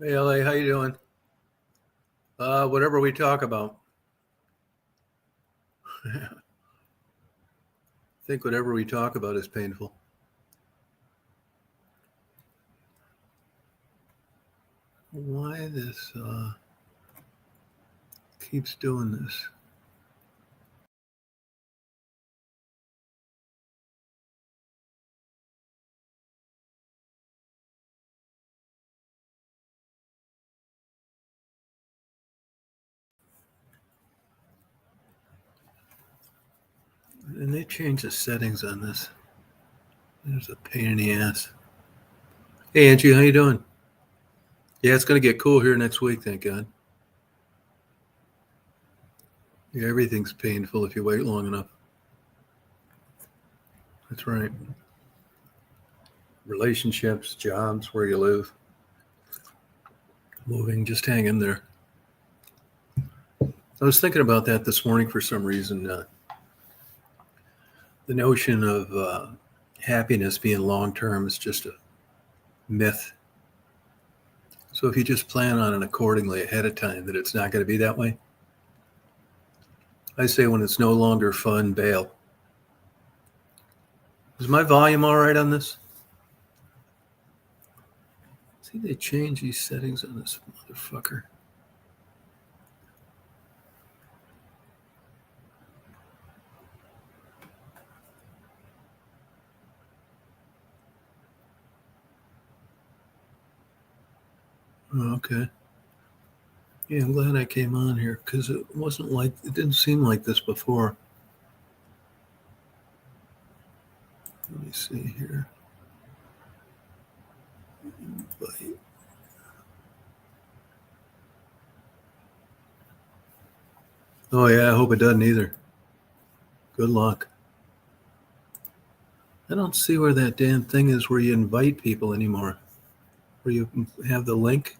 Hey, LA, how you doing? Whatever we talk about. I think whatever we talk about is painful. Why this keeps doing this? And they changed the settings on this. There's a pain in the ass. Hey, Angie, how you doing? Yeah, it's going to get cool here next week, thank God. Yeah, everything's painful if you wait long enough. That's right. Relationships, jobs, where you live, moving, just hang in there. I was thinking about that this morning for some reason. The notion of happiness being long term is just a myth. So if you just plan on it accordingly ahead of time that it's not going to be that way, I say when it's no longer fun, bail. Is my volume all right on this? See, they change these settings on this motherfucker. Oh, okay. Yeah, I'm glad I came on here because it didn't seem like this before. Let me see here. Oh, yeah, I hope it doesn't either. Good luck. I don't see where that damn thing is where you invite people anymore. Where you have the link.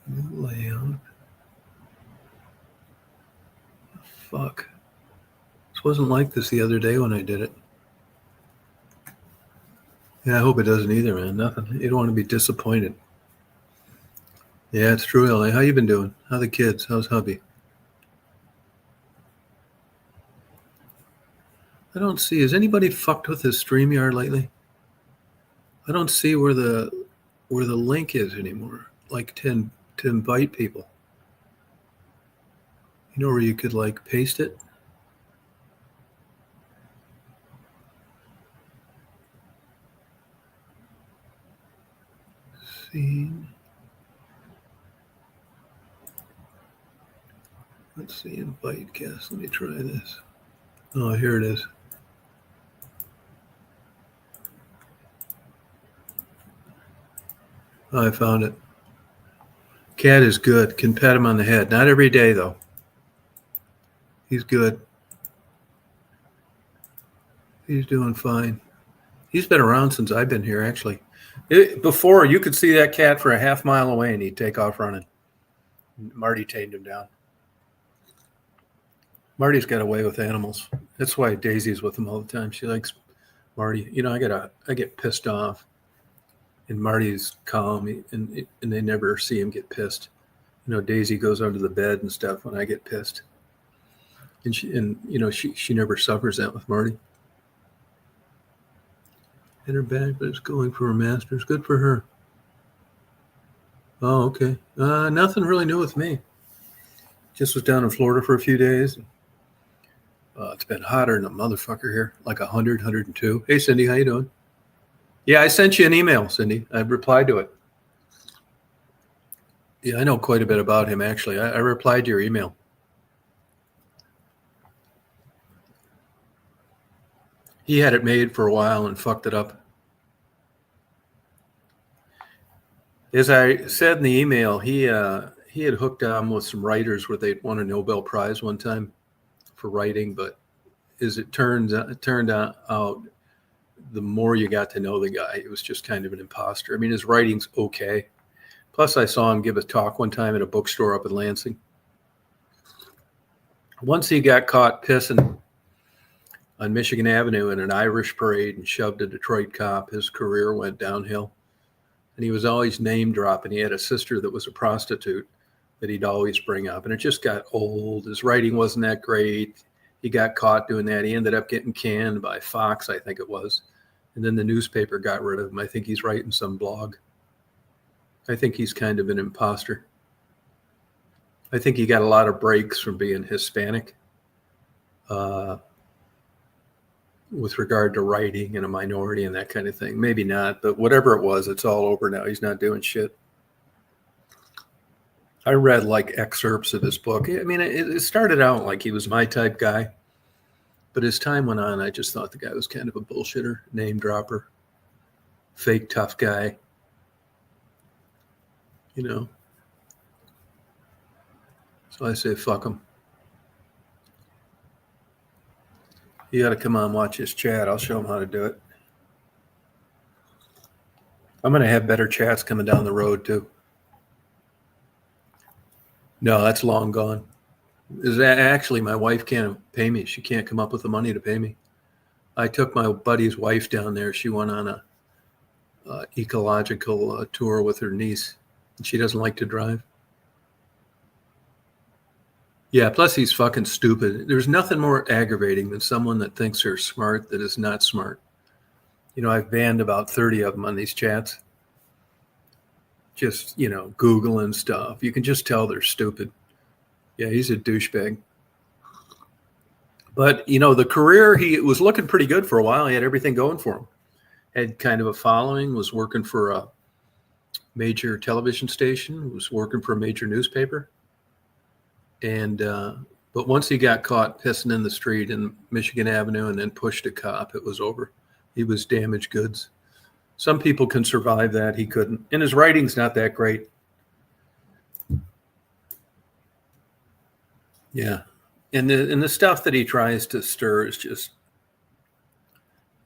New layout. Fuck. This wasn't like this the other day when I did it. Yeah, I hope it doesn't either, man. Nothing. You don't want to be disappointed. Yeah, it's true, LA. How you been doing? How the kids? How's hubby? I don't see. Has anybody fucked with this StreamYard lately? I don't see where the link is anymore. Like to invite people. You know where you could like paste it? Scene. Let's see, invite guest. Let me try this. Oh, here it is. Oh, I found it. Cat is good. Can pat him on the head. Not every day, though. He's good. He's doing fine. He's been around since I've been here, actually. Before, you could see that cat for a half mile away, and he'd take off running. Marty tamed him down. Marty's got away with animals. That's why Daisy's with him all the time. She likes Marty. You know, I get pissed off, and Marty's calm, and they never see him get pissed. You know, Daisy goes under the bed and stuff when I get pissed, and she never suffers that with Marty. And her bag, but it's going for her master's. Good for her. Oh, okay. Nothing really new with me. Just was down in Florida for a few days. It's been hotter than a motherfucker here, like 100, 102. Hey, Cindy, how you doing? Yeah, I sent you an email, Cindy. I replied to it. Yeah, I know quite a bit about him, actually. I replied to your email. He had it made for a while and fucked it up. As I said in the email, he had hooked on with some writers where they'd won a Nobel Prize one time for writing, but as it turned out, the more you got to know the guy, it was just kind of an imposter. I mean, his writing's okay. Plus, I saw him give a talk one time at a bookstore up in Lansing. Once he got caught pissing on Michigan Avenue in an Irish parade and shoved a Detroit cop. His career went downhill. And he was always name dropping. He had a sister that was a prostitute that he'd always bring up. And it just got old. His writing wasn't that great. He got caught doing that. He ended up getting canned by Fox, I think it was. And then the newspaper got rid of him. I think he's writing some blog. I think he's kind of an imposter. I think he got a lot of breaks from being Hispanic with regard to writing and a minority and that kind of thing. Maybe not, but whatever it was, it's all over now. He's not doing shit. I read like excerpts of his book. I mean, it started out like he was my type guy, but as time went on, I just thought the guy was kind of a bullshitter, name dropper, fake tough guy, you know. So I say, fuck him. You got to come on, watch his chat. I'll show him how to do it. I'm going to have better chats coming down the road too. No, that's long gone. Actually, my wife can't pay me. She can't come up with the money to pay me. I took my buddy's wife down there. She went on a ecological tour with her niece, and she doesn't like to drive. Yeah, plus he's fucking stupid. There's nothing more aggravating than someone that thinks they're smart that is not smart. You know, I've banned about 30 of them on these chats. Just, you know, Googling stuff. You can just tell they're stupid. Yeah, he's a douchebag. But, you know, the career, he was looking pretty good for a while. He had everything going for him. Had kind of a following, was working for a major television station, was working for a major newspaper. And, but once he got caught pissing in the street in Michigan Avenue and then pushed a cop, it was over. He was damaged goods. Some people can survive that. He couldn't. And his writing's not that great. Yeah. And the stuff that he tries to stir is just,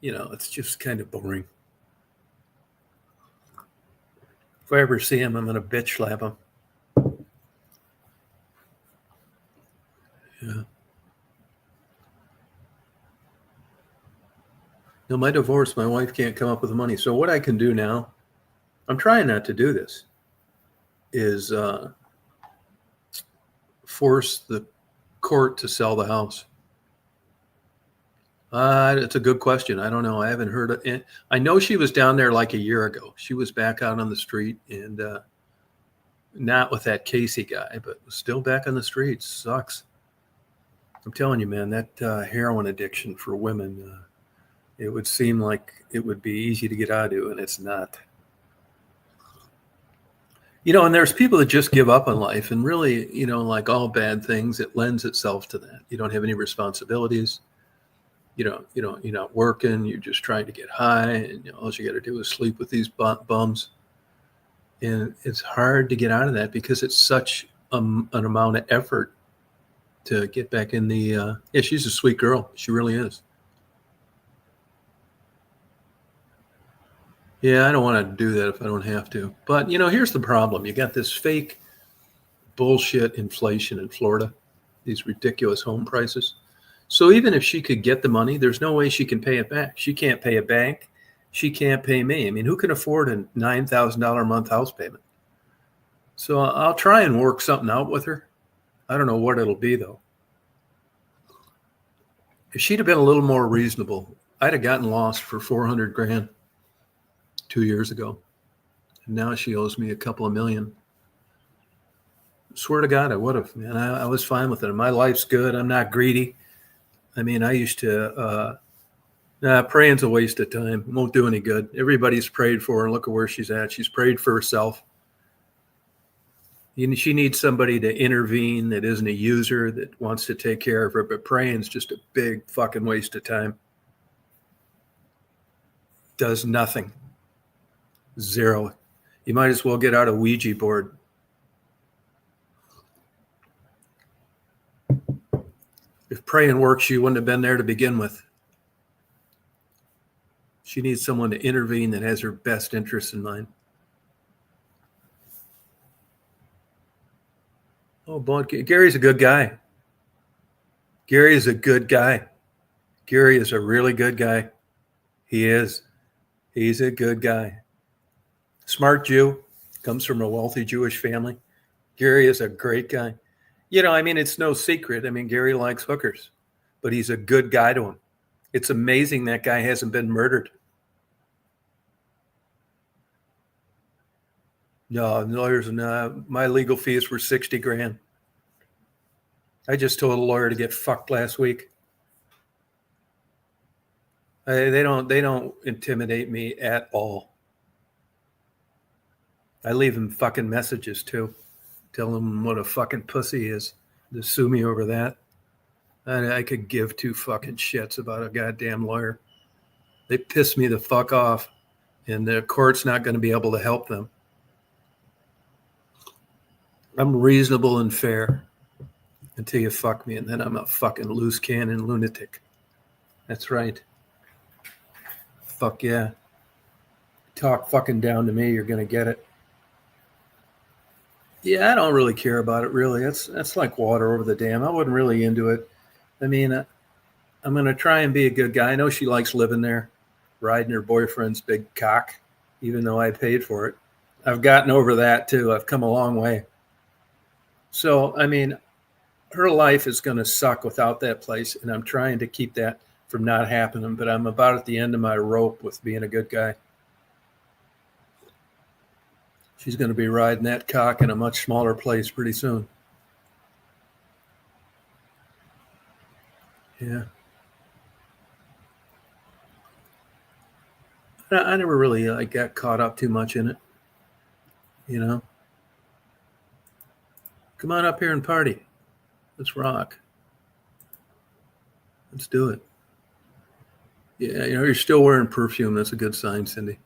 you know, it's just kind of boring. If I ever see him, I'm going to bitch slap him. Yeah. No, my divorce, my wife can't come up with the money. So what I can do now, I'm trying not to do this, is force the court to sell the house. It's a good question. I don't know. I haven't heard of it. I know she was down there like a year ago. She was back out on the street, and not with that Casey guy, but still back on the streets. Sucks. I'm telling you, man, that heroin addiction for women, it would seem like it would be easy to get out of, and it's not. You know, and there's people that just give up on life, and really, you know, like all bad things, it lends itself to that. You don't have any responsibilities. You're not working. You're just trying to get high, and you know, all you got to do is sleep with these bums. And it's hard to get out of that because it's such an amount of effort to get back in the. Yeah, she's a sweet girl. She really is. Yeah, I don't want to do that if I don't have to. But, you know, here's the problem. You got this fake bullshit inflation in Florida, these ridiculous home prices. So even if she could get the money, there's no way she can pay it back. She can't pay a bank. She can't pay me. I mean, who can afford a $9,000 a month house payment? So I'll try and work something out with her. I don't know what it'll be, though. If she'd have been a little more reasonable, I'd have gotten lost for $400,000 2 years ago. And now she owes me a couple of million. Swear to God, I would have, man. I was fine with it. My life's good. I'm not greedy. I mean, I used to, praying's a waste of time. It won't do any good. Everybody's prayed for her, and look at where she's at. She's prayed for herself. She needs somebody to intervene that isn't a user, that wants to take care of her, but praying's just a big fucking waste of time. Does nothing. Zero. You might as well get out a Ouija board. If praying works, she wouldn't have been there to begin with. She needs someone to intervene that has her best interests in mind. Oh, boy, Gary's a good guy. Gary is a good guy. Gary is a really good guy. He is. He's a good guy. Smart Jew, comes from a wealthy Jewish family. Gary is a great guy. It's no secret. Gary likes hookers, but he's a good guy to him. It's amazing that guy hasn't been murdered. No, lawyers, no. My legal fees were $60,000. I just told a lawyer to get fucked last week. They don't intimidate me at all. I leave him fucking messages too. Tell him what a fucking pussy he is. To sue me over that. I could give two fucking shits about a goddamn lawyer. They piss me the fuck off, and the court's not going to be able to help them. I'm reasonable and fair until you fuck me, and then I'm a fucking loose cannon lunatic. That's right. Fuck yeah. Talk fucking down to me, you're going to get it. Yeah, I don't really care about it, really. That's like water over the dam. I wasn't really into it. I'm going to try and be a good guy. I know she likes living there, riding her boyfriend's big cock, even though I paid for it. I've gotten over that, too. I've come a long way. So, her life is going to suck without that place, and I'm trying to keep that from not happening, but I'm about at the end of my rope with being a good guy. She's going to be riding that cock in a much smaller place pretty soon. Yeah. I never really got caught up too much in it. Come on up here and party. Let's rock. Let's do it. Yeah, you're still wearing perfume. That's a good sign, Cindy.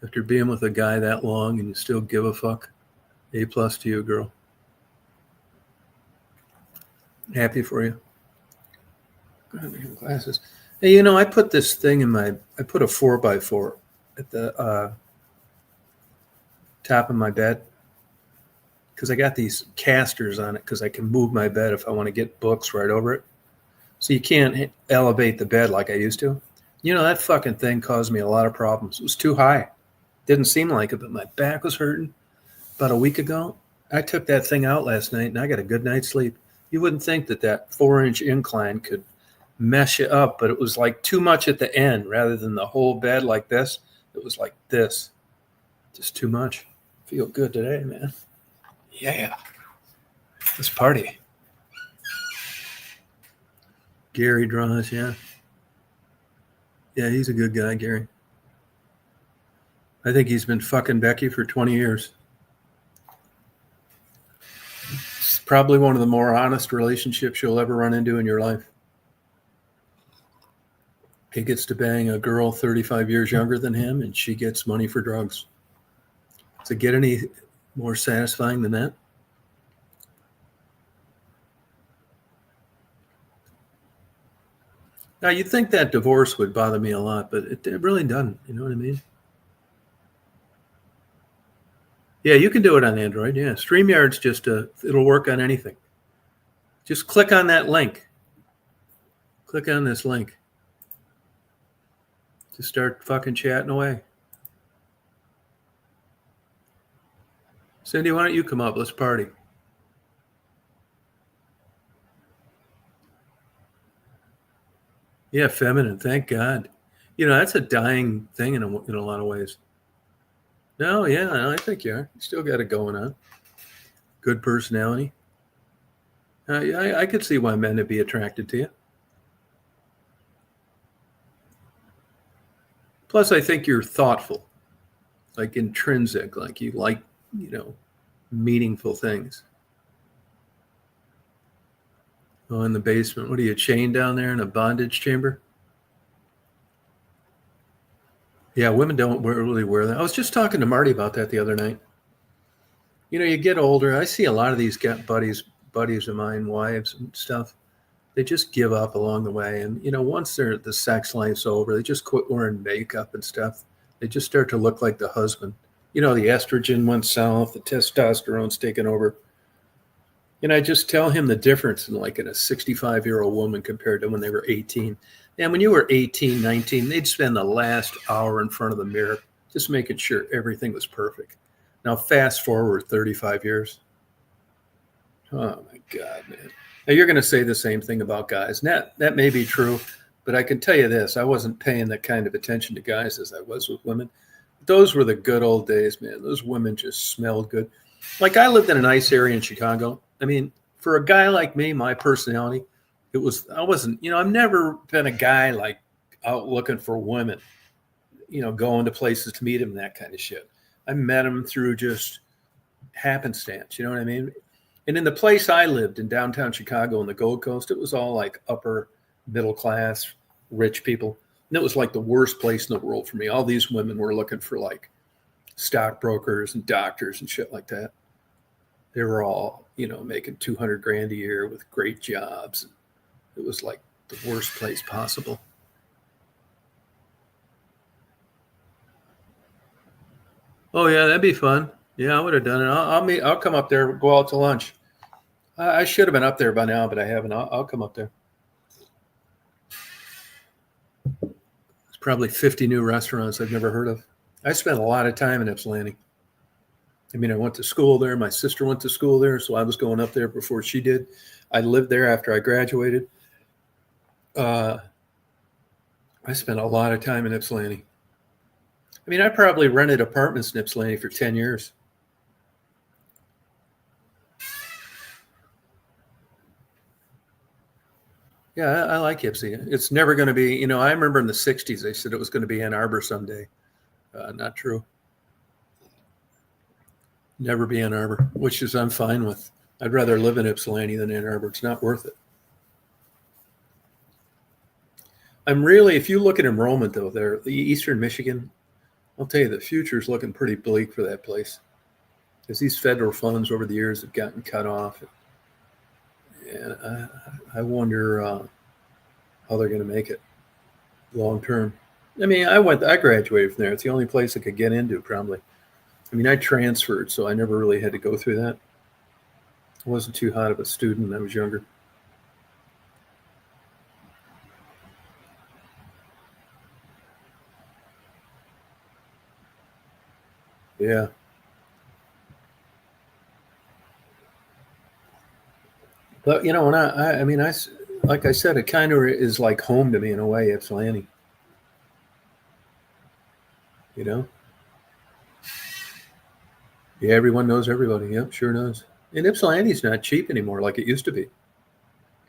After being with a guy that long and you still give a fuck, A+ to you, girl. Happy for you. Glasses. Hey, I put this thing I put a 4x4 at the top of my bed because I got these casters on it because I can move my bed if I want to get books right over it. So you can't elevate the bed like I used to. That fucking thing caused me a lot of problems. It was too high. Didn't seem like it, but my back was hurting. About a week ago, I took that thing out last night, and I got a good night's sleep. You wouldn't think that 4-inch incline could mess you up, but it was like too much at the end rather than the whole bed like this. It was like this. Just too much. Feel good today, man. Yeah. Let's party. Gary draws, yeah. Yeah, he's a good guy, Gary. I think he's been fucking Becky for 20 years. It's probably one of the more honest relationships you'll ever run into in your life. He gets to bang a girl 35 years younger than him, and she gets money for drugs. Does it get any more satisfying than that? Now, you'd think that divorce would bother me a lot, but it really doesn't. You know what I mean? Yeah, you can do it on Android. Yeah, StreamYard's it'll work on anything. Just click on that link. Click on this link. Just start fucking chatting away. Cindy, why don't you come up? Let's party. Yeah, feminine. Thank God. That's a dying thing in a lot of ways. No, yeah, I think you are. You still got it going on. Good personality. I could see why men would be attracted to you. Plus, I think you're thoughtful, like intrinsic, like you like, meaningful things. Oh, in the basement. What are you, chained down there in a bondage chamber? Yeah, women don't really wear that. I was just talking to Marty about that the other night. You get older. I see a lot of these buddies of mine, wives and stuff. They just give up along the way. And, once the sex life's over, they just quit wearing makeup and stuff. They just start to look like the husband. The estrogen went south, the testosterone's taken over. And I just tell him the difference in a 65-year-old woman compared to when they were 18. And when you were 18, 19, they'd spend the last hour in front of the mirror just making sure everything was perfect. Now, fast forward 35 years. Oh, my God, man. Now, you're going to say the same thing about guys. And that may be true, but I can tell you this. I wasn't paying that kind of attention to guys as I was with women. Those were the good old days, man. Those women just smelled good. Like, I lived in a nice area in Chicago. I mean, for a guy like me, my personality, I wasn't, I've never been a guy like out looking for women, going to places to meet them, that kind of shit. I met them through just happenstance, you know what I mean? And in the place I lived in downtown Chicago on the Gold Coast, it was all like upper middle class, rich people. And it was like the worst place in the world for me. All these women were looking for like stockbrokers and doctors and shit like that. They were all, making 200 grand a year with great jobs. It was like the worst place possible. Oh yeah, that'd be fun. Yeah, I would have done it. I'll come up there. Go out to lunch. I should have been up there by now, but I haven't. I'll come up there. There's probably 50 new restaurants I've never heard of. I spent a lot of time in Ypsilanti. I mean, I went to school there. My sister went to school there, so I was going up there before she did. I lived there after I graduated. I spent a lot of time in Ypsilanti. I mean, I probably rented apartments in Ypsilanti for 10 years. Yeah, I like Ypsi. It's never going to be, I remember in the 60s, they said it was going to be Ann Arbor someday. Not true. Never be Ann Arbor, which is I'm fine with. I'd rather live in Ypsilanti than Ann Arbor. It's not worth it. If you look at enrollment, though, there, the Eastern Michigan, I'll tell you, the future is looking pretty bleak for that place. Because these federal funds over the years have gotten cut off. And I wonder how they're going to make it long term. I mean, I graduated from there. It's the only place I could get into, probably. I mean, I transferred, so I never really had to go through that. I wasn't too hot of a student when I was younger. Yeah. But, when like I said, it kind of is like home to me in a way, Ypsilanti. Yeah, everyone knows everybody. Yep, sure knows. And Ypsilanti's not cheap anymore like it used to be.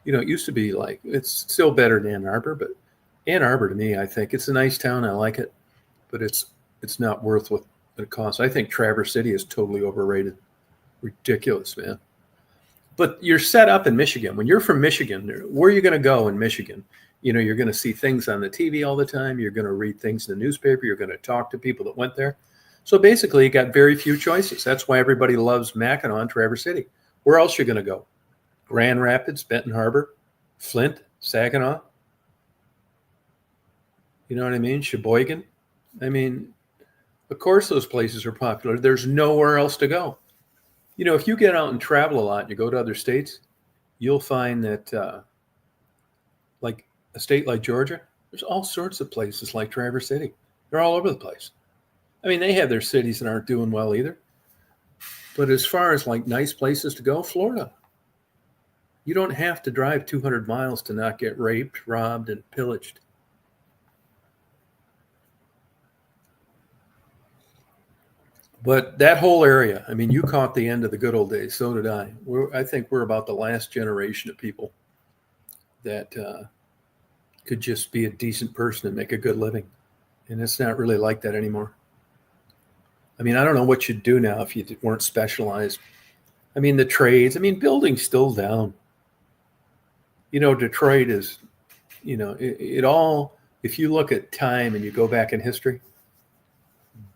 It used to be like, it's still better than Ann Arbor, but Ann Arbor to me, I think it's a nice town. I like it, but it's not worth what it costs. I think Traverse City is totally overrated. Ridiculous, man. But you're set up in Michigan. When you're from Michigan, where are you going to go in Michigan? You're going to see things on the TV all the time. You're going to read things in the newspaper. You're going to talk to people that went there. So basically, you got very few choices. That's why everybody loves Mackinac, Traverse City. Where else are you going to go? Grand Rapids, Benton Harbor, Flint, Saginaw. You know what I mean? Sheboygan. I mean, of course those places are popular. There's nowhere else to go. If you get out and travel a lot and you go to other states, you'll find that like a state like Georgia, there's all sorts of places like Traverse City. They're all over the place. I mean, they have their cities that aren't doing well either. But as far as like nice places to go, Florida. You don't have to drive 200 miles to not get raped, robbed, and pillaged. But that whole area, I mean, you caught the end of the good old days. So did I. I think we're about the last generation of people that could just be a decent person and make a good living. And it's not really like that anymore. I mean, I don't know what you'd do now if you weren't specialized. I mean, the trades, building's still down. Detroit is, it all, if you look at time and you go back in history,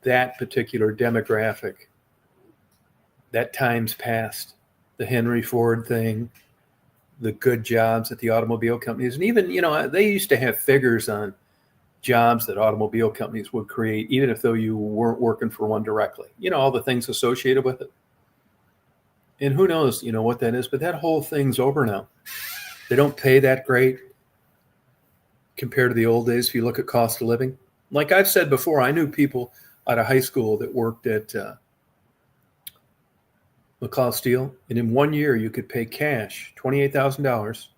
that particular demographic, that time's past. The Henry Ford thing, the good jobs at the automobile companies. And even, they used to have figures on jobs that automobile companies would create, even if though you weren't working for one directly. All the things associated with it. And who knows, what that is, but that whole thing's over now. They don't pay that great. compared to the old days. If you look at cost of living, like I've said before, I knew people out of high school that worked at McCall Steel, and in 1 year you could pay cash $28,000.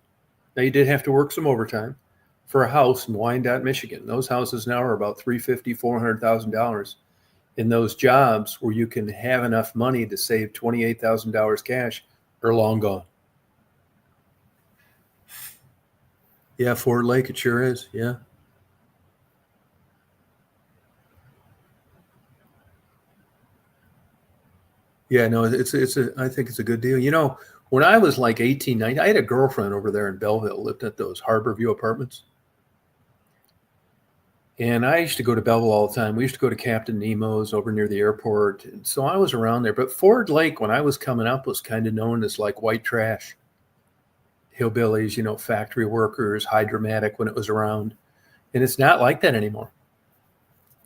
Now you did have to work some overtime for a house in Wyandotte, Michigan. Those houses now are about $350,000, $400,000. And those jobs where you can have enough money to save $28,000 cash are long gone. Yeah, Ford Lake, it sure is. Yeah. Yeah, no, I think it's a good deal. You know, when I was like 18, 19, I had a girlfriend over there in Belleville, lived at those Harborview apartments. And I used to go to Belleville all the time. We used to go to Captain Nemo's over near the airport. And so I was around there. But Ford Lake, when I was coming up, was kind of known as like white trash. Hillbillies, you know, factory workers, hydromatic when it was around. And it's not like that anymore.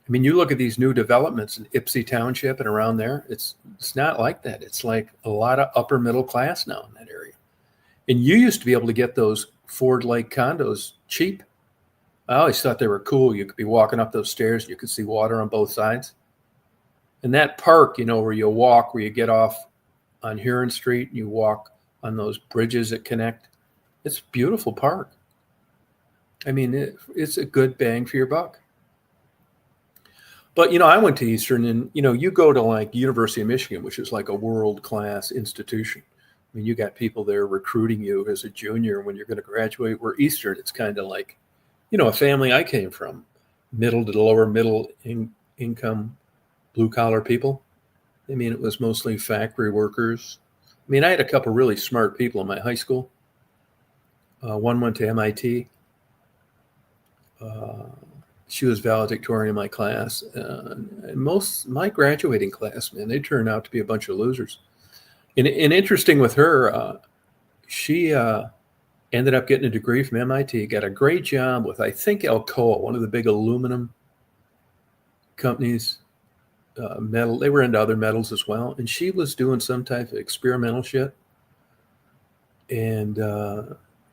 I mean, you look at these new developments in Ypsi Township and around there, it's not like that. It's like a lot of upper middle class now in that area. And you used to be able to get those Ford Lake condos cheap. I always thought they were cool. You could be walking up those stairs, you could see water on both sides. And that park, you know, where you walk, where you get off on Huron Street and you walk on those bridges that connect, it's a beautiful park. I mean, it's a good bang for your buck. But, you know, I went to Eastern and, you know, you go to like University of Michigan, which is like a world-class institution. I mean, you got people there recruiting you as a junior when you're going to graduate. Where Eastern, it's kind of like, you know, a family I came from, middle to lower middle income, blue-collar people. I mean, it was mostly factory workers. I mean, I had a couple really smart people in my high school. One went to MIT. She was valedictorian in my class. And most my graduating class, man, they turned out to be a bunch of losers. And interesting with her, she ended up getting a degree from MIT, got a great job with, I think, Alcoa, one of the big aluminum companies, metal. They were into other metals as well. And she was doing some type of experimental shit and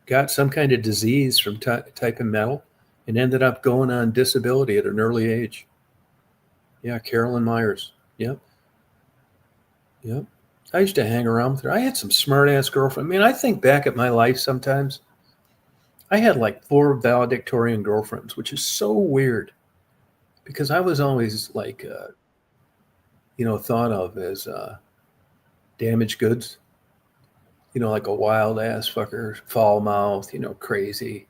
got some kind of disease from type of metal and ended up going on disability at an early age. Yeah, Carolyn Myers. Yep. Yep. I used to hang around with her. I had some smart ass girlfriend. I mean, I think back at my life sometimes. I had like 4 valedictorian girlfriends, which is so weird because I was always like, you know, thought of as damaged goods. You know, like a wild ass fucker, foul mouth, you know, crazy,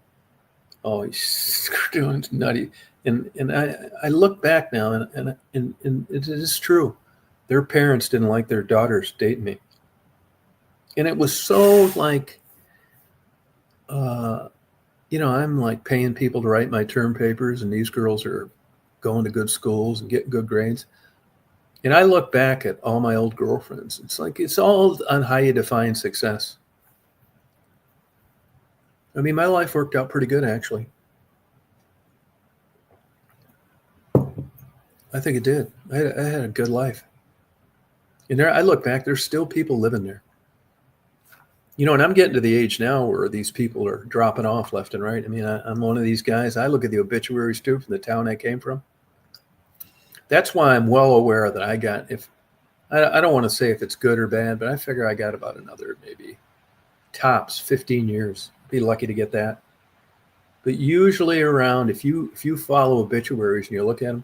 always doing nutty. And I look back now and it is true. Their parents didn't like their daughters dating me. And it was so like, you know, I'm like paying people to write my term papers, and these girls are going to good schools and getting good grades. And I look back at all my old girlfriends. It's like it's all on how you define success. I mean, my life worked out pretty good, actually. I think it did. I had a good life. And there, I look back, there's still people living there. You know, and I'm getting to the age now where these people are dropping off left and right. I mean, I'm one of these guys. I look at the obituaries too from the town I came from. That's why I'm well aware that I got, if I don't want to say if it's good or bad, but I figure I got about another maybe tops 15 years. Be lucky to get that. But usually around, if you follow obituaries and you look at them,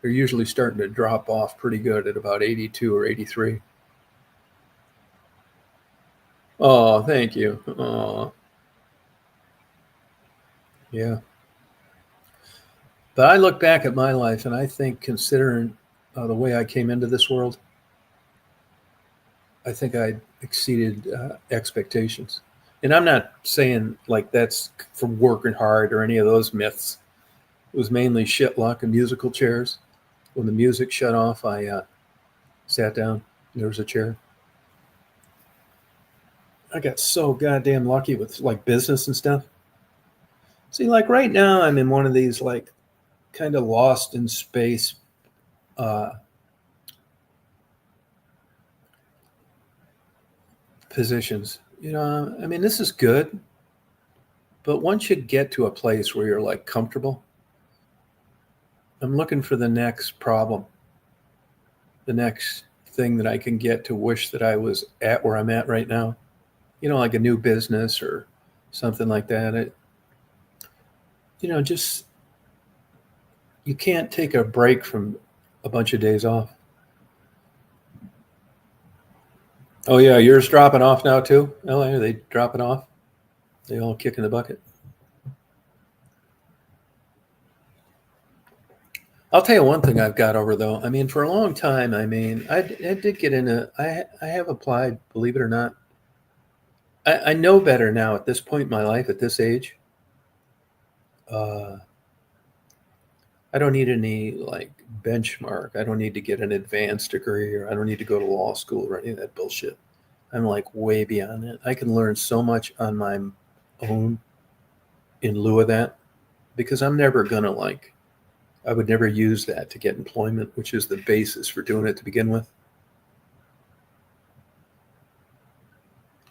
they're usually starting to drop off pretty good at about 82 or 83. Oh, thank you. Oh, yeah. But I look back at my life and I think, considering the way I came into this world, I think I exceeded expectations. And I'm not saying like that's from working hard or any of those myths. It was mainly shit luck and musical chairs. When the music shut off, I sat down. There was a chair. I got so goddamn lucky with like business and stuff. See, like right now, I'm in one of these like kind of lost in space uh, positions. You know, I mean, this is good, But once you get to a place where you're like comfortable, I'm looking for the next problem, the next thing that I can get to wish that I was at where I'm at right now. Like a new business or something like that. Just you can't take a break from a bunch of days off. Oh yeah, yours dropping off now too? Oh, are they dropping off? They all kicking the bucket? I'll tell you one thing I've got over though. I mean, for a long time, I did get into. I have applied, believe it or not. I know better now at this point in my life, at this age. I don't need any like benchmark. I don't need to get an advanced degree, or I don't need to go to law school or any of that bullshit. I'm like way beyond that. I can learn so much on my own in lieu of that, because I'm never gonna like. I would never use that to get employment, which is the basis for doing it to begin with.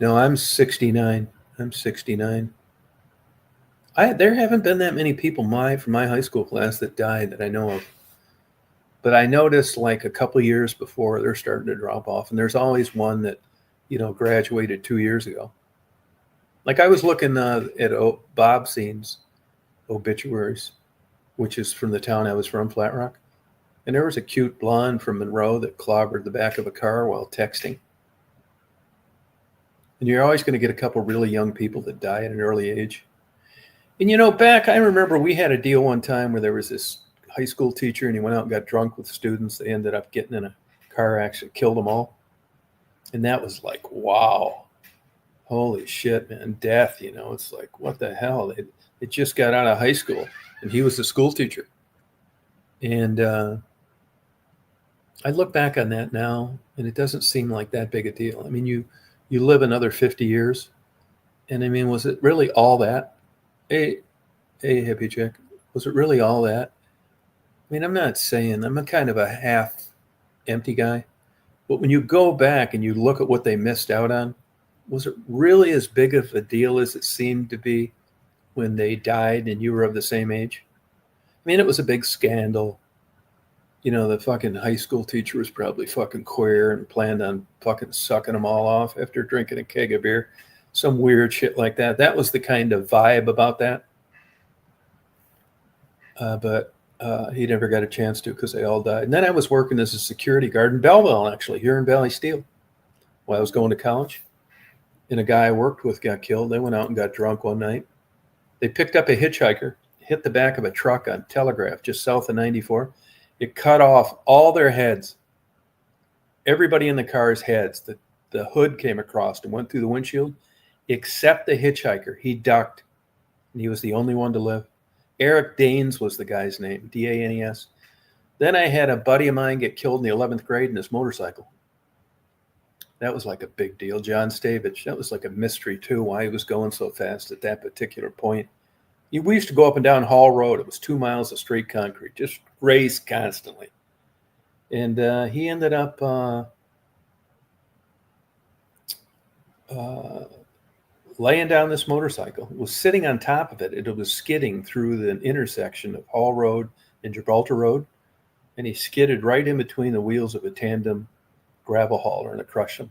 No, I'm 69. I'm 69. There haven't been that many people from my high school class that died that I know of. But I noticed like a couple of years before they're starting to drop off, and there's always one that, graduated 2 years ago. Like I was looking at Bob Scene's obituaries, which is from the town I was from, Flat Rock, and there was a cute blonde from Monroe that clobbered the back of a car while texting. And you're always going to get a couple really young people that die at an early age. And I remember we had a deal one time where there was this high school teacher and he went out and got drunk with students. They ended up getting in a car accident, killed them all. And that was like, wow, holy shit, man, death, it's like, what the hell? They just got out of high school and he was a school teacher. And I look back on that now and it doesn't seem like that big a deal. I mean, you live another 50 years. And I mean, was it really all that? Hey, hippie chick, was it really all that? I mean, I'm not saying I'm a kind of a half empty guy, but when you go back and you look at what they missed out on, was it really as big of a deal as it seemed to be when they died and you were of the same age? I mean, it was a big scandal. The fucking high school teacher was probably fucking queer and planned on fucking sucking them all off after drinking a keg of beer. Some weird shit like that. That was the kind of vibe about that. But he never got a chance to because they all died. And then I was working as a security guard in Belleville, actually, here in Valley Steel, while I was going to college. And a guy I worked with got killed. They went out and got drunk one night. They picked up a hitchhiker, hit the back of a truck on Telegraph just south of 94. It cut off all their heads. Everybody in the car's heads. The hood came across and went through the windshield, except the hitchhiker. He ducked, and he was the only one to live. Eric Danes was the guy's name, Danes. Then I had a buddy of mine get killed in the 11th grade in his motorcycle. That was like a big deal. John Stavich, that was like a mystery too, why he was going so fast at that particular point. We used to go up and down Hall Road. It was 2 miles of straight concrete, just race constantly. And he ended up laying down this motorcycle, was sitting on top of it. It was skidding through the intersection of Hall Road and Gibraltar Road. And he skidded right in between the wheels of a tandem gravel hauler and it crushed him.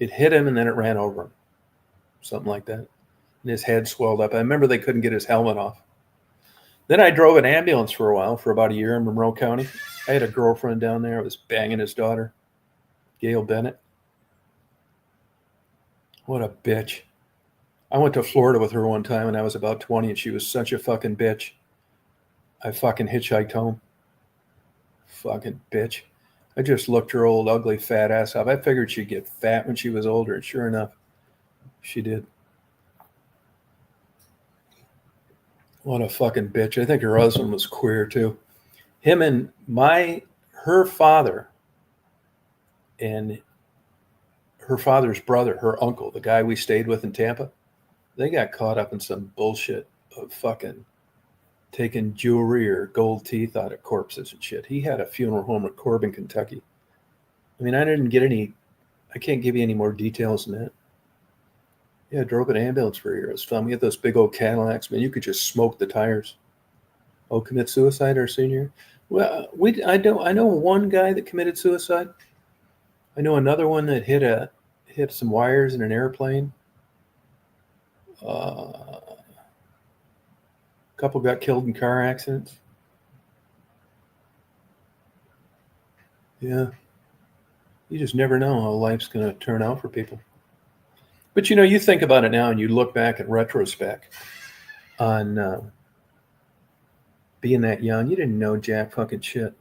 It hit him and then it ran over him. Something like that. And his head swelled up. I remember they couldn't get his helmet off. Then I drove an ambulance for a while, for about a year in Monroe County. I had a girlfriend down there. I was banging his daughter, Gail Bennett. What a bitch. I went to Florida with her one time when I was about 20 and she was such a fucking bitch. I fucking hitchhiked home. Fucking bitch. I just looked her old, ugly, fat ass up. I figured she'd get fat when she was older, and sure enough, she did. What a fucking bitch. I think her husband was queer too. Him and her father and her father's brother, her uncle, the guy we stayed with in Tampa, they got caught up in some bullshit of fucking taking jewelry or gold teeth out of corpses and shit. He had a funeral home in Corbin, Kentucky. I mean, I can't give you any more details than that. Yeah, I drove an ambulance for a year. It was fun. We had those big old Cadillacs, man. You could just smoke the tires. Oh, commit suicide our senior year? Well, I know one guy that committed suicide. I know another one that hit some wires in an airplane. A couple got killed in car accidents. Yeah, you just never know how life's going to turn out for people. But you think about it now and you look back in retrospect on being that young. You didn't know jack fucking shit.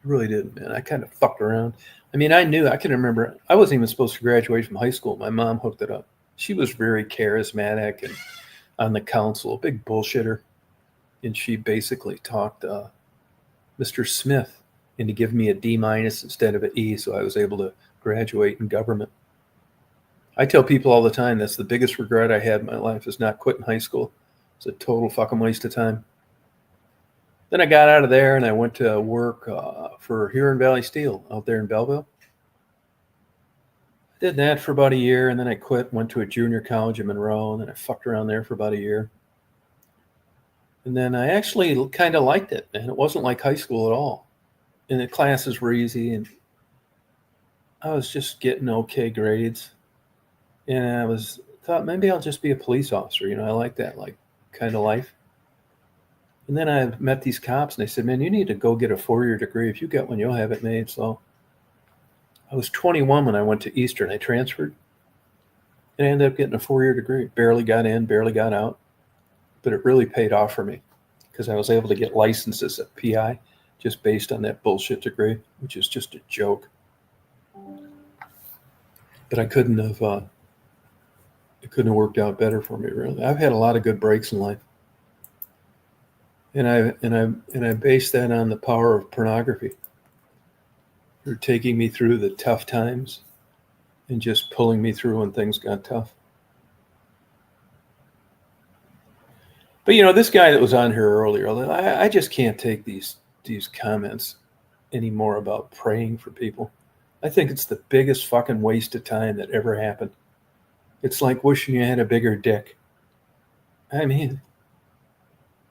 You really didn't, man. I kind of fucked around. I mean, I can remember, I wasn't even supposed to graduate from high school. My mom hooked it up. She was very charismatic and on the council, a big bullshitter. And she basically talked Mr. Smith into giving me a D- instead of an E, so I was able to graduate in government. I tell people all the time that's the biggest regret I had in my life is not quitting high school. It's a total fucking waste of time. Then I got out of there and I went to work for Huron Valley Steel out there in Belleville. Did that for about a year, and then I quit, went to a junior college in Monroe, and then I fucked around there for about a year. And then I actually kind of liked it, and it wasn't like high school at all. And the classes were easy, and I was just getting okay grades. And I thought maybe I'll just be a police officer. I like that kind of life. And then I met these cops, and they said, "Man, you need to go get a 4-year degree. If you get one, you'll have it made." So I was 21 when I went to Eastern. I transferred, and I ended up getting a 4-year degree. Barely got in, barely got out, but it really paid off for me because I was able to get licenses at PI just based on that bullshit degree, which is just a joke. But it couldn't have worked out better for me, really. I've had a lot of good breaks in life. And I base that on the power of pornography. They're taking me through the tough times and just pulling me through when things got tough. But this guy that was on here earlier, I just can't take these comments anymore about praying for people. I think it's the biggest fucking waste of time that ever happened. It's like wishing you had a bigger dick. I mean,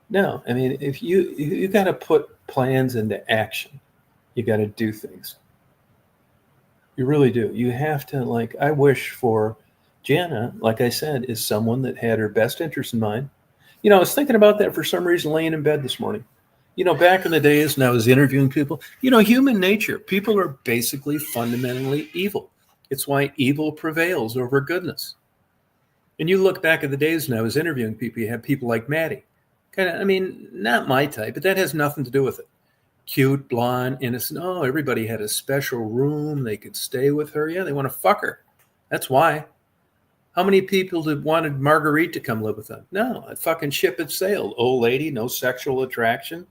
no. I mean, if you got to put plans into action, you got to do things. You really do. You have to, I wish for Jana, like I said, is someone that had her best interest in mind. I was thinking about that for some reason laying in bed this morning. Back in the days when I was interviewing people, human nature, people are basically fundamentally evil. It's why evil prevails over goodness. And you look back at the days when I was interviewing people, you have people like Maddie. Not my type, but that has nothing to do with it. Cute, blonde, innocent. Oh, everybody had a special room. They could stay with her. Yeah, they want to fuck her. That's why. How many people wanted Marguerite to come live with them? No, a fucking ship had sailed. Old lady, no sexual attraction.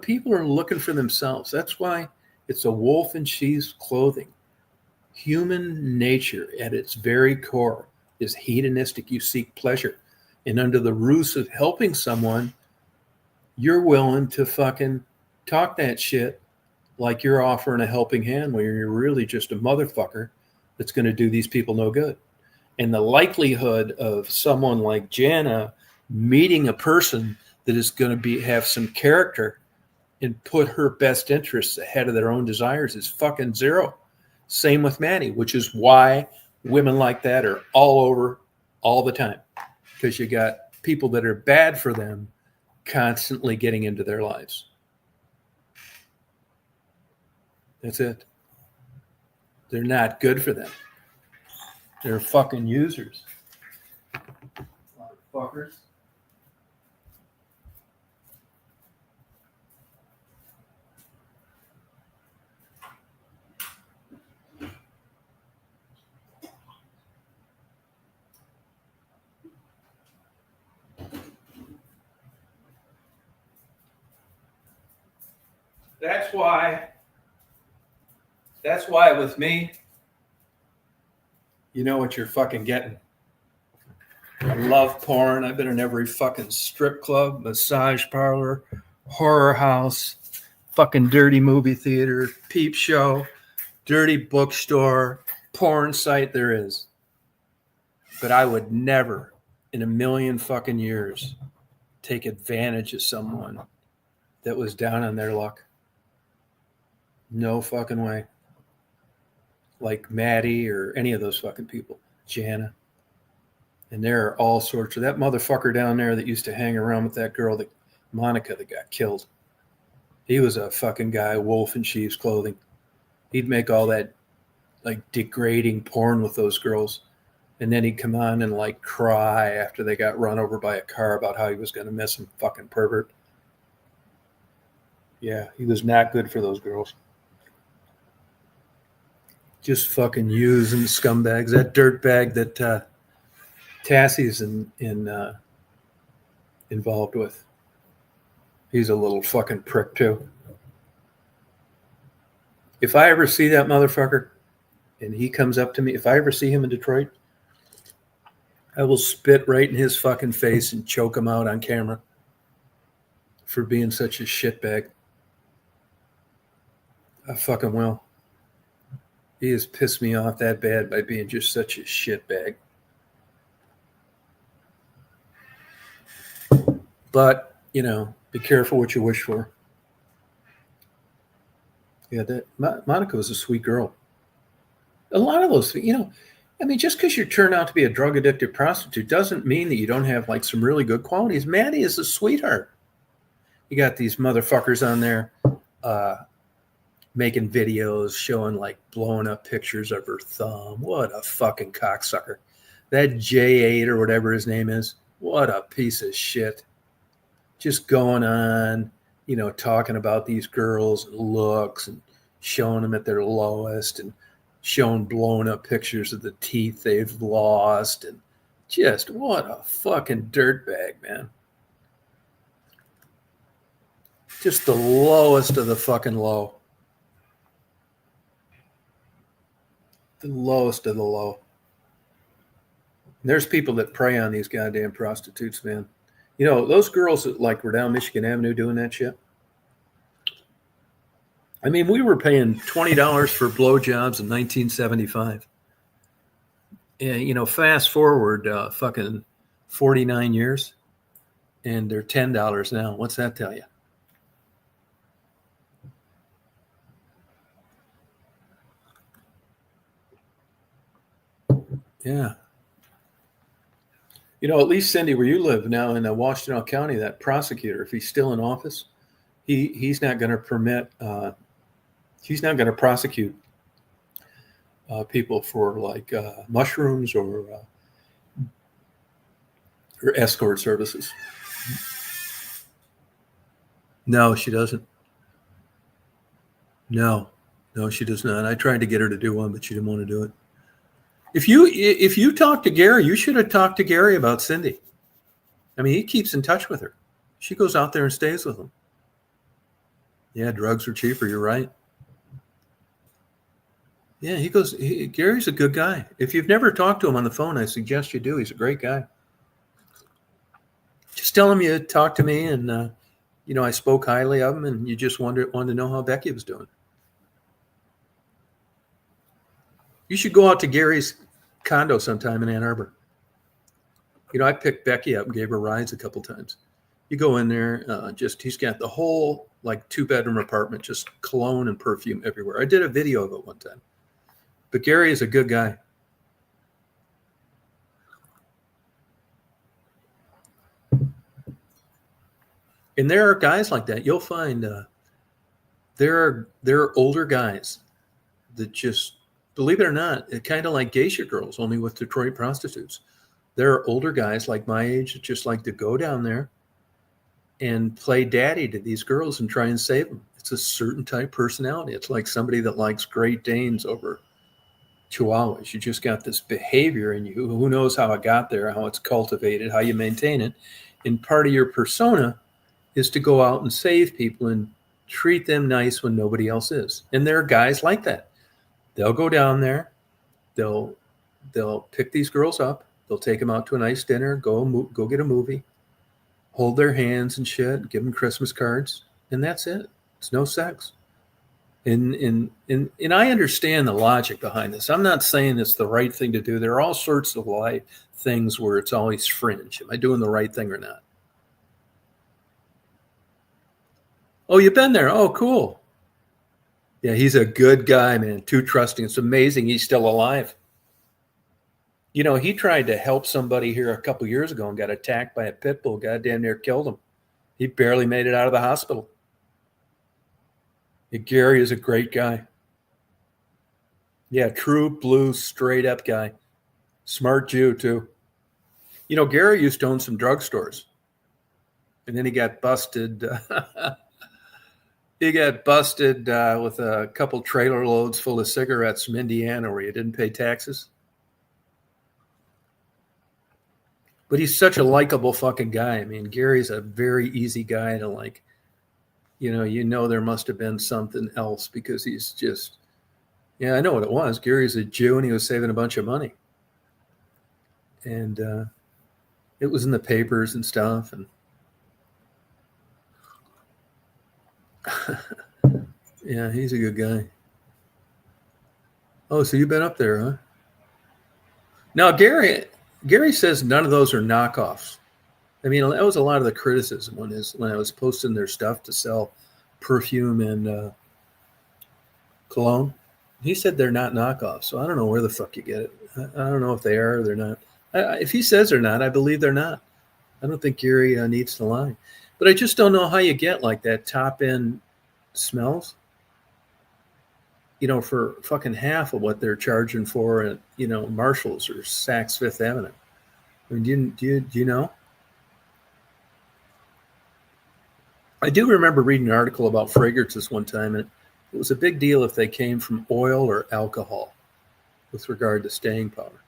People are looking for themselves. That's why it's a wolf in sheep's clothing. Human nature at its very core is hedonistic. You seek pleasure. And under the ruse of helping someone, you're willing to fucking talk that shit like you're offering a helping hand when you're really just a motherfucker that's going to do these people no good. And the likelihood of someone like Jana meeting a person that is going to have some character and put her best interests ahead of their own desires is fucking zero. Same with Maddie, which is why women like that are all over all the time. Because you got people that are bad for them constantly getting into their lives. That's it. They're not good for them. They're fucking users. Fuckers. That's why with me, you know what you're fucking getting. I love porn. I've been in every fucking strip club, massage parlor, horror house, fucking dirty movie theater, peep show, dirty bookstore, porn site there is. But I would never in a million fucking years take advantage of someone that was down on their luck. No fucking way. Like Maddie or any of those fucking people. Jana. And there are all sorts of that motherfucker down there that used to hang around with that girl, that Monica, that got killed. He was a fucking guy, wolf in sheep's clothing. He'd make all that like degrading porn with those girls. And then he'd come on and like cry after they got run over by a car about how he was going to miss him, fucking pervert. Yeah, he was not good for those girls. Just fucking using scumbags. That dirtbag that Tassie's involved with. He's a little fucking prick too. If I ever see that motherfucker and he comes up to me, if I ever see him in Detroit, I will spit right in his fucking face and choke him out on camera for being such a shitbag. I fucking will. He has pissed me off that bad by being just such a shitbag. But, you know, be careful what you wish for. Yeah, that Monica was a sweet girl. A lot of those, you know, I mean, just because you turn out to be a drug addicted prostitute doesn't mean that you don't have like some really good qualities. Maddie is a sweetheart. You got these motherfuckers on there making videos showing like blowing up pictures of her thumb. What a fucking cocksucker. That J8 or whatever his name is. What a piece of shit. Just going on, you know, talking about these girls' looks and showing them at their lowest and showing blown up pictures of the teeth they've lost. And just what a fucking dirtbag, man. Just the lowest of the fucking low. The lowest of the low. And there's people that prey on these goddamn prostitutes, man. You know, those girls that like were down Michigan Avenue doing that shit. I mean, we were paying $20 for blowjobs in 1975. And, you know, fast forward fucking 49 years, and they're $10 now. What's that tell you? Yeah. You know, at least, Cindy, where you live now in Washtenaw County, that prosecutor, if he's still in office, he's not going to permit, he's not going to prosecute people for like mushrooms or escort services. No, she doesn't. No, she does not. I tried to get her to do one, but she didn't want to do it. If you talk to Gary, you should have talked to Gary about Cindy. I mean, he keeps in touch with her. She goes out there and stays with him. Yeah, drugs are cheaper. You're right. Yeah, Gary's a good guy. If you've never talked to him on the phone, I suggest you do. He's a great guy. Just tell him you talked to me and, you know, I spoke highly of him and you just wanted to know how Becky was doing. You should go out to Gary's condo sometime in Ann Arbor. You know, I picked Becky up and gave her rides a couple times. You go in there, he's got the whole like 2-bedroom apartment, just cologne and perfume everywhere. I did a video of it one time. But Gary is a good guy. And there are guys like that. You'll find there are older guys that just, believe it or not, it's kind of like geisha girls, only with Detroit prostitutes. There are older guys like my age that just like to go down there and play daddy to these girls and try and save them. It's a certain type personality. It's like somebody that likes Great Danes over Chihuahuas. You just got this behavior in you. Who knows how it got there, how it's cultivated, how you maintain it. And part of your persona is to go out and save people and treat them nice when nobody else is. And there are guys like that. They'll go down there. They'll pick these girls up. They'll take them out to a nice dinner, go get a movie, hold their hands and shit, give them Christmas cards, and that's it. It's no sex. And I understand the logic behind this. I'm not saying it's the right thing to do. There are all sorts of life things where it's always fringe. Am I doing the right thing or not? Oh, you've been there. Oh, cool. Yeah, he's a good guy, man. Too trusting. It's amazing he's still alive. You know, he tried to help somebody here a couple years ago and got attacked by a pit bull. Goddamn near killed him. He barely made it out of the hospital. Yeah, Gary is a great guy. Yeah, true blue, straight up guy. Smart Jew, too. You know, Gary used to own some drugstores, and then he got busted. He got busted with a couple trailer loads full of cigarettes from Indiana where he didn't pay taxes. But he's such a likable fucking guy. I mean, Gary's a very easy guy to like. You know, there must have been something else because he's just, yeah, I know what it was. Gary's a Jew and he was saving a bunch of money. And it was in the papers and stuff. And yeah, he's a good guy. Oh, so you've been up there, huh? Now, Gary says none of those are knockoffs. I mean, that was a lot of the criticism when I was posting their stuff to sell perfume and cologne. He said they're not knockoffs, so I don't know where the fuck you get it. I don't know if they are or they're not. If he says they're not, I believe they're not. I don't think Gary needs to lie. But I just don't know how you get like that top end smells, you know, for fucking half of what they're charging for at, you know, Marshall's or Saks Fifth Avenue. I mean, do you know? I do remember reading an article about fragrances one time, and it was a big deal if they came from oil or alcohol with regard to staying power.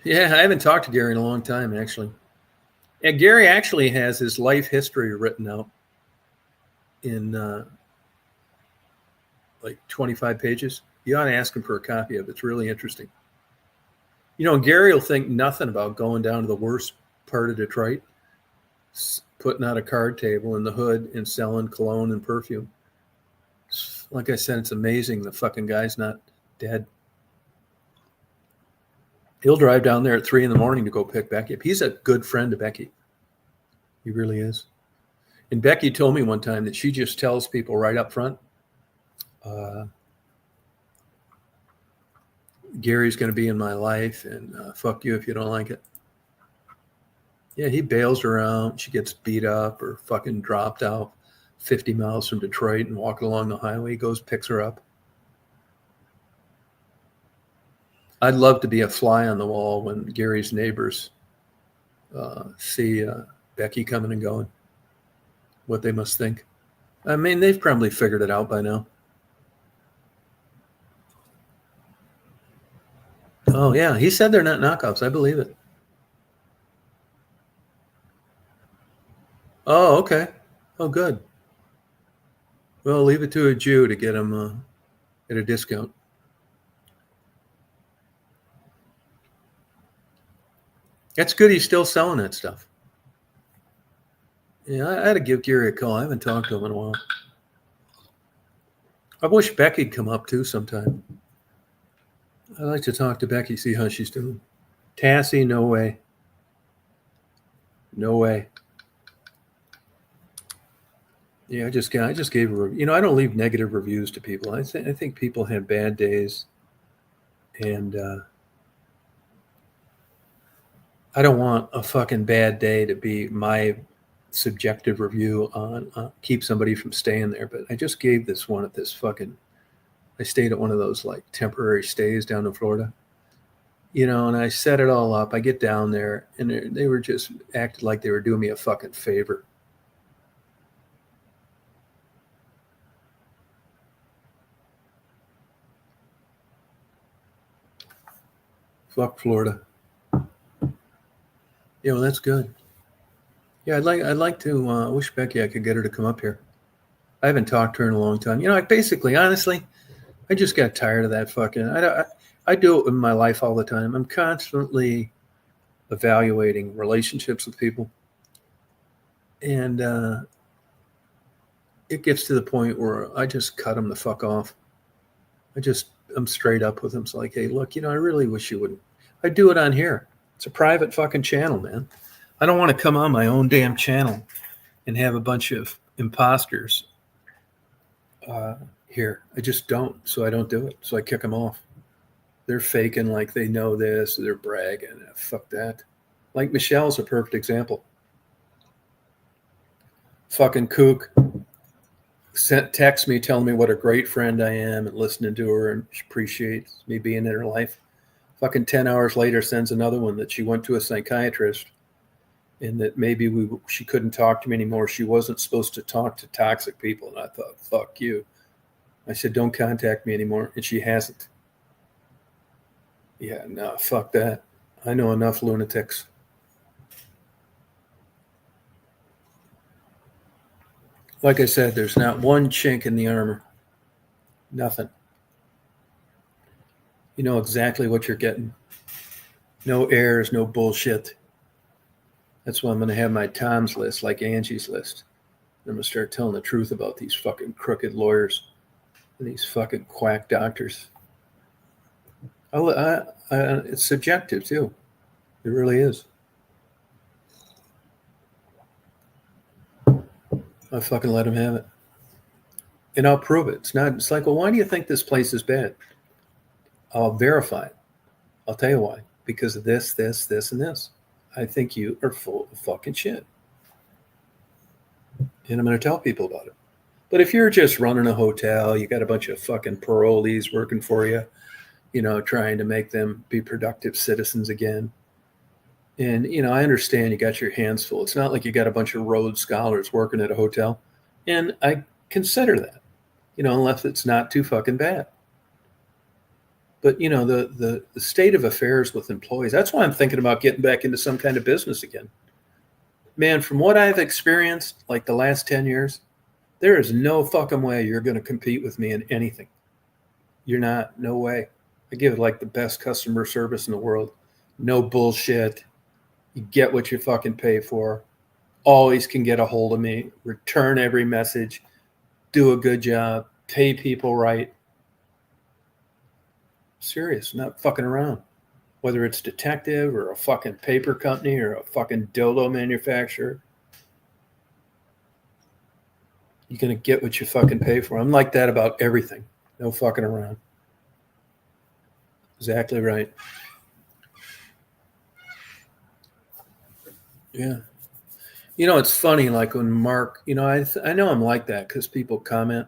Yeah, I haven't talked to Gary in a long time, actually. Yeah, Gary actually has his life history written out in like 25 pages. You ought to ask him for a copy of it. It's really interesting. You know, Gary will think nothing about going down to the worst part of Detroit, putting out a card table in the hood and selling cologne and perfume. Like I said, it's amazing the fucking guy's not dead. He'll drive down there at 3 a.m. to go pick Becky up. He's a good friend to Becky. He really is. And Becky told me one time that she just tells people right up front, Gary's going to be in my life and fuck you if you don't like it. Yeah, he bails her out. She gets beat up or fucking dropped out 50 miles from Detroit and walking along the highway. He goes, picks her up. I'd love to be a fly on the wall when Gary's neighbors see Becky coming and going, what they must think. I mean, they've probably figured it out by now. Oh, yeah. He said they're not knockoffs. I believe it. Oh, okay. Oh, good. Well, leave it to a Jew to get him at a discount. That's good he's still selling that stuff. Yeah, I had to give Gary a call. I haven't talked to him in a while. I wish Becky'd come up too sometime. I'd like to talk to Becky, see how she's doing. Tassie, no way. No way. Yeah, I just gave her. You know, I don't leave negative reviews to people. I think people have bad days, and I don't want a fucking bad day to be my subjective review on keep somebody from staying there. But I just gave this one at this fucking. I stayed at one of those like temporary stays down in Florida, you know, and I set it all up. I get down there, and they were just acted like they were doing me a fucking favor. Fuck Florida. Yeah, well, that's good. Yeah, I'd like to. I wish Becky, I could get her to come up here. I haven't talked to her in a long time. You know, I basically, honestly, I just got tired of that fucking. I do it in my life all the time. I'm constantly evaluating relationships with people, and it gets to the point where I just cut them the fuck off. I'm straight up with them. It's like, hey, look, I really wish you wouldn't. I do it on here. It's a private fucking channel, man. I don't want to come on my own damn channel and have a bunch of imposters here. I just don't. So I don't do it. So I kick them off. They're faking like they know this. They're bragging. Fuck that. Like Michelle's a perfect example. Fucking kook. Text me telling me what a great friend I am and listening to her and she appreciates me being in her life. Fucking 10 hours later sends another one that she went to a psychiatrist and that maybe she couldn't talk to me anymore. She wasn't supposed to talk to toxic people. And I thought, fuck you. I said, don't contact me anymore. And she hasn't. Yeah, no, fuck that. I know enough lunatics. Like I said, there's not one chink in the armor. Nothing. You know exactly what you're getting. No errors, no bullshit. That's why I'm going to have my Tom's list like Angie's list. I'm going to start telling the truth about these fucking crooked lawyers and these fucking quack doctors. It's subjective, too. It really is. I fucking let them have it. And I'll prove it. It's like, well, why do you think this place is bad? I'll verify it. I'll tell you why. Because of this, and this. I think you are full of fucking shit. And I'm going to tell people about it. But if you're just running a hotel, you got a bunch of fucking parolees working for you, trying to make them be productive citizens again. And, I understand you got your hands full. It's not like you got a bunch of Rhodes Scholars working at a hotel. And I consider that, unless it's not too fucking bad. But, the state of affairs with employees, that's why I'm thinking about getting back into some kind of business again. Man, from what I've experienced, like the last 10 years, there is no fucking way you're going to compete with me in anything. You're not. No way. I give it like the best customer service in the world. No bullshit. You get what you fucking pay for. Always can get a hold of me. Return every message. Do a good job. Pay people right. Serious. Not fucking around. Whether it's detective or a fucking paper company or a fucking dildo manufacturer. You're going to get what you fucking pay for. I'm like that about everything. No fucking around. Exactly right. Yeah. It's funny, like when Mark, I know I'm like that because people comment,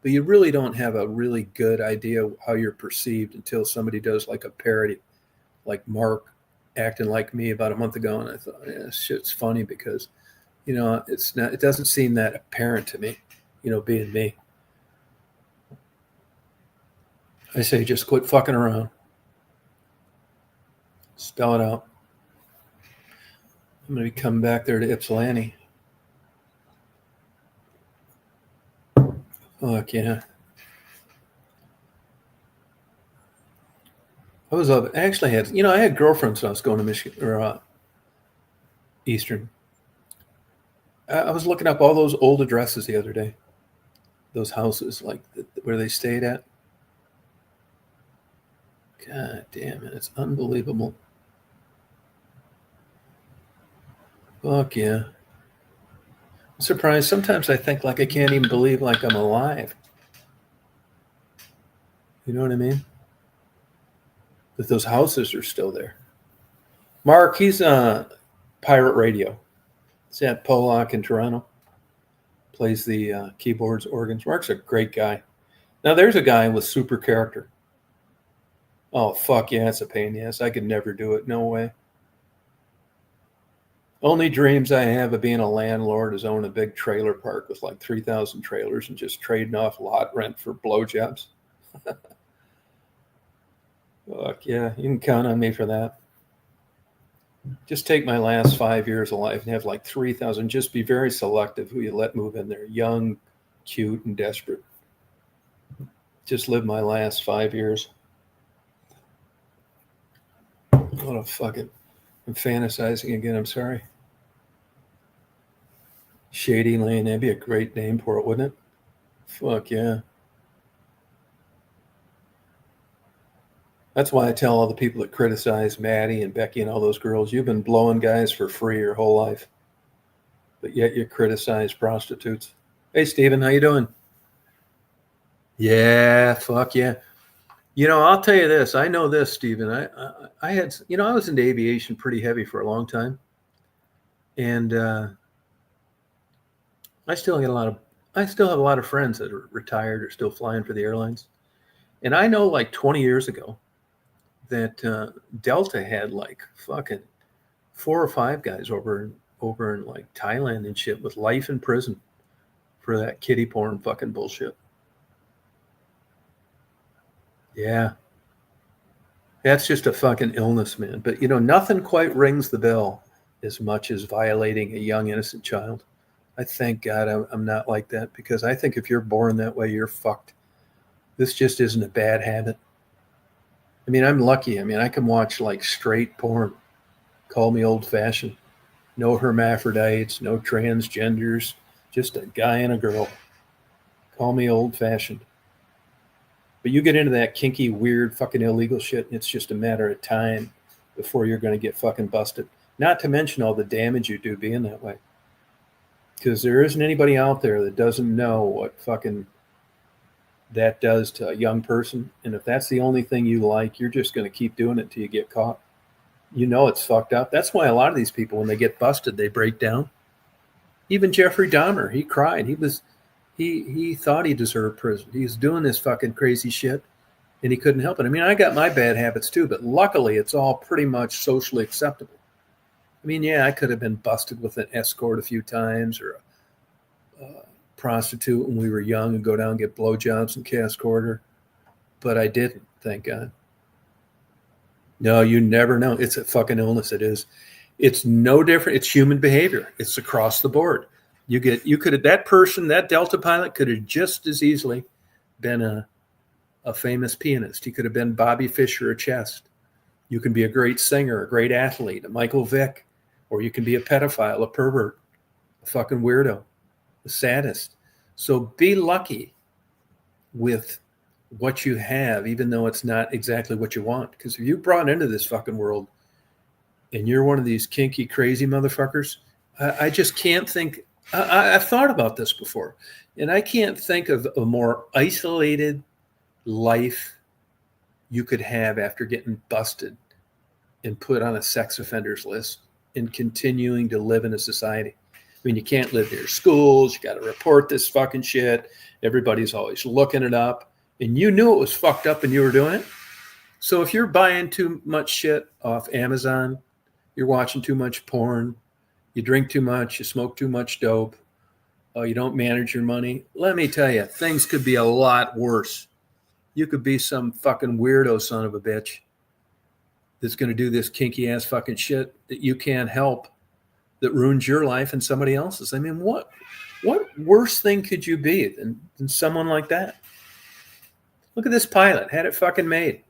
but you really don't have a really good idea how you're perceived until somebody does like a parody, like Mark acting like me about a month ago. And I thought, yeah, shit's funny because, it doesn't seem that apparent to me, being me. I say, just quit fucking around. Spell it out. I'm going to be coming back there to Ypsilanti. Fuck yeah. I was up. Actually, I had girlfriends when I was going to Michigan or Eastern. I was looking up all those old addresses the other day. Those houses, like where they stayed at. God damn it. It's unbelievable. Fuck yeah. I'm surprised. Sometimes I think like I can't even believe like I'm alive. You know what I mean? That those houses are still there. Mark, he's Pirate Radio. He's at Pollock in Toronto. Plays the keyboards, organs. Mark's a great guy. Now there's a guy with super character. Oh, fuck yeah, it's a pain in the ass. I could never do it. No way. Only dreams I have of being a landlord is owning a big trailer park with like 3,000 trailers and just trading off lot rent for blowjobs. Fuck yeah, you can count on me for that. Just take my last 5 years of life and have like 3,000. Just be very selective who you let move in there. Young, cute, and desperate. Just live my last 5 years. What a fucking... I'm fantasizing again. I'm sorry. Shady Lane, that'd be a great name for it, wouldn't it? Fuck yeah. That's why I tell all the people that criticize Maddie and Becky and all those girls, you've been blowing guys for free your whole life, but yet you criticize prostitutes. Hey, Steven, how you doing? Yeah, fuck yeah. I'll tell you this. I know this, Steven. I had, I was into aviation pretty heavy for a long time, and I still get a lot of, I still have a lot of friends that are retired or still flying for the airlines. And I know, like 20 years ago, that Delta had like fucking 4 or 5 guys over in like Thailand and shit with life in prison for that kiddie porn fucking bullshit. Yeah, that's just a fucking illness, man. But nothing quite rings the bell as much as violating a young innocent child. I thank God I'm not like that, because I think if you're born that way, you're fucked. This just isn't a bad habit. I mean, I'm lucky. I mean, I can watch like straight porn. Call me old fashioned. No hermaphrodites, no transgenders, just a guy and a girl. Call me old fashioned. But you get into that kinky, weird, fucking illegal shit, and it's just a matter of time before you're going to get fucking busted. Not to mention all the damage you do being that way. Because there isn't anybody out there that doesn't know what fucking that does to a young person. And if that's the only thing you like, you're just going to keep doing it till you get caught. It's fucked up. That's why a lot of these people, when they get busted, they break down. Even Jeffrey Dahmer, he cried. He thought he deserved prison. He was doing this fucking crazy shit, and he couldn't help it. I mean, I got my bad habits too, but luckily it's all pretty much socially acceptable. I mean, yeah, I could have been busted with an escort a few times, or a prostitute when we were young and go down and get blowjobs and cash quarter, but I didn't, thank God. No, you never know. It's a fucking illness. It is. It's no different. It's human behavior. It's across the board. You could have, that person, that Delta pilot could have just as easily been a famous pianist. He could have been Bobby Fischer or Chest. You can be a great singer, a great athlete, a Michael Vick, or you can be a pedophile, a pervert, a fucking weirdo, a sadist. So be lucky with what you have, even though it's not exactly what you want. Because if you brought into this fucking world and you're one of these kinky, crazy motherfuckers, I just can't think. I've thought about this before, and I can't think of a more isolated life you could have after getting busted and put on a sex offenders list and continuing to live in a society. I mean, you can't live near schools. You got to report this fucking shit. Everybody's always looking it up. And you knew it was fucked up and you were doing it. So if you're buying too much shit off Amazon, you're watching too much porn, you drink too much, you smoke too much dope, you don't manage your money, let me tell you, things could be a lot worse. You could be some fucking weirdo son of a bitch that's going to do this kinky ass fucking shit that you can't help, that ruins your life and somebody else's. I mean, what worse thing could you be than someone like that? Look at this pilot, had it fucking made.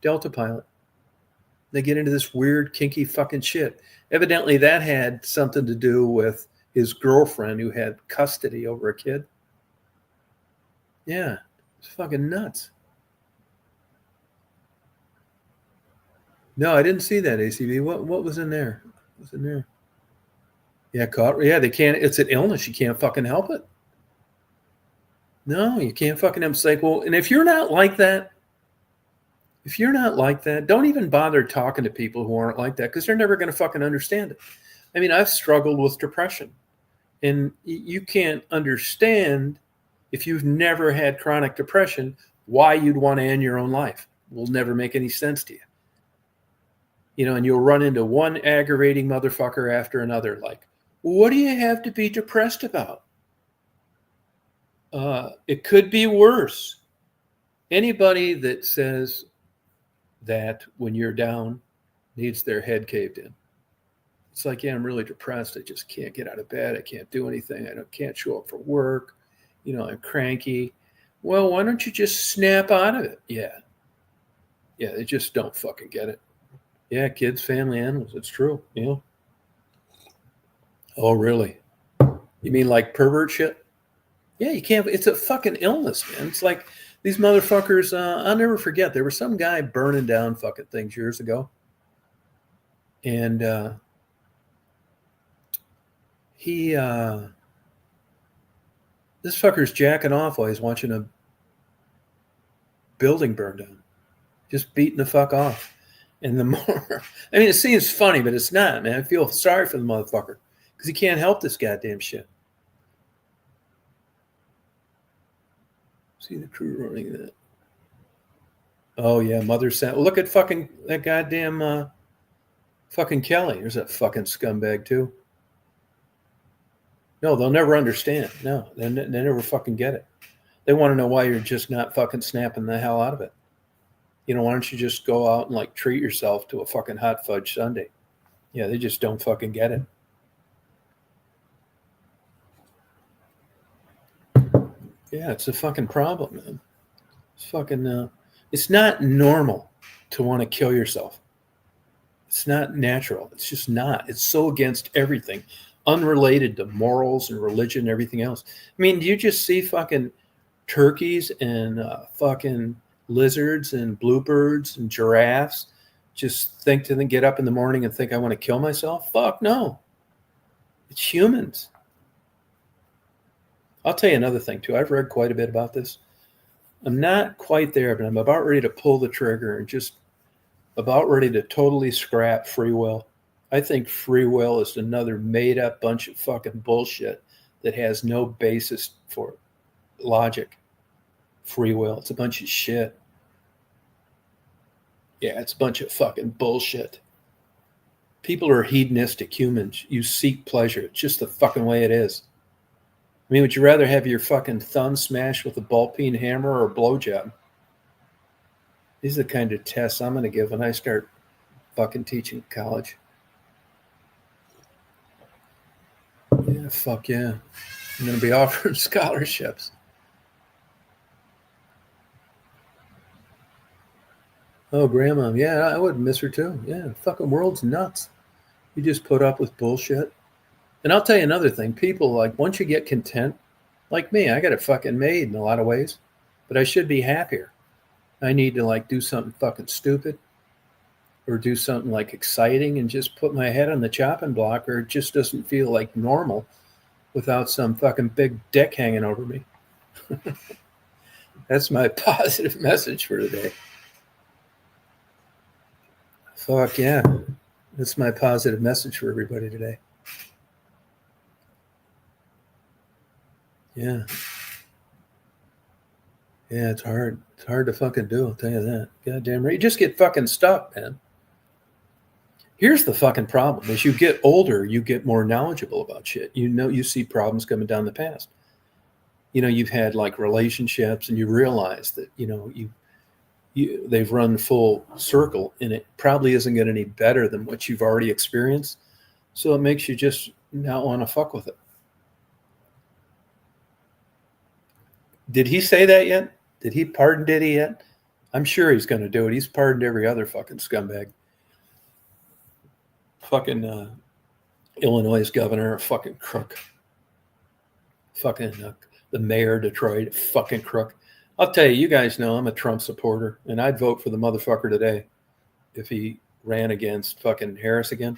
Delta pilot. They get into this weird, kinky fucking shit. Evidently, that had something to do with his girlfriend who had custody over a kid. Yeah, it's fucking nuts. No, I didn't see that, ACB. What was in there? What was in there? Yeah, caught. Yeah, they can't. It's an illness. You can't fucking help it. No, you can't fucking help. It's like, well, and if you're not like that, don't even bother talking to people who aren't like that, because they're never going to fucking understand it. I mean, I've struggled with depression, and you can't understand, if you've never had chronic depression, why you'd want to end your own life. It will never make any sense to you. And you'll run into one aggravating motherfucker after another. Like, what do you have to be depressed about? It could be worse. Anybody that says that when you're down needs their head caved in. It's like, yeah, I'm really depressed. I just can't get out of bed. I can't do anything. Can't show up for work. I'm cranky. Well, why don't you just snap out of it? Yeah. Yeah, they just don't fucking get it. Yeah, kids, family, animals. It's true. Oh, really? You mean like pervert shit? Yeah, you can't. It's a fucking illness, man. It's like these motherfuckers. I'll never forget. There was some guy burning down fucking things years ago, and he this fucker's jacking off while he's watching a building burn down, just beating the fuck off. And the more, I mean, it seems funny, but it's not, man. I feel sorry for the motherfucker because he can't help this goddamn shit. See the crew running that. Oh yeah, mother sent. Well, look at fucking that goddamn fucking Kelly. There's that fucking scumbag too. No, they'll never understand. No, they never fucking get it. They want to know why you're just not fucking snapping the hell out of it. You know, why don't you just go out and like treat yourself to a fucking hot fudge sundae? Yeah, they just don't fucking get it. Yeah, it's a fucking problem, man. It's fucking, it's not normal to want to kill yourself. It's not natural. It's just not. It's so against everything, unrelated to morals and religion and everything else. I mean, do you just see fucking turkeys and fucking lizards and bluebirds and giraffes just think to then get up in the morning and think I want to kill myself? Fuck no. It's humans. I'll tell you another thing too. I've read quite a bit about this. I'm not quite there, but I'm about ready to pull the trigger and just about ready to totally scrap free will. I think free will is another made up bunch of fucking bullshit that has no basis for logic. Free will. It's a bunch of shit. Yeah, it's a bunch of fucking bullshit. People are hedonistic humans. You seek pleasure. It's just the fucking way it is. I mean, would you rather have your fucking thumb smashed with a ball-peen hammer or a blowjob? These are the kind of tests I'm going to give when I start fucking teaching college. Yeah, fuck yeah. I'm going to be offering scholarships. Oh, grandma. Yeah, I would miss her too. Yeah, fucking world's nuts. You just put up with bullshit. And I'll tell you another thing. People, like, once you get content, like me, I got it fucking made in a lot of ways, but I should be happier. I need to, like, do something fucking stupid or do something, like, exciting and just put my head on the chopping block, or it just doesn't feel like normal without some fucking big dick hanging over me. That's my positive message for today. Fuck yeah. That's my positive message for everybody today. Yeah. Yeah, it's hard. It's hard to fucking do, I'll tell you that. Goddamn right. You just get fucking stuck, man. Here's the fucking problem. As you get older, you get more knowledgeable about shit. You know, you see problems coming down the past. You know, you've had like relationships and you realize that, you know, they've run full circle and it probably isn't getting any better than what you've already experienced. So it makes you just not want to fuck with it. Did he say that yet? Did he pardon Diddy yet? I'm sure he's going to do it. He's pardoned every other fucking scumbag. Fucking Illinois governor, a fucking crook. Fucking the mayor of Detroit, fucking crook. I'll tell you, you guys know I'm a Trump supporter, and I'd vote for the motherfucker today if he ran against fucking Harris again.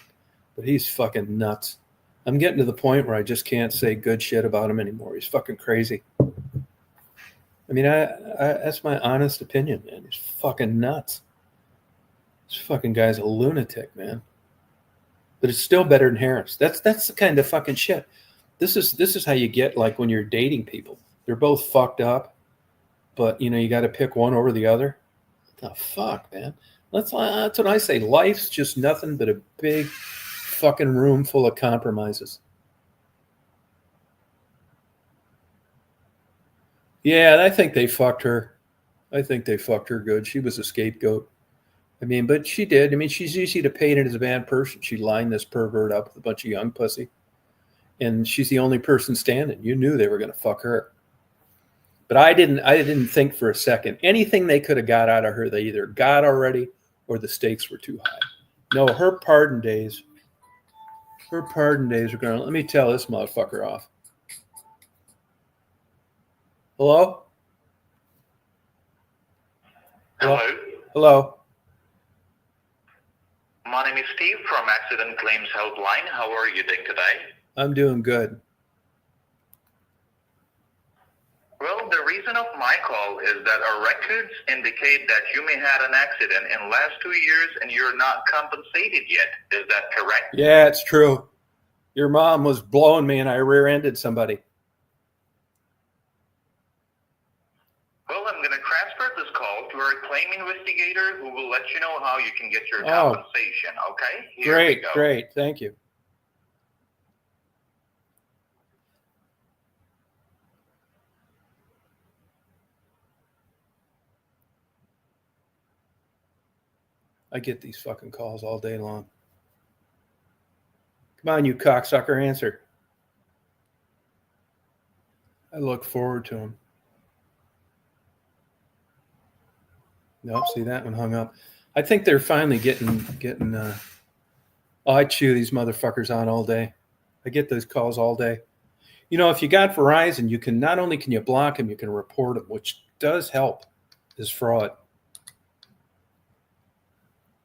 But he's fucking nuts. I'm getting to the point where I just can't say good shit about him anymore. He's fucking crazy. I mean, that's my honest opinion, man. He's fucking nuts. This fucking guy's a lunatic, man. But it's still better than Harris. That's the kind of fucking shit. This is how you get, like, when you're dating people. They're both fucked up, but, you know, you got to pick one over the other. What the fuck, man? That's what I say. Life's just nothing but a big fucking room full of compromises. Yeah, I think they fucked her. I think they fucked her good. She was a scapegoat. I mean, but she did. I mean, she's easy to paint as a bad person. She lined this pervert up with a bunch of young pussy. And she's the only person standing. You knew they were going to fuck her. But I didn't think for a second. Anything they could have got out of her, they either got already or the stakes were too high. No, her pardon days are going to, let me tell this motherfucker off. Hello? Hello. Hello. My name is Steve from Accident Claims Helpline. How are you doing today? I'm doing good. Well, the reason of my call is that our records indicate that you may had an accident in the last 2 years and you're not compensated yet. Is that correct? Yeah, it's true. Your mom was blowing me and I rear-ended somebody. Well, I'm going to transfer this call to our claim investigator who will let you know how you can get your compensation, okay? Here we go. Great. Thank you. I get these fucking calls all day long. Come on, you cocksucker, answer. I look forward to them. Nope, see, that one hung up. I think they're finally getting. I chew these motherfuckers on all day. I get those calls all day. You know, if you got Verizon, you can not only can you block them, you can report them, which does help. Is fraud.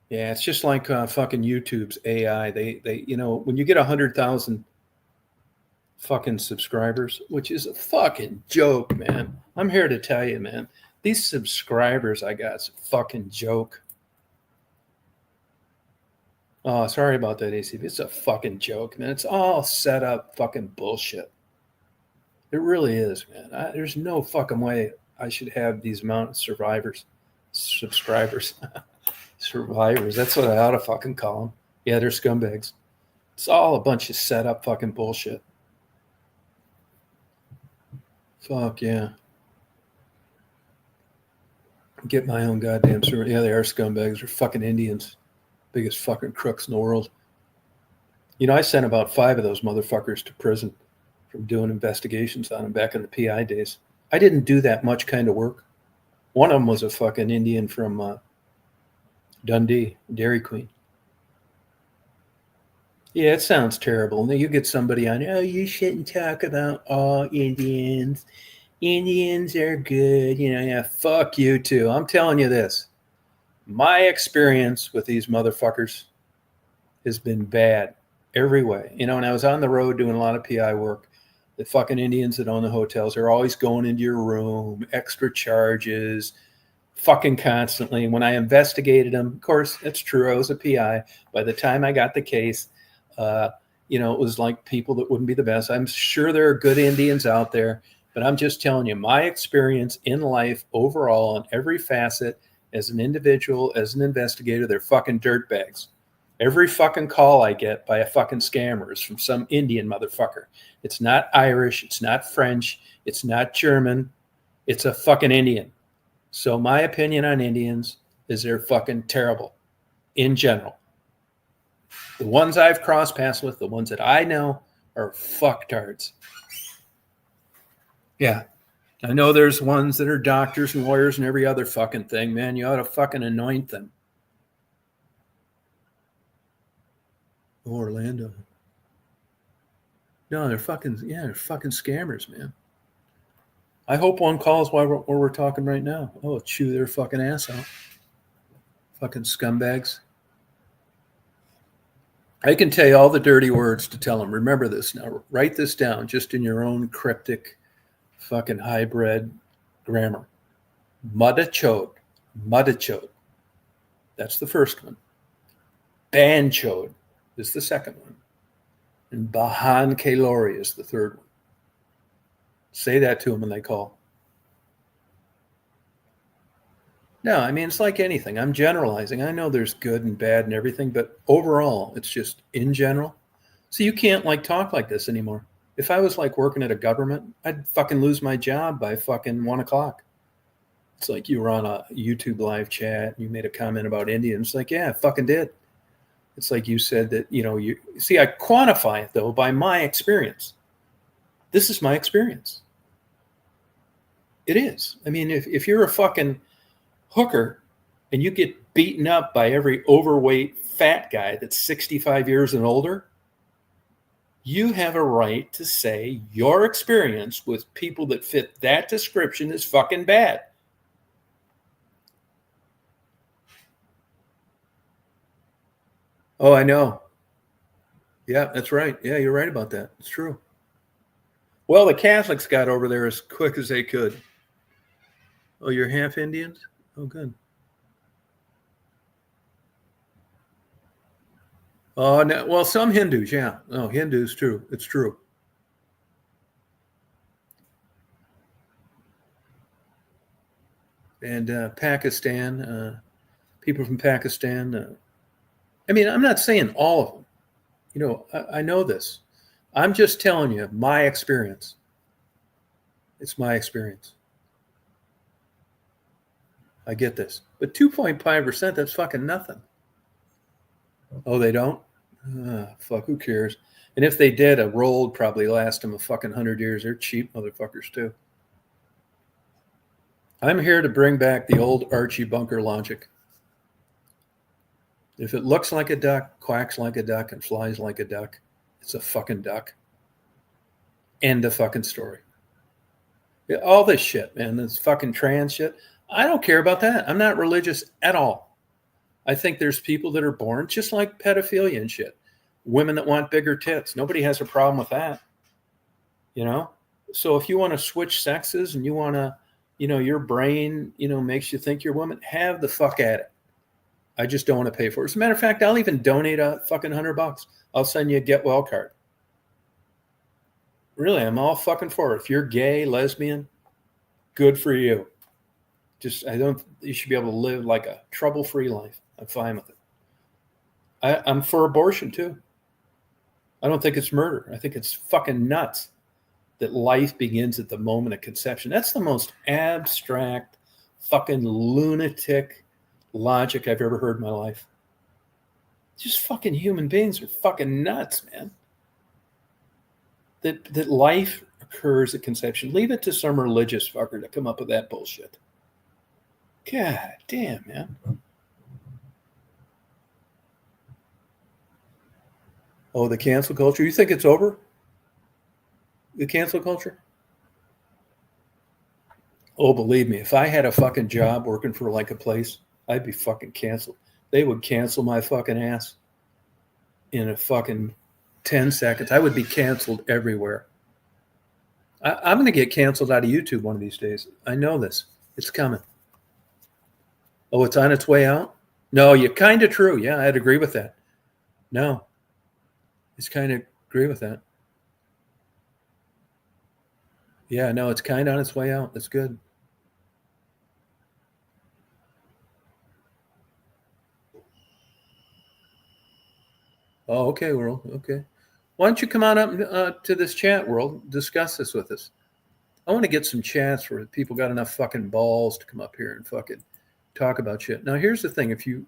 Yeah, it's just like fucking YouTube's AI. They you know, when you get 100,000 fucking subscribers, which is a fucking joke, man. I'm here to tell you, man. These subscribers I got is a fucking joke. Oh, sorry about that, ACV. It's a fucking joke, man. It's all set up fucking bullshit. It really is, man. There's no fucking way I should have these amount of subscribers. Survivors. That's what I ought to fucking call them. Yeah, they're scumbags. It's all a bunch of set up fucking bullshit. Fuck yeah. Get my own goddamn server. Yeah, they are scumbags. They're fucking Indians. Biggest fucking crooks in the world. You know, I sent about 5 of those motherfuckers to prison from doing investigations on them back in the PI days. I didn't do that much kind of work. One of them was a fucking Indian from Dundee, Dairy Queen. Yeah, it sounds terrible. Now you get somebody on, oh, you shouldn't talk about all Indians. Indians are good. You know, yeah, fuck you too. I'm telling you this. My experience with these motherfuckers has been bad every way. You know, when I was on the road doing a lot of PI work, the fucking Indians that own the hotels are always going into your room, extra charges, fucking constantly. When I investigated them, of course, it's true. I was a PI. By the time I got the case, you know, it was like people that wouldn't be the best. I'm sure there are good Indians out there, but I'm just telling you, my experience in life overall on every facet, as an individual, as an investigator, they're fucking dirtbags. Every fucking call I get by a fucking scammer is from some Indian motherfucker. It's not Irish. It's not French. It's not German. It's a fucking Indian. So my opinion on Indians is they're fucking terrible in general. The ones I've crossed paths with, the ones that I know, are fucktards. Yeah. I know there's ones that are doctors and lawyers and every other fucking thing, man. You ought to fucking anoint them. Orlando. No, they're fucking scammers, man. I hope one calls while we're talking right now. Oh, chew their fucking ass out. Fucking scumbags. I can tell you all the dirty words to tell them. Remember this now. Write this down just in your own cryptic fucking hybrid grammar. Mudachode. That's the first one. Banchode is the second one. And Bahan Kalori is the third one. Say that to them when they call. No, I mean, it's like anything. I'm generalizing. I know there's good and bad and everything, but overall, it's just in general. So you can't like talk like this anymore. If I was like working at a government, I'd fucking lose my job by fucking 1:00. It's like you were on a YouTube live chat and you made a comment about Indians. Like, yeah, I fucking did. It's like you said that, you know, you see, I quantify it though by my experience. This is my experience. It is. I mean, if you're a fucking hooker and you get beaten up by every overweight fat guy that's 65 years and older, You have a right to say your experience with people that fit that description is fucking bad. Oh, I know. Yeah, that's right. Yeah, you're right about that. It's true. Well, the Catholics got over there as quick as they could. Oh, you're half Indians? Oh, good. Oh, no, well, some Hindus, yeah. Oh, Hindus, true. It's true. And Pakistan, people from Pakistan. I mean, I'm not saying all of them. You know, I know this. I'm just telling you my experience. It's my experience. I get this. But 2.5%, that's fucking nothing. Oh, they don't? Fuck, who cares? And if they did, a roll would probably last them a fucking 100 years. They're cheap motherfuckers, too. I'm here to bring back the old Archie Bunker logic. If it looks like a duck, quacks like a duck, and flies like a duck, it's a fucking duck. End of fucking story. All this shit, man, this fucking trans shit. I don't care about that. I'm not religious at all. I think there's people that are born just like pedophilia and shit. Women that want bigger tits. Nobody has a problem with that. You know? So if you want to switch sexes and you want to, you know, your brain, you know, makes you think you're a woman, have the fuck at it. I just don't want to pay for it. As a matter of fact, I'll even donate a fucking $100. I'll send you a get well card. Really, I'm all fucking for it. If you're gay, lesbian, good for you. Just, you should be able to live like a trouble-free life. I'm fine with it. I'm for abortion too. I don't think it's murder. I think it's fucking nuts that life begins at the moment of conception. That's the most abstract, fucking lunatic logic I've ever heard in my life. Just fucking human beings are fucking nuts, man. That life occurs at conception. Leave it to some religious fucker to come up with that bullshit. God damn, man. Oh, the cancel culture? You think it's over? The cancel culture? Oh, believe me, if I had a fucking job working for like a place, I'd be fucking canceled. They would cancel my fucking ass in a fucking 10 seconds. I would be canceled everywhere. I'm going to get canceled out of YouTube one of these days. I know this. It's coming. Oh, it's on its way out? No, you're kind of true. Yeah, I'd agree with that. No, it's kind of agree with that. Yeah, no, it's kind of on its way out. That's good. Oh, okay, World. Okay. Why don't you come on up to this chat, World? Discuss this with us. I want to get some chats where people got enough fucking balls to come up here and fucking talk about shit. Now, here's the thing. If you,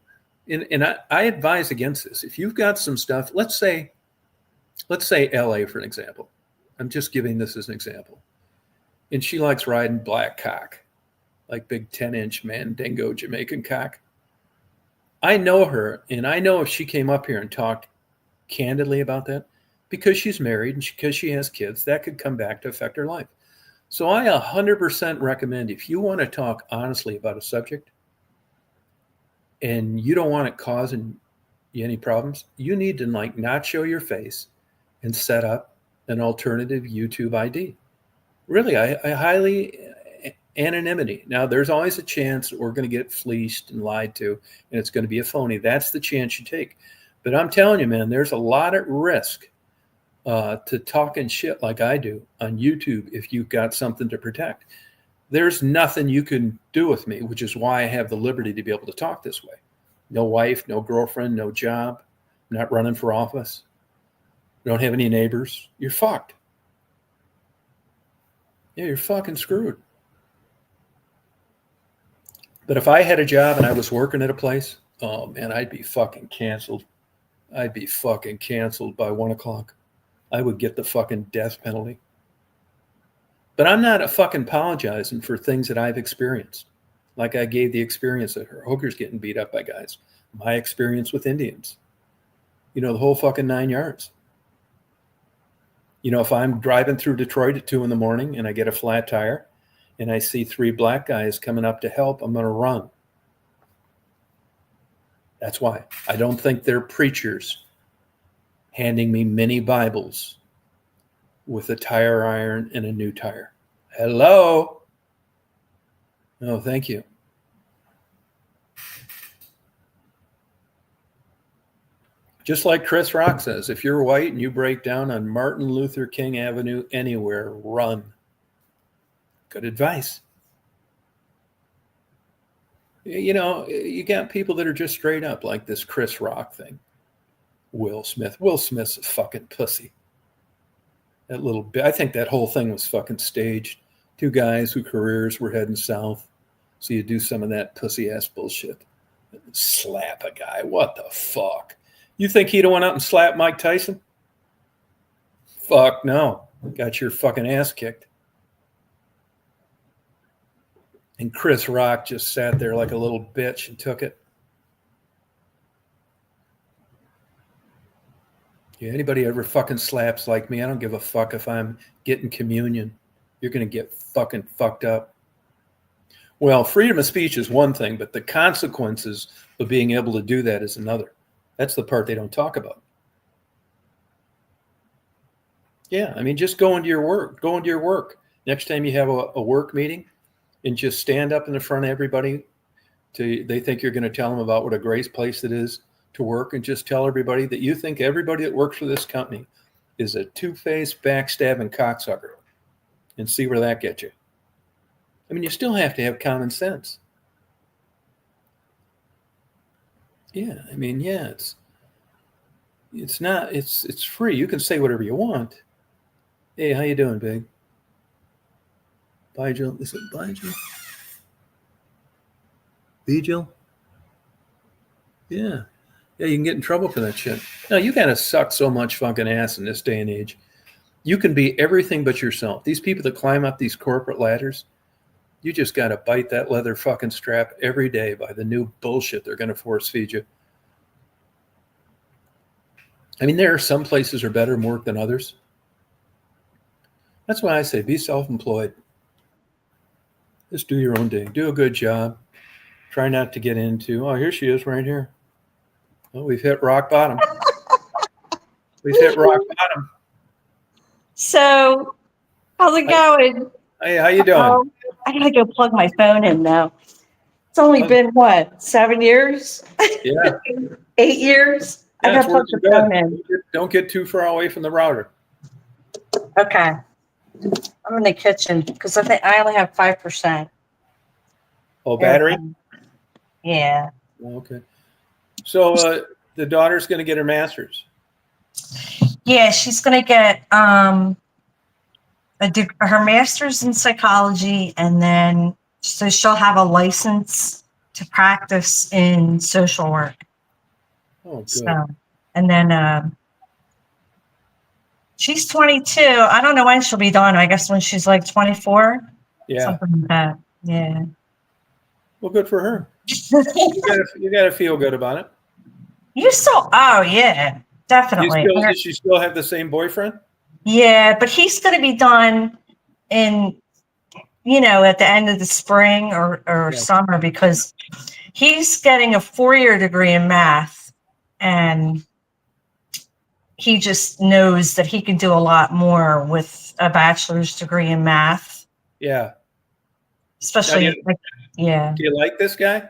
and I advise against this. If you've got some stuff, let's say LA, for an example. I'm just giving this as an example. And she likes riding black cock, like big 10-inch Mandingo Jamaican cock. I know her, and I know if she came up here and talked candidly about that, because she's married and because she has kids, that could come back to affect her life. So I 100% recommend, if you want to talk honestly about a subject and you don't want it causing you any problems, you need to like not show your face and set up an alternative YouTube ID. Really, I highly anonymity. Now, there's always a chance that we're going to get fleeced and lied to, and it's going to be a phony. That's the chance you take. But I'm telling you, man, there's a lot at risk to talking shit like I do on YouTube if you've got something to protect. There's nothing you can do with me, which is why I have the liberty to be able to talk this way. No wife, no girlfriend, no job. I'm not running for office. Don't have any neighbors. You're fucked. Yeah, you're fucking screwed. But if I had a job and I was working at a place, oh man, I'd be fucking canceled. I'd be fucking canceled by 1 o'clock. I would get the fucking death penalty. But I'm not fucking apologizing for things that I've experienced. Like I gave the experience of her hookers getting beat up by guys. My experience with Indians. You know, the whole fucking 9 yards. You know, if I'm driving through Detroit at 2 a.m. and I get a flat tire and I see 3 black guys coming up to help, I'm going to run. That's why. I don't think they're preachers handing me mini Bibles with a tire iron and a new tire. Hello? No, thank you. Just like Chris Rock says, if you're white and you break down on Martin Luther King Avenue anywhere, run. Good advice. You know, you got people that are just straight up like this Chris Rock thing. Will Smith. Will Smith's a fucking pussy. That little bit. I think that whole thing was fucking staged. 2 guys whose careers were heading south. So you do some of that pussy ass bullshit. Slap a guy. What the fuck? You think he'd have went up and slapped Mike Tyson? Fuck no. Got your fucking ass kicked. And Chris Rock just sat there like a little bitch and took it. Yeah, anybody ever fucking slaps like me, I don't give a fuck if I'm getting communion. You're going to get fucking fucked up. Well, freedom of speech is one thing, but the consequences of being able to do that is another. That's the part they don't talk about. Yeah, I mean, just go into your work. Go into your work. Next time you have a work meeting and just stand up in the front of everybody. They think you're going to tell them about what a great place it is to work, and just tell everybody that you think everybody that works for this company is a two-faced, backstabbing cocksucker, and see where that gets you. I mean, you still have to have common sense. Yeah, I mean, yeah, it's free. You can say whatever you want. Hey, how you doing, big? Bye, Jill. Is it bye, Jill? B, Jill? Yeah. Yeah, you can get in trouble for that shit. No, you gotta suck so much fucking ass in this day and age. You can be everything but yourself. These people that climb up these corporate ladders, you just gotta bite that leather fucking strap every day by the new bullshit they're gonna force feed you. I mean, there are some places are better work than others. That's why I say be self-employed. Just do your own thing. Do a good job. Try not to get into, oh, here she is right here. Oh, we've hit rock bottom. We've hit rock bottom. So, how's it going? Hey, how you doing? I gotta go plug my phone in now. It's only been what, 7 years? Yeah. 8 years? Yeah, I gotta plug the phone in. Don't get too far away from the router. Okay. I'm in the kitchen because I think I only have 5%. Oh, battery? Yeah. Okay. So the daughter's going to get her master's. Yeah, she's gonna get her master's in psychology, and then so she'll have a license to practice in social work. Oh, good. So, and then she's 22. I don't know when she'll be done. I guess when she's like 24. Yeah. Something like that. Yeah. Well, good for her. You got to feel good about it. Oh yeah, definitely. Does she still have the same boyfriend? Yeah, but he's going to be done in, at the end of the spring or summer, because he's getting a 4-year degree in math, and he just knows that he can do a lot more with a bachelor's degree in math. Yeah. Especially, yeah. Do you like this guy?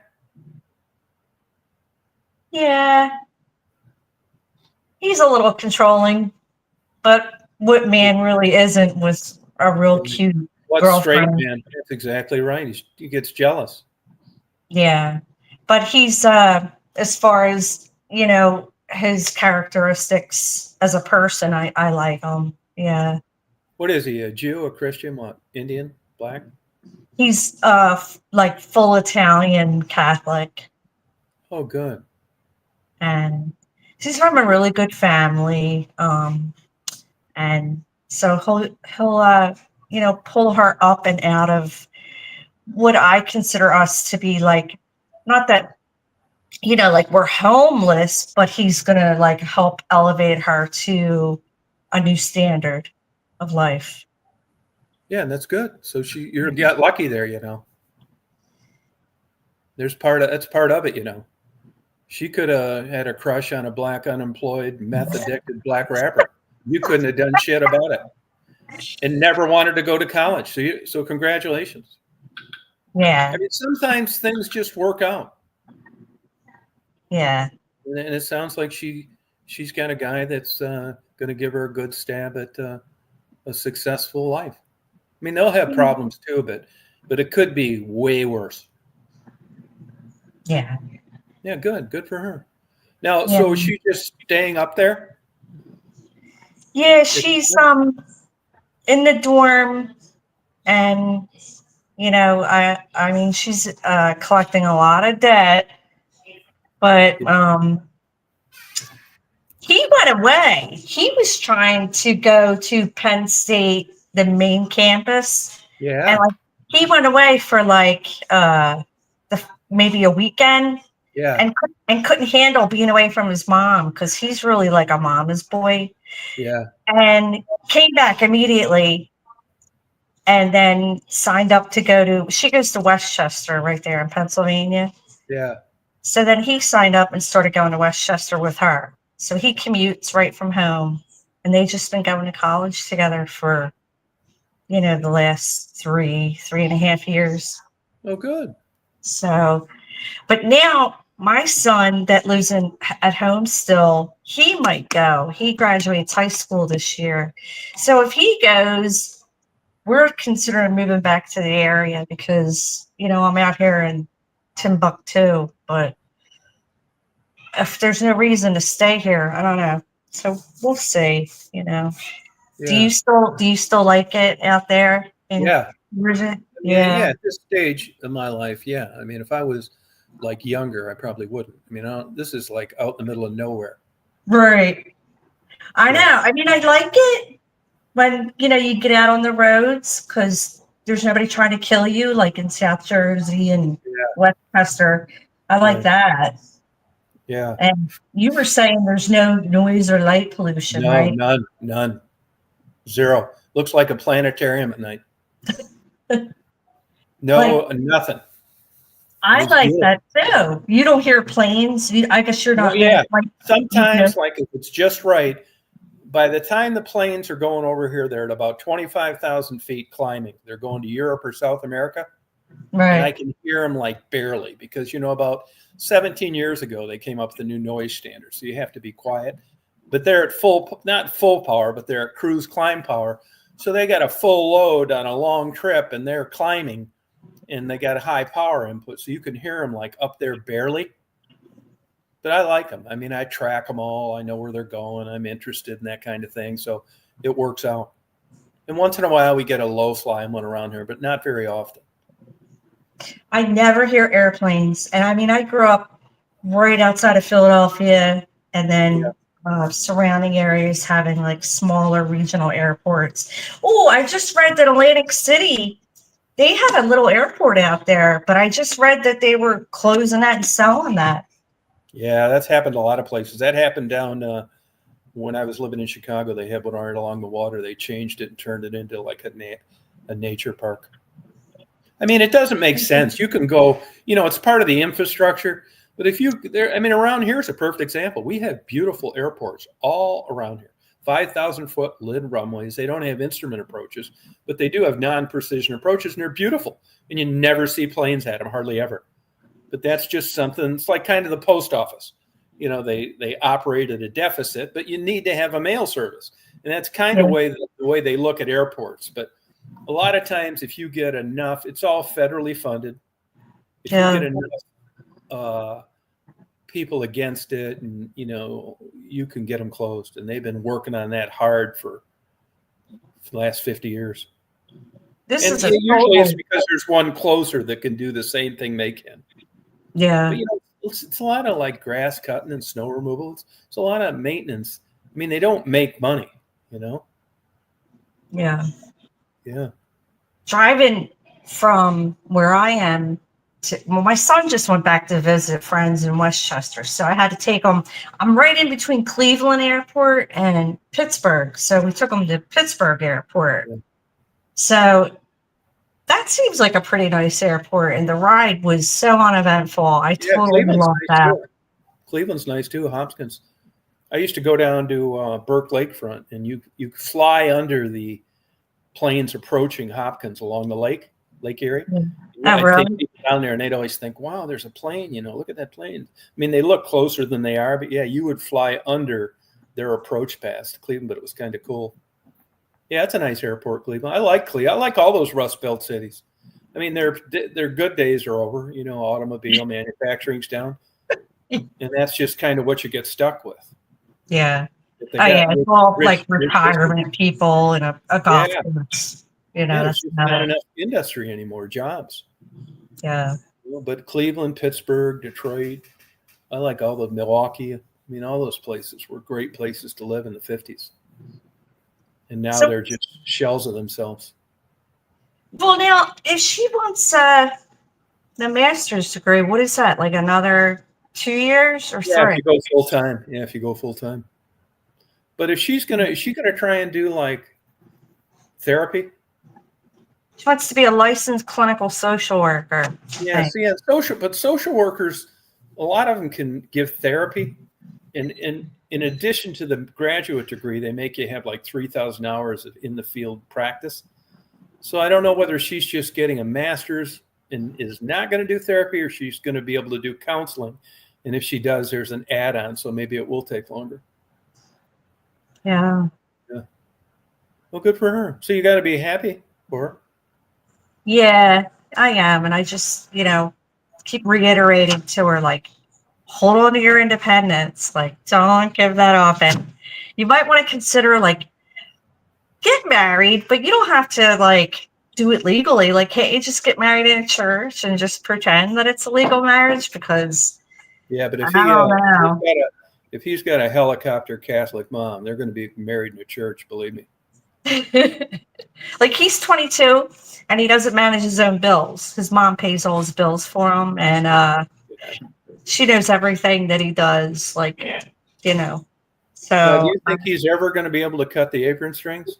Yeah. He's a little controlling, but what man really isn't with a real cute girlfriend. Straight man? That's exactly right. He gets jealous. Yeah. But he's, as far as, his characteristics as a person, I like him. Yeah. What is he, a Jew, a Christian, what, Indian, black? He's like full Italian Catholic. Oh, good. And he's from a really good family. And so he'll pull her up and out of what I consider us to be like, not that, like we're homeless, but he's going to like help elevate her to a new standard. of life. Yeah, and that's good. So you got lucky there, you know. That's part of it, you know. She could have had a crush on a black, unemployed, meth addicted black rapper. You couldn't have done shit about it, and never wanted to go to college. So congratulations. Yeah. I mean, sometimes things just work out, Yeah. and it sounds like she's got a guy that's going to give her a good stab at a successful life. I mean, they'll have problems too, but it could be way worse. Yeah. Yeah, good for her. Now, Yeah. so is she just staying up there? Yeah, she's in the dorm, and you know, I mean, she's collecting a lot of debt, but he went away. He was trying to go to Penn State, the main campus, Yeah, and like he went away for like maybe a weekend, yeah, and couldn't handle being away from his mom because he's really like a mama's boy, yeah, and came back immediately. And then signed up to she goes to Westchester right there in Pennsylvania. yeah. So then he signed up and started going to Westchester with her. So he commutes right from home. And they've just been going to college together for, the last 3.5 years. Oh, good. So, but now my son that lives at home still, he might go. He graduates high school this year. So if he goes, we're considering moving back to the area because, I'm out here in Timbuktu, but if there's no reason to stay here, I don't know. So we'll see, Yeah. Do you still like it out there in Yeah. Virginia? Yeah. At this stage of my life, yeah. I mean, if I was like younger, I probably wouldn't. I mean, this is like out in the middle of nowhere. Right. I know. I mean, I like it when, you get out on the roads because there's nobody trying to kill you like in South Jersey and Westchester. I like that. Yeah. And you were saying there's no noise or light pollution, No, right? none. Zero. Looks like a planetarium at night. No, nothing. I like good. that too. You don't hear planes. I guess you're not. Yeah. Sometimes, like if it's just right, by the time the planes are going over here, they're at about 25,000 feet climbing. They're going to Europe or South America. Right. And I can hear them like barely because, about 17 years ago, they came up with the new noise standard. So you have to be quiet. But they're at not full power, but they're at cruise climb power. So they got a full load on a long trip and they're climbing and they got a high power input. So you can hear them like up there barely. But I like them. I mean, I track them all. I know where they're going. I'm interested in that kind of thing. So it works out. And once in a while, we get a low flying one around here, but not very often. I never hear airplanes. And I mean, I grew up right outside of Philadelphia and then surrounding areas having like smaller regional airports. Oh, I just read that Atlantic City, they have a little airport out there, but I just read that they were closing that and selling that. Yeah, that's happened a lot of places. That happened down when I was living in Chicago. They had one right along the water. They changed it and turned it into like a nature park. I mean, it doesn't make sense. You can go, it's part of the infrastructure. But around here is a perfect example. We have beautiful airports all around here. 5,000-foot lid runways. They don't have instrument approaches, but they do have non-precision approaches, and they're beautiful. And you never see planes at them, hardly ever. But that's just something. It's like kind of the post office. They operate at a deficit, but you need to have a mail service, and that's kind of the way they look at airports. But a lot of times, if you get enough, it's all federally funded. If you get enough people against it, and you can get them closed. And they've been working on that hard for the last 50 years. Usually it's because there's one closer that can do the same thing they can. Yeah. But, it's a lot of like grass cutting and snow removal. It's a lot of maintenance. I mean, they don't make money, Yeah. Yeah. Driving from where I am well, my son just went back to visit friends in Westchester, so I had to take him. I'm right in between Cleveland Airport and Pittsburgh, so we took him to Pittsburgh Airport. So that seems like a pretty nice airport, and the ride was so uneventful. I totally loved that. Too. Cleveland's nice too. Hopkins. I used to go down to Burke Lakefront, and you fly under the planes approaching Hopkins along the lake area. Oh, really? Take people down there, and they'd always think, "Wow, there's a plane! Look at that plane." I mean, they look closer than they are, but yeah, you would fly under their approach pass to Cleveland, but it was kind of cool. Yeah, it's a nice airport, Cleveland. I like Cleveland. I like all those Rust Belt cities. I mean, their good days are over. Automobile manufacturing's down, and that's just kind of what you get stuck with. Yeah. It's all like retirement people and a golf course. There's not enough industry anymore, jobs. Yeah. But Cleveland, Pittsburgh, Detroit, I like all the Milwaukee. I mean, all those places were great places to live in the 50s. And now they're just shells of themselves. Well, now, if she wants the master's degree, what is that? Like another 2 years or 3? Yeah, if you go full time. If you go full time. But if is she gonna try and do like therapy? She wants to be a licensed clinical social worker. Yeah, social workers, a lot of them can give therapy, and in addition to the graduate degree, they make you have like 3,000 hours of in the field practice. So I don't know whether she's just getting a master's and is not going to do therapy, or she's going to be able to do counseling. And if she does, there's an add-on, so maybe it will take longer. Yeah. Well, good for her. So you got to be happy for her. Yeah, I am. And I just, keep reiterating to her, like, hold on to your independence. Like, don't give that up. And you might want to consider, like, get married, but you don't have to, like, do it legally. Like, can't you just get married in a church and just pretend that it's a legal marriage? Because yeah, but if he's got a helicopter Catholic mom, they're going to be married in a church, believe me. Like, he's 22 and he doesn't manage his own bills. His mom pays all his bills for him, and she knows everything that he does. Like, So do you think he's ever going to be able to cut the apron strings?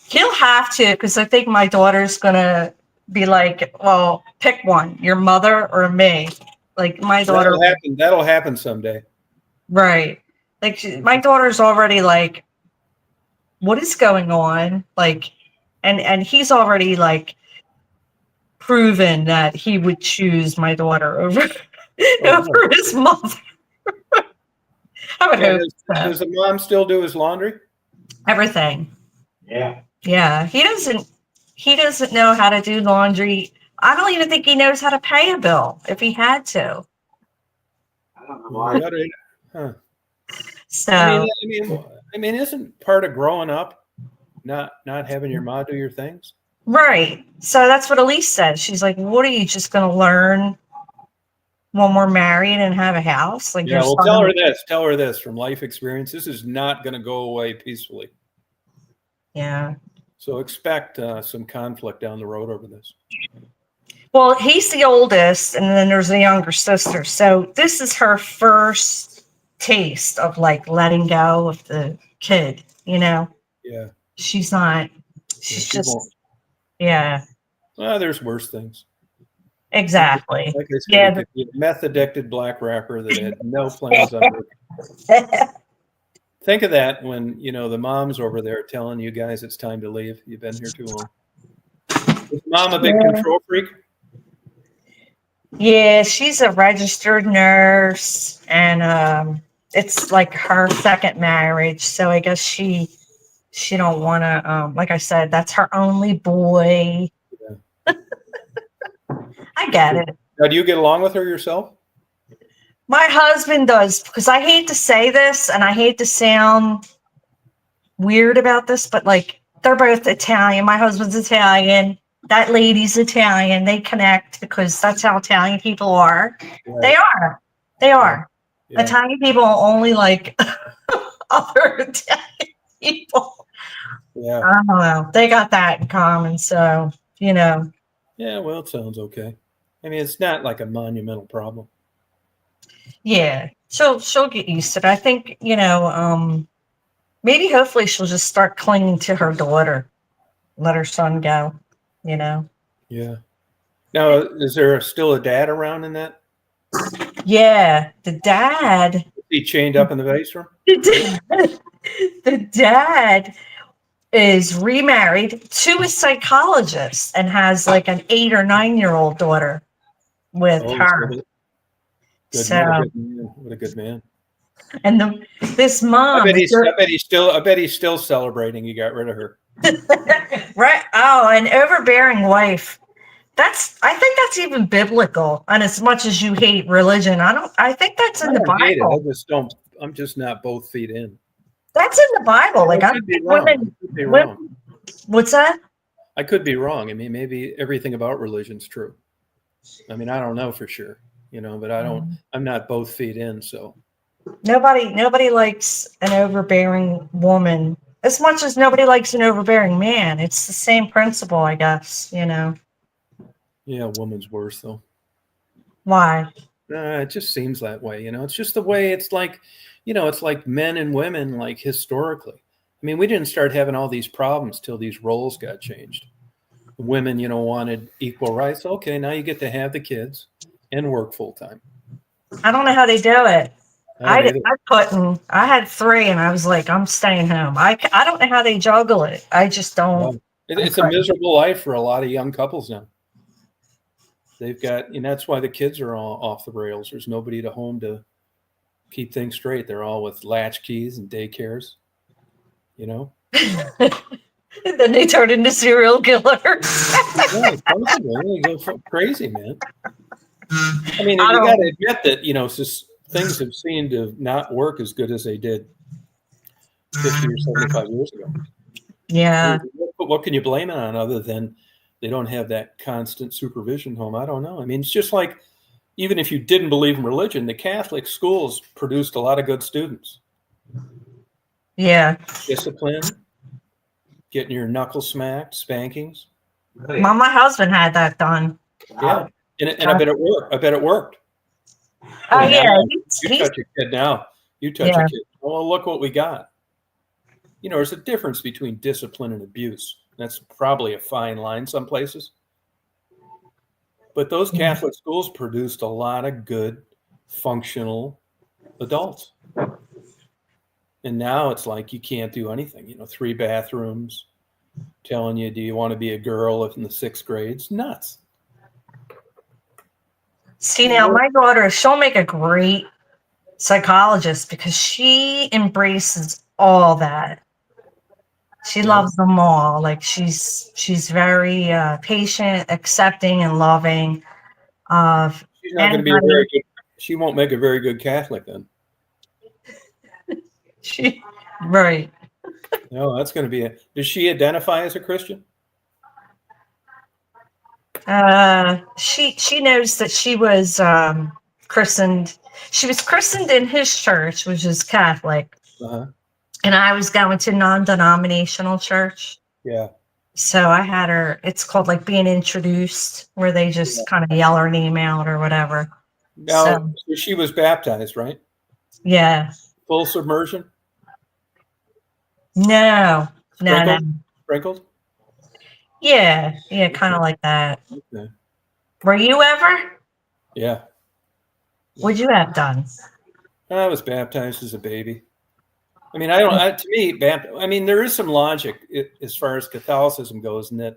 He'll have to, because I think my daughter's gonna be like, well, pick one, your mother or me. Like, my daughter. That'll happen someday. Right. Like, my daughter's already like, what is going on? Like, and he's already like proven that he would choose my daughter over his mother. I would hope so. Does the mom still do his laundry? Everything. Yeah. Yeah. He doesn't know how to do laundry. I don't even think he knows how to pay a bill if he had to. I don't know why. Huh. So I mean, isn't part of growing up not having your mom do your things? Right. So that's what Elise said. She's like, what are you just going to learn when we're married and have a house? Like, yeah, well, tell her this from life experience. This is not going to go away peacefully. Yeah. So expect some conflict down the road over this. Well, he's the oldest, and then there's a younger sister. So this is her first taste of like letting go of the kid, Yeah. She's not, she's just, yeah. Well, there's worse things. Exactly. Like I said, it could be a meth addicted black rapper that had no plans on it. Think of that when, the mom's over there telling you guys it's time to leave. You've been here too long. Is mom a big control freak? Yeah, she's a registered nurse, and it's like her second marriage. So I guess she don't want to, like I said, that's her only boy. Yeah. I get it. Now, do you get along with her yourself? My husband does, because I hate to say this and I hate to sound weird about this, but like, they're both Italian. My husband's Italian. That lady's Italian. They connect because that's how Italian people are. Right. They are. Yeah. Italian people only like other Italian people. Yeah. I don't know. They got that in common. So, Yeah, Yeah, well, it sounds okay. I mean, it's not like a monumental problem. Yeah, she'll get used to it. I think, maybe hopefully she'll just start clinging to her daughter, let her son go, you know. Yeah. Now, is there still a dad around in that? Yeah, the dad, Is he chained up in the base room? the dad is remarried to a psychologist and has like an 8 or 9 year old daughter with Oh, her. good. So, What a good man. What a good man. and this mom, I bet he's still celebrating he got rid of her. right? Oh, an overbearing wife. I think that's even biblical. And as much as you hate religion, I think that's in I the don't hate it. Bible. I'm just not both feet in. That's in the Bible. Like, I I could be think wrong. I could be wrong. What's that? I could be wrong. I mean, maybe everything about religion's true. I mean, I don't know for sure, but I'm not both feet in. So Nobody likes an overbearing woman as much as nobody likes an overbearing man. It's the same principle, I guess, yeah, woman's worse though. Why? It just seems that way. It's just the way it's like, it's like men and women, like historically. I mean, we didn't start having all these problems till these roles got changed. Women, wanted equal rights. Okay, now you get to have the kids and work full time. I don't know how they do it. I don't either. I couldn't. I had 3 and I was like, I'm staying home. I don't know how they juggle it. I just don't. Well, it's a miserable life for a lot of young couples now. They've got, and that's why the kids are all off the rails. There's nobody at home to keep things straight. They're all with latch keys and daycares, Then they turn into serial killers. Yeah, they go crazy, man. I mean, you got to admit that, things have seemed to not work as good as they did 50 or 75 years ago. Yeah. What can you blame it on other than they don't have that constant supervision home? I don't know. I mean, it's just like, even if you didn't believe in religion, the Catholic schools produced a lot of good students. Yeah. Discipline, getting your knuckles smacked, spankings. My husband had that done. Yeah. And I bet it worked. Oh, yeah. You touch your kid now. You touch a kid. Well, look what we got. There's a difference between discipline and abuse. That's probably a fine line some places. But those Catholic schools produced a lot of good, functional adults. And now it's like you can't do anything. 3 bathrooms, telling you, do you want to be a girl in the 6th grade? It's nuts. See, now my daughter, she'll make a great psychologist because she embraces all that. She loves them all. Like she's very patient, accepting, and loving of She's not going to be a very good. She won't make a very good Catholic then. Right. No, that's going to be Does she identify as a Christian? She knows that she was christened. She was christened in his church, which is Catholic. Uh-huh. And I was going to non-denominational church. Yeah. So I had her, it's called like being introduced, where they just kind of yell her name out or whatever. Now, so she was baptized, right? Yeah. Full submersion? No. Sprinkled? Yeah. Yeah, kind of like that. Okay. Were you ever? Yeah. What'd you have done? I was baptized as a baby. I mean, to me, there is some logic as far as Catholicism goes in that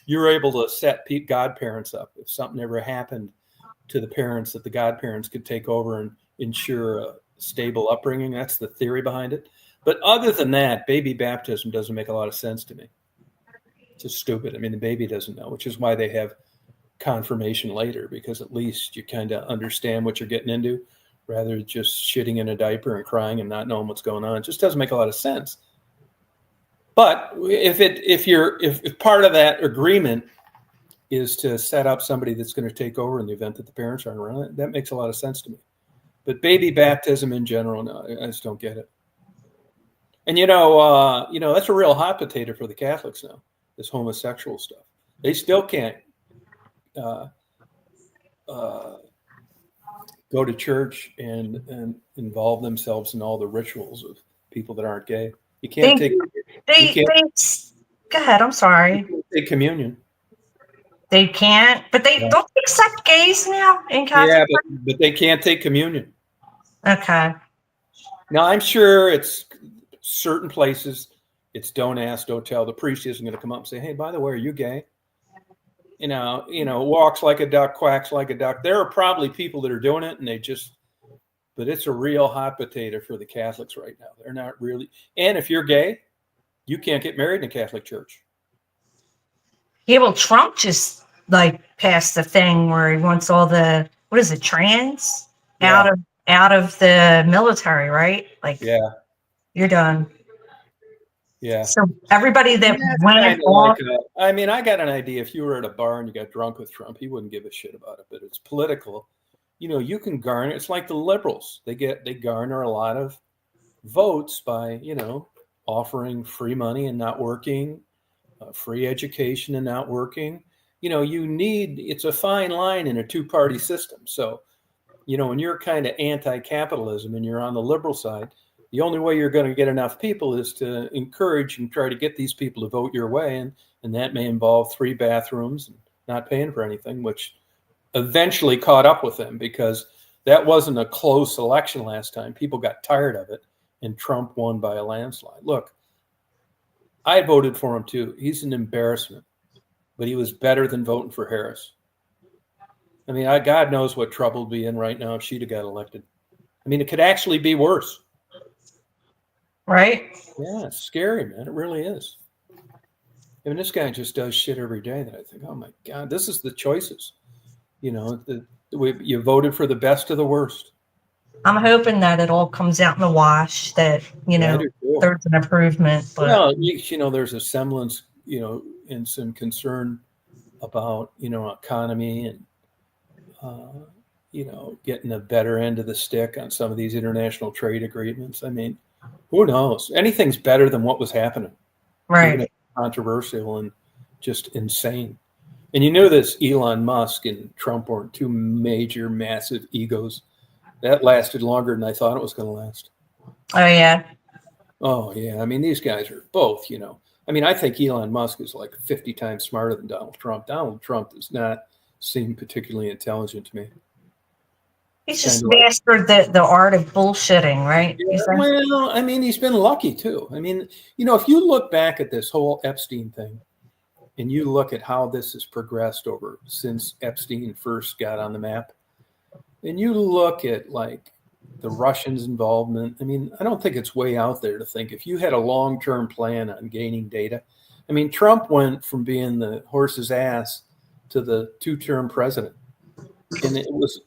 you're able to set godparents up. If something ever happened to the parents, that the godparents could take over and ensure a stable upbringing. That's the theory behind it. But other than that, baby baptism doesn't make a lot of sense to me. It's just stupid. I mean, the baby doesn't know, which is why they have confirmation later, because at least you kind of understand what you're getting into, rather than just shitting in a diaper and crying and not knowing what's going on. It just doesn't make a lot of sense. But if part of that agreement is to set up somebody that's going to take over in the event that the parents aren't around, that makes a lot of sense to me. But baby baptism in general, no, I just don't get it. And that's a real hot potato for the Catholics now, this homosexual stuff. They still can't go to church and involve themselves in all the rictuals of people that aren't gay. You can't take Go ahead. I'm sorry. take communion. They can't, but they Yeah. don't accept gays now in Yeah, Catholic. but they can't take communion. Okay. Now I'm sure it's certain places. It's don't ask, don't tell. The priest isn't going to come up and say, "Hey, by the way, are you gay?" Walks like a duck, quacks like a duck. There are probably people that are doing it, and but it's a real hot potato for the Catholics right now. They're not really. And if you're gay, you can't get married in a Catholic church. Yeah, well, Trump just passed the thing where he wants all the trans Yeah. out of the military, right? Yeah. You're done. Yeah. So everybody that went off. I got an idea. If you were at a bar and you got drunk with Trump, he wouldn't give a shit about it. But it's political. You can garner. It's like the liberals. They garner a lot of votes by offering free money and not working, free education and not working. It's a fine line in a two-party system. So, when you're kind of anti-capitalism and you're on the liberal side, the only way you're going to get enough people is to encourage and try to get these people to vote your way. And that may involve 3 bathrooms and not paying for anything, which eventually caught up with them because that wasn't a close election last time. People got tired of it and Trump won by a landslide. Look, I voted for him too. He's an embarrassment, but he was better than voting for Harris. God knows what trouble we'd be in right now if she'd have got elected. It could actually be worse. Right? Yeah, it's scary, man. It really is. This guy just does shit every day that I think, oh my God, this is the choices. You voted for the best of the worst. I'm hoping that it all comes out in the wash, that, there's an improvement. But well, there's a semblance, and some concern about, economy and, getting a better end of the stick on some of these international trade agreements. Who knows? Anything's better than what was happening. Right. Even if it's controversial and just insane. And you knew this Elon Musk and Trump weren't 2 major, massive egos. That lasted longer than I thought it was going to last. Oh, yeah. Oh, yeah. These guys are both, I think Elon Musk is like 50 times smarter than Donald Trump. Donald Trump does not seem particularly intelligent to me. He's just mastered the art of bullshitting, right? Yeah, well, he's been lucky too. If you look back at this whole Epstein thing and you look at how this has progressed over since Epstein first got on the map, and you look at like the Russians' involvement, I don't think it's way out there to think if you had a long-term plan on gaining data. Trump went from being the horse's ass to the 2-term president.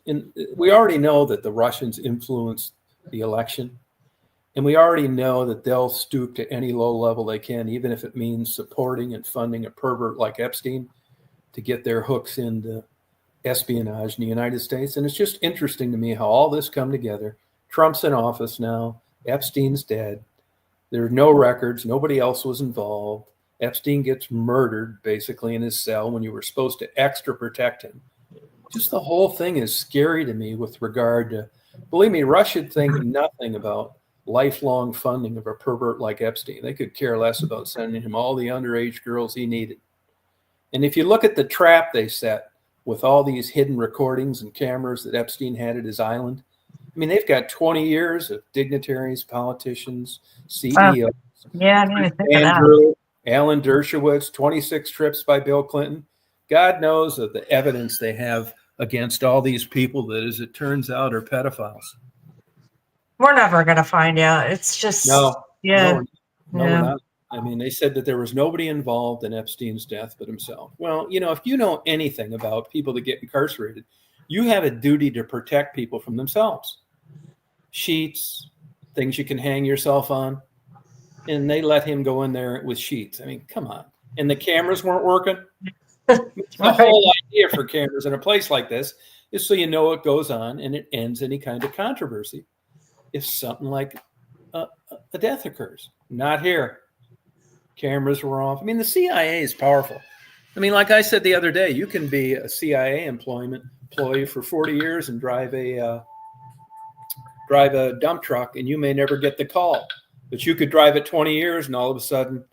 And we already know that the Russians influenced the election. And we already know that they'll stoop to any low level they can, even if it means supporting and funding a pervert like Epstein to get their hooks into espionage in the United States. And it's just interesting to me how all this come together. Trump's in office now. Epstein's dead. There are no records. Nobody else was involved. Epstein gets murdered basically in his cell when you were supposed to extra protect him. Just the whole thing is scary to me with regard to, believe me, Russia would think nothing about lifelong funding of a pervert like Epstein. They could care less about sending him all the underage girls he needed. And if you look at the trap they set with all these hidden recordings and cameras that Epstein had at his island, they've got 20 years of dignitaries, politicians, CEOs. Yeah, I didn't even think of that. Alan Dershowitz, 26 trips by Bill Clinton. God knows of the evidence they have against all these people that, as it turns out, are pedophiles. We're never going to find out. It's just, no, we're not. They said that there was nobody involved in Epstein's death but himself. Well, if you know anything about people that get incarcerated, you have a duty to protect people from themselves. Sheets, things you can hang yourself on. And they let him go in there with sheets. Come on. And the cameras weren't working. The whole idea for cameras in a place like this is so you know what goes on and it ends any kind of controversy if something like a death occurs. Not here. Cameras were off. The CIA is powerful. I mean, like I said the other day, you can be a CIA employee for 40 years and drive a dump truck, and you may never get the call. But you could drive it 20 years, and all of a sudden,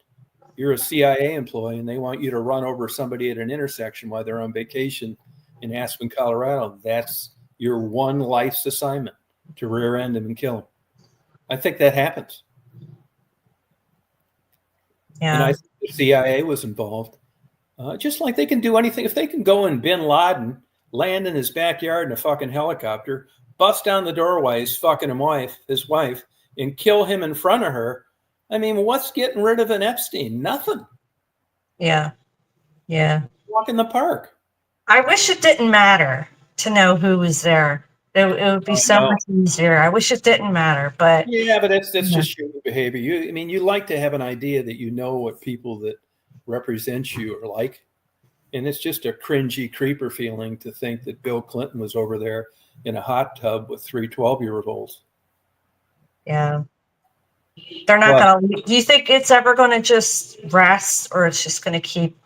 you're a CIA employee, and they want you to run over somebody at an intersection while they're on vacation in Aspen, Colorado. That's your one life's assignment, to rear end him and kill him. I think that happens. Yeah. And I think the CIA was involved. Just like they can do anything. If they can go in Bin Laden, land in his backyard in a fucking helicopter, bust down the door while he's fucking his wife, and kill him in front of her, I mean, what's getting rid of an Epstein? Nothing. Yeah. Yeah. Walk in the park. I wish it didn't matter to know who was there. It would be so much easier. I wish it didn't matter, but yeah, but that's just human behavior. You like to have an idea that you know what people that represent you are like, and it's just a cringy creeper feeling to think that Bill Clinton was over there in a hot tub with 3 12-year-olds. Yeah. They're not going to. Do you think it's ever going to just rest, or it's just going to keep?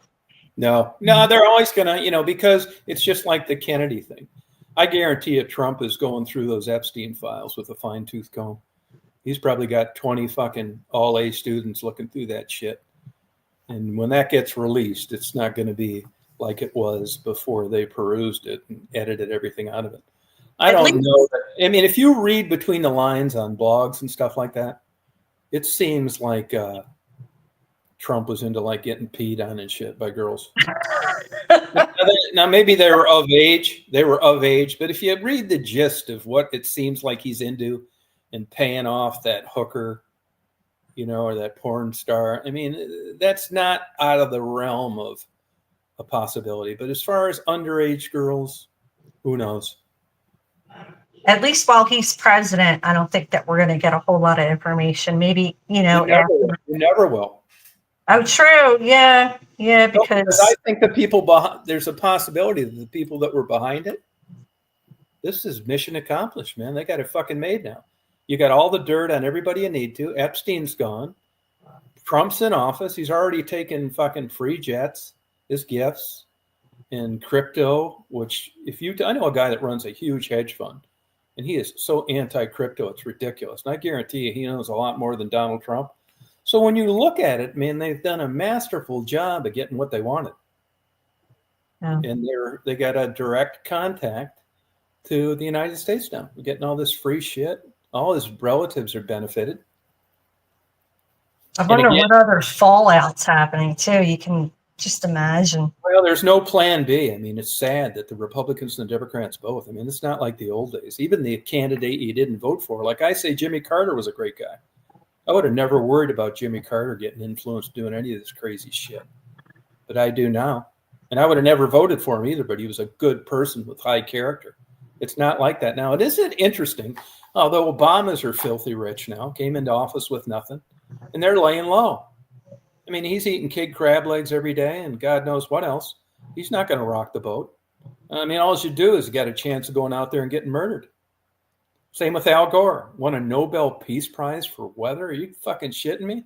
No, they're always going to, because it's just like the Kennedy thing. I guarantee you Trump is going through those Epstein files with a fine-tooth comb. He's probably got 20 fucking all-A students looking through that shit. And when that gets released, it's not going to be like it was before they perused it and edited everything out of it. I don't know. I mean, if you read between the lines on blogs and stuff like that, it seems like Trump was into like getting peed on and shit by girls. Now, maybe they were of age. But if you read the gist of what it seems like he's into and paying off that hooker, or that porn star, I mean, that's not out of the realm of a possibility. But as far as underage girls, who knows? At least while he's president, I don't think that we're going to get a whole lot of information. Maybe, You never will. Oh, true. Yeah. Yeah. Because I think the people there's a possibility that the people that were behind it, this is mission accomplished, man. They got it fucking made now. You got all the dirt on everybody you need to. Epstein's gone. Trump's in office. He's already taken fucking free jets, his gifts, and crypto, which I know a guy that runs a huge hedge fund, and he is so anti-crypto, it's ridiculous. And I guarantee you he knows a lot more than Donald Trump. So when you look at it, man, they've done a masterful job of getting what they wanted. Yeah. And they got a direct contact to the United States now. We're getting all this free shit. All his relatives are benefited. I wonder what other fallout's happening too. You can just imagine. Well, there's no plan B. I mean, it's sad that the Republicans and the Democrats both. I mean, it's not like the old days. Even the candidate you didn't vote for, like I say, Jimmy Carter was a great guy. I would have never worried about Jimmy Carter getting influenced doing any of this crazy shit. But I do now. And I would have never voted for him either, but he was a good person with high character. It's not like that now. It isn't interesting, although Obamas are filthy rich now, came into office with nothing, and they're laying low. I mean, he's eating kid crab legs every day and God knows what else. He's not going to rock the boat. I mean, all you do is get a chance of going out there and getting murdered. Same with Al Gore. Won a Nobel Peace Prize for weather. Are you fucking shitting me?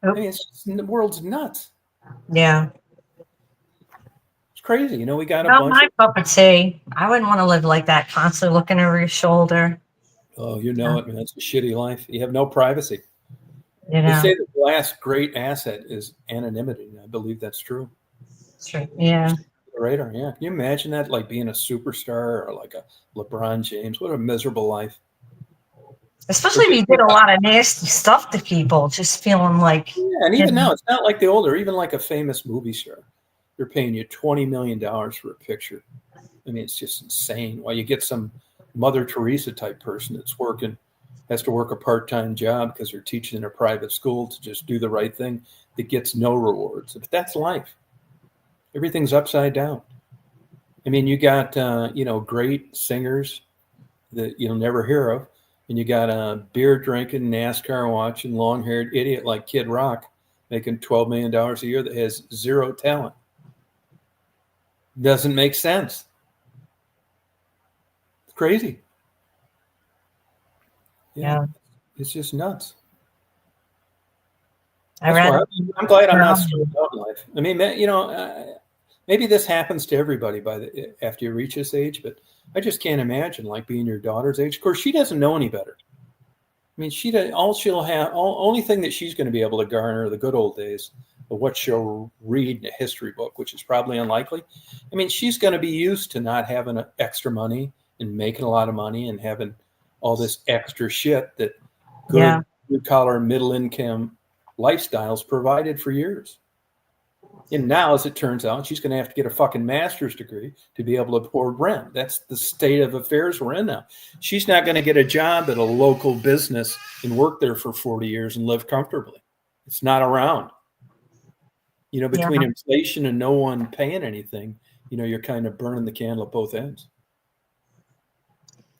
I mean, the world's nuts. Yeah. It's crazy. We got a Not bunch my cup of tea. I wouldn't want to live like that, constantly looking over your shoulder. Oh, it, man. It's a shitty life. You have no privacy. They say the last great asset is anonymity. I believe that's true. True. Yeah. Radar, yeah. Can you imagine that, like being a superstar or like a LeBron James? What a miserable life. Especially if you did a lot of nasty stuff to people, just feeling like. Yeah, and even now, it's not like the older, even like a famous movie star. They're paying you $20 million for a picture. I mean, it's just insane. While you get some Mother Teresa type person that's has to work a part-time job because they're teaching in a private school to just do the right thing that gets no rewards. But that's life. Everything's upside down. I mean, you got, great singers that you'll never hear of. And you got a beer drinking, NASCAR watching, long-haired idiot like Kid Rock making $12 million a year that has zero talent. Doesn't make sense. It's crazy. Yeah. It's just nuts. I That's read why it. I'm glad I'm not Yeah. stressed out in life. I mean, maybe this happens to everybody after you reach this age, but I just can't imagine like being your daughter's age. Of course, she doesn't know any better. I mean, only thing that she's going to be able to garner are the good old days of what she'll read in a history book, which is probably unlikely. I mean, she's going to be used to not having extra money and making a lot of money and having all this extra shit that Yeah. good blue collar middle income lifestyles provided for years. And now, as it turns out, she's going to have to get a fucking master's degree to be able to afford rent. That's the state of affairs we're in now. She's not going to get a job at a local business and work there for 40 years and live comfortably. It's not around. You know, between inflation and no one paying anything, you know, you're kind of burning the candle at both ends.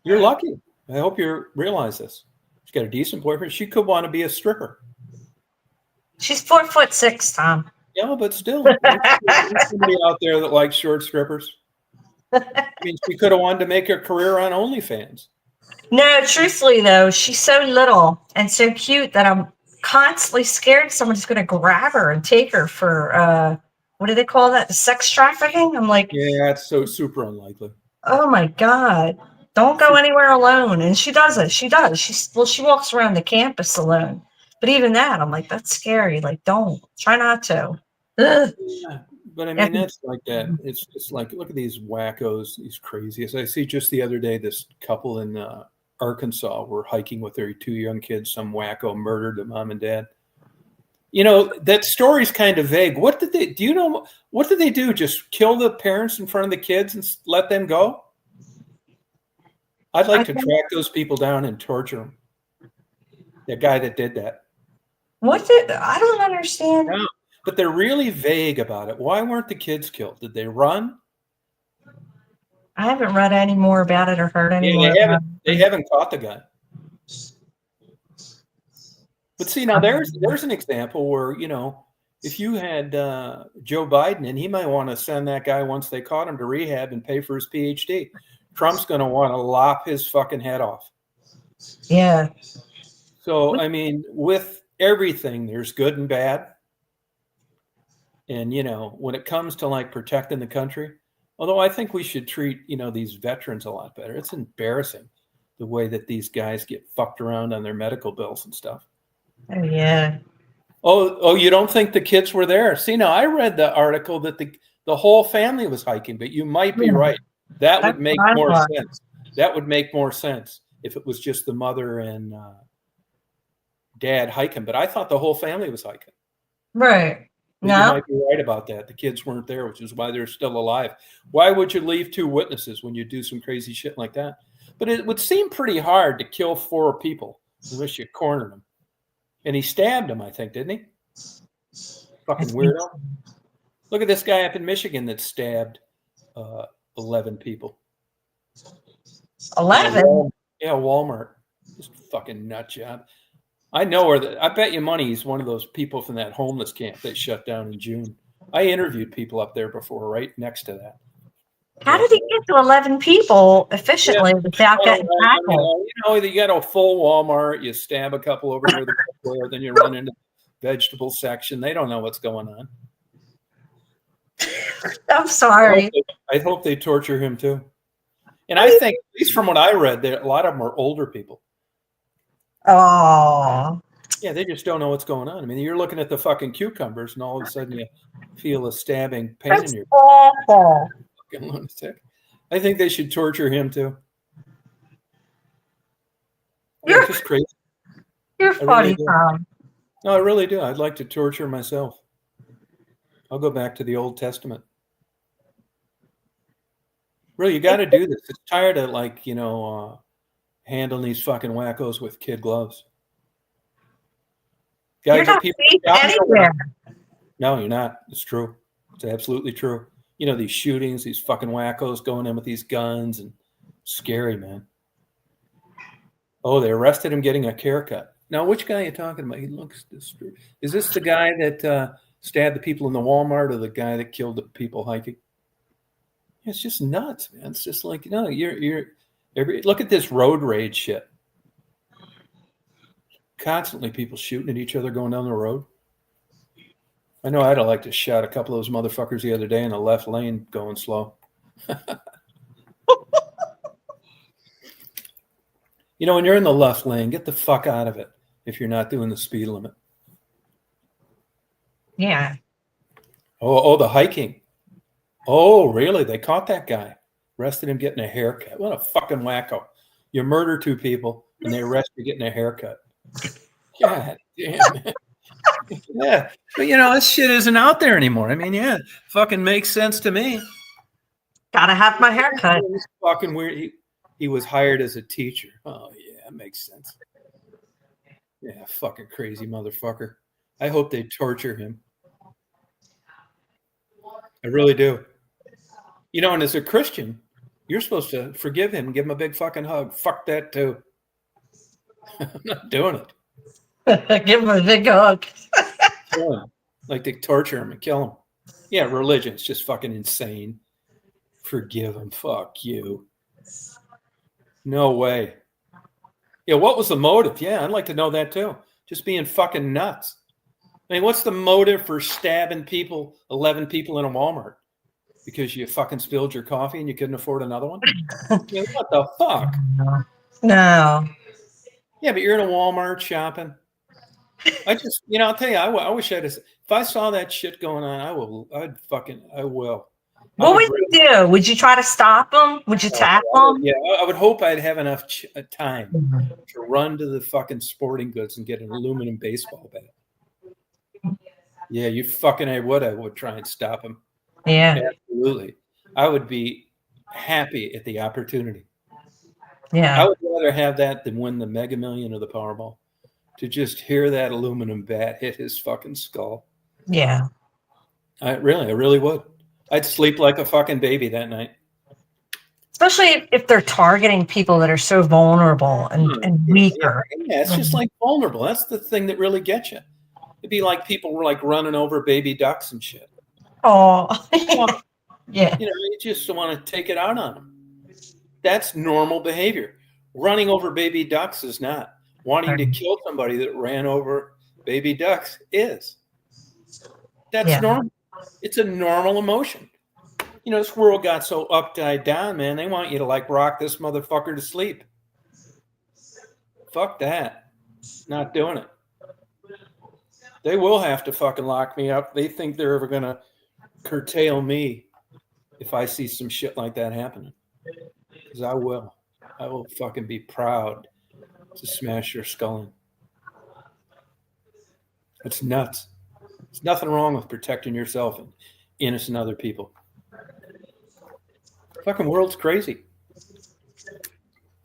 You're lucky. I hope you realize this. She's got a decent boyfriend. She could want to be a stripper. She's 4'6", Tom. Yeah, but still, there's somebody out there that likes short strippers. I mean, she could have wanted to make her career on OnlyFans. No, truthfully though, she's so little and so cute that I'm constantly scared someone's going to grab her and take her for what do they call that? The sex trafficking? I'm like, Yeah, it's so super unlikely. oh my God, don't go anywhere alone. And she does it. She does. She walks around the campus alone. But even that, I'm like, that's scary. Like, don't try not to. Ugh. Yeah, but I mean, that's like that. It's like, look at these wackos, these crazies. I see just the other day, this couple in Arkansas were hiking with their 2 young kids. Some wacko murdered the mom and dad. You know, that story's kind of vague. What did they do? Just kill the parents in front of the kids and let them go? I'd like to track those people down and torture them. The guy that did that. I don't understand. No, but they're really vague about it. Why weren't the kids killed? Did they run? I haven't read any more about it or heard any Yeah, more. they haven't caught the guy. But see, now there's an example where, you know, if you had Joe Biden, and he might want to send that guy once they caught him to rehab and pay for his PhD. Trump's going to want to lop his fucking head off. Yeah. So, I mean, with everything, there's good and bad. And, you know, when it comes to like protecting the country, although I think we should treat, you know, these veterans a lot better. It's embarrassing the way that these guys get fucked around on their medical bills and stuff. Oh, yeah. Oh, you don't think the kids were there? See, now I read the article that the whole family was hiking, but you might be right. That would make more sense. That would make more sense if it was just the mother and dad hiking. But I thought the whole family was hiking. Right. But you might be right about that. The kids weren't there, which is why they're still alive. Why would you leave 2 witnesses when you do some crazy shit like that? But it would seem pretty hard to kill 4 people unless you cornered them. And he stabbed him, I think, didn't he? Fucking weirdo. Look at this guy up in Michigan that stabbed 11 people. 11? Yeah, Walmart. Just fucking nut job. I know where I bet you money he's one of those people from that homeless camp they shut down in June. I interviewed people up there before, right next to that. How did he get to 11 people efficiently without getting tackled? You know, you got a full Walmart, you stab a couple over near the floor, then you run into the vegetable section. They don't know what's going on. I'm sorry. I hope they torture him too. And I think, at least from what I read, that a lot of them are older people. Oh. Yeah, they just don't know what's going on. I mean, you're looking at the fucking cucumbers, and all of a sudden you feel a stabbing pain in your awful. fucking lunatic. I think they should torture him too. You're just crazy. You're funny, Tom. No, I really do. I'd like to torture myself. I'll go back to the Old Testament. Really, you got to do this. It's tired of handling these fucking wackos with kid gloves. You're not safe anywhere. No, you're not. It's true. It's absolutely true. You know, these shootings, these fucking wackos going in with these guns, and scary, man. Oh, they arrested him getting a haircut. Now, which guy are you talking about? He looks disturbed. Is this the guy that stabbed the people in the Walmart, or the guy that killed the people hiking? It's just nuts, man. It's just like, no, look at this road rage shit. Constantly people shooting at each other going down the road. I know I'd have liked to shot a couple of those motherfuckers the other day in the left lane going slow. You know, when you're in the left lane, get the fuck out of it if you're not doing the speed limit. Yeah. Oh, the hiking. Oh, really? They caught that guy. Arrested him getting a haircut. What a fucking wacko. You murder 2 people and they arrest you getting a haircut. God damn it. Yeah. But you know, this shit isn't out there anymore. I mean, yeah, fucking makes sense to me. Gotta have my haircut. It's fucking weird. He was hired as a teacher. Oh yeah, it makes sense. Yeah, fucking crazy motherfucker. I hope they torture him. I really do. You know, and as a Christian, you're supposed to forgive him and give him a big fucking hug. Fuck that too. I'm not doing it. Give him a big hug. Kill him. Like they torture him and kill him. Yeah, religion's just fucking insane. Forgive him. Fuck you. No way. Yeah, what was the motive? Yeah, I'd like to know that too. Just being fucking nuts. I mean, what's the motive for stabbing people, 11 people in a Walmart? Because you fucking spilled your coffee and you couldn't afford another one? I mean, what the fuck? No. Yeah, but you're in a Walmart shopping. I just, you know, I'll tell you, I wish I'd have, if I saw that shit going on, I will. What would you do? Would you try to stop them? Would you tackle them? Yeah, I would hope I'd have enough time to run to the fucking sporting goods and get an aluminum baseball bat. Yeah, you fucking I would try and stop him. Yeah. Absolutely. I would be happy at the opportunity. Yeah. I would rather have that than win the Mega Million or the Powerball. To just hear that aluminum bat hit his fucking skull. Yeah. I really would. I'd sleep like a fucking baby that night. Especially if they're targeting people that are so vulnerable and weaker. Yeah, it's just like vulnerable. That's the thing that really gets you. It'd be like people were like running over baby ducks and shit. Oh, yeah. You know, you just want to take it out on them. That's normal behavior. Running over baby ducks is not. Wanting to kill somebody that ran over baby ducks is. That's normal. It's a normal emotion. You know, this world got so upside down, man. They want you to like rock this motherfucker to sleep. Fuck that. Not doing it. They will have to fucking lock me up. They think they're ever going to curtail me if I see some shit like that happening. Because I will. I will fucking be proud to smash your skull in. It's nuts. There's nothing wrong with protecting yourself and innocent other people. Fucking world's crazy.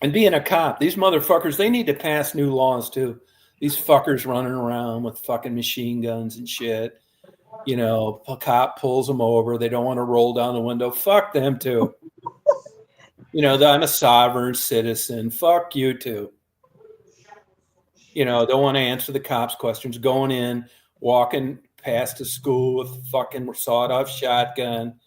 And being a cop, these motherfuckers, they need to pass new laws too. These fuckers running around with fucking machine guns and shit. You know, a cop pulls them over. They don't want to roll down the window. Fuck them too. You know, I'm a sovereign citizen. Fuck you too. You know, don't want to answer the cops' questions. Going in, walking past a school with a fucking sawed-off shotgun.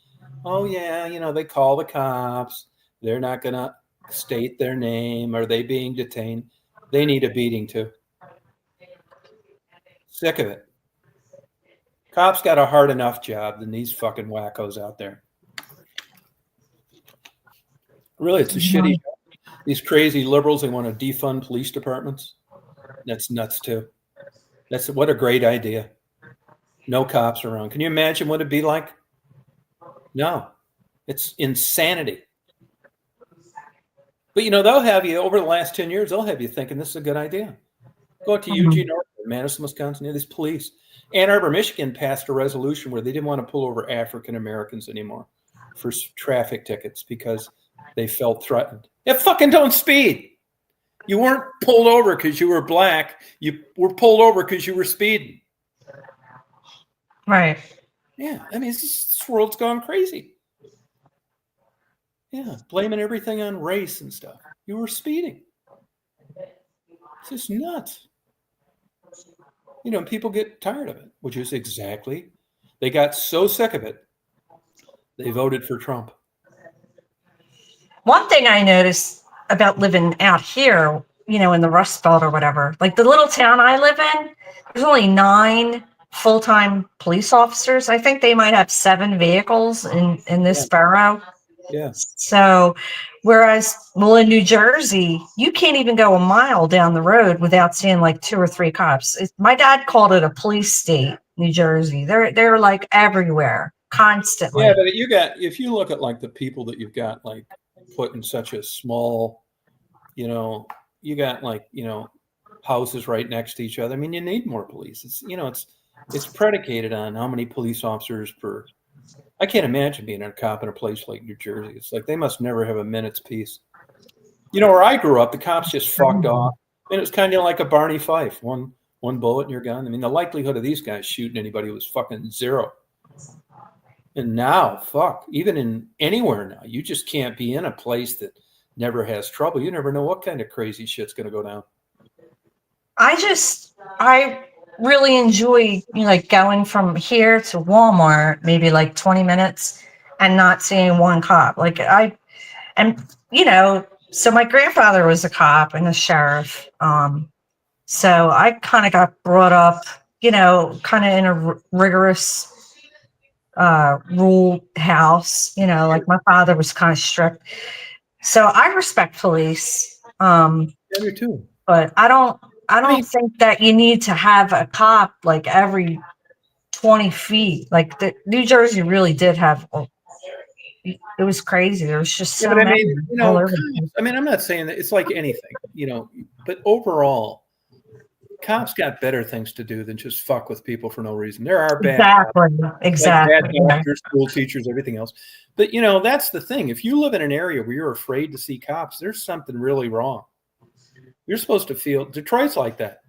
Oh, yeah, you know, they call the cops. They're not going to state their name. Are they being detained? They need a beating, too. Sick of it. Cops got a hard enough job than these fucking wackos out there. Really, it's a shitty job. These crazy liberals, they want to defund police departments. That's nuts too. That's what a great idea. No cops around. Can you imagine what it'd be like? No, it's insanity. But you know, they'll have you over the last 10 years, they'll have you thinking this is a good idea. Go out to Eugene, Madison, Wisconsin, these police. Ann Arbor, Michigan passed a resolution where they didn't want to pull over African Americans anymore for traffic tickets because they felt threatened. Yeah, fucking don't speed. You weren't pulled over because you were black. You were pulled over because you were speeding. Right. Yeah. I mean, this world's gone crazy. Yeah. Blaming everything on race and stuff. You were speeding. It's just nuts. You know, people get tired of it, which is exactly. They got so sick of it, they voted for Trump. One thing I noticed about living out here, you know, in the Rust Belt or whatever, like the little town I live in, there's only 9 full-time police officers. I think they might have 7 vehicles in this borough. Yeah. So, whereas, well, in New Jersey, you can't even go a mile down the road without seeing like 2 or 3 cops. My dad called it a police state, New Jersey. They're like everywhere, constantly. Yeah, but if you look at like the people that you've got like put in such a small, you got like, houses right next to each other. I mean, you need more police. It's predicated on how many police officers per. I can't imagine being a cop in a place like New Jersey. It's like they must never have a minute's peace. Where I grew up, the cops just fucked off, and it was kind of like a Barney Fife. One bullet and you're gone. I mean, the likelihood of these guys shooting anybody was fucking 0. And now, fuck, even in anywhere now, you just can't be in a place that never has trouble. You never know what kind of crazy shit's going to go down. I really enjoy like going from here to Walmart, maybe like 20 minutes and not seeing one cop. Like so my grandfather was a cop and a sheriff. So I kind of got brought up, kind of in a rigorous rule house, like my father was kind of strict. So I respect police. Yeah, me too. But I don't think that you need to have a cop like every 20 feet. Like New Jersey really did have. It was crazy. There was just so many. All over the place. I mean, I'm not saying that it's like anything, but overall, cops got better things to do than just fuck with people for no reason. There are bad exactly. Like bad doctors, school teachers, everything else. But that's the thing. If you live in an area where you're afraid to see cops, there's something really wrong. You're supposed to feel Detroit's like that.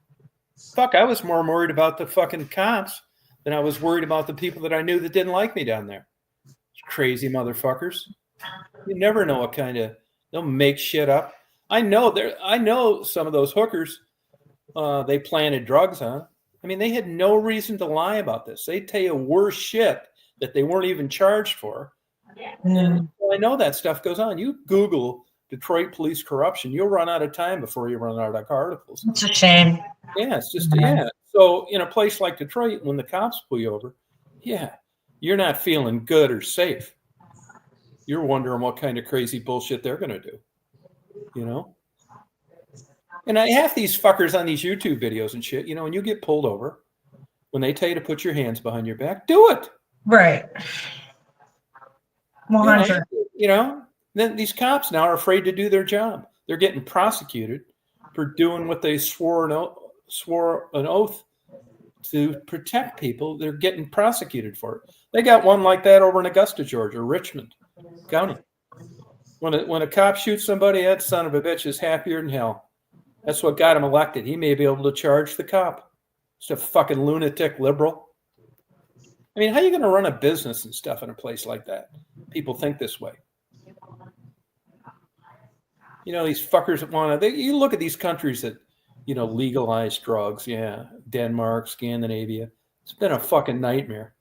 Fuck, I was more worried about the fucking cops than I was worried about the people that I knew that didn't like me down there. Crazy motherfuckers. You never know what kind of they'll make shit up. I know some of those hookers they planted drugs on. I mean, they had no reason to lie about this. They tell you worse shit that they weren't even charged for. And I know that stuff goes on. You Google Detroit police corruption, you'll run out of time before you run out of articles. It's a shame. Yeah, it's just So in a place like Detroit, when the cops pull you over, you're not feeling good or safe. You're wondering what kind of crazy bullshit they're going to do, And half these fuckers on these YouTube videos and shit, when you get pulled over, when they tell you to put your hands behind your back, do it. Right. 100. Then these cops now are afraid to do their job. They're getting prosecuted for doing what they swore an oath to protect people. They're getting prosecuted for it. They got one like that over in Augusta, Georgia, Richmond County. When a cop shoots somebody, that son of a bitch is happier than hell. That's what got him elected. He may be able to charge the cop. It's a fucking lunatic liberal. I mean, how are you going to run a business and stuff in a place like that? People think this way. These fuckers that you look at these countries that, legalize drugs. Yeah. Denmark, Scandinavia. It's been a fucking nightmare.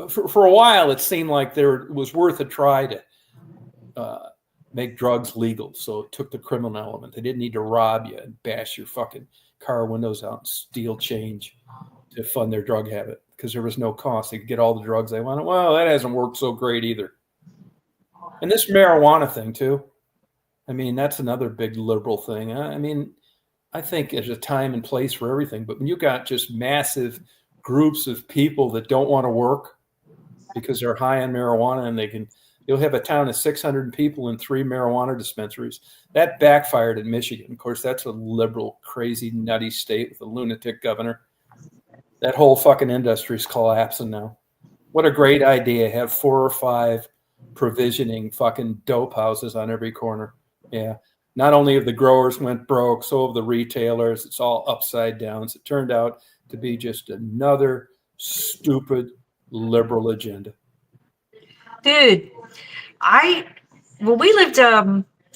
For a while, it seemed like there was worth a try to make drugs legal. So it took the criminal element. They didn't need to rob you and bash your fucking car windows out and steal change to fund their drug habit because there was no cost. They could get all the drugs they wanted. Well, that hasn't worked so great either. And this marijuana thing, too. I mean, that's another big liberal thing. I mean, I think there's a time and place for everything. But when you got just massive groups of people that don't want to work because they're high on marijuana and you'll have a town of 600 people and 3 marijuana dispensaries. That backfired in Michigan. Of course, that's a liberal, crazy, nutty state with a lunatic governor. That whole fucking industry is collapsing now. What a great idea. Have 4 or 5 provisioning fucking dope houses on every corner. Yeah. Not only have the growers went broke, so have the retailers. It's all upside down. So it turned out to be just another stupid liberal agenda. Dude, we lived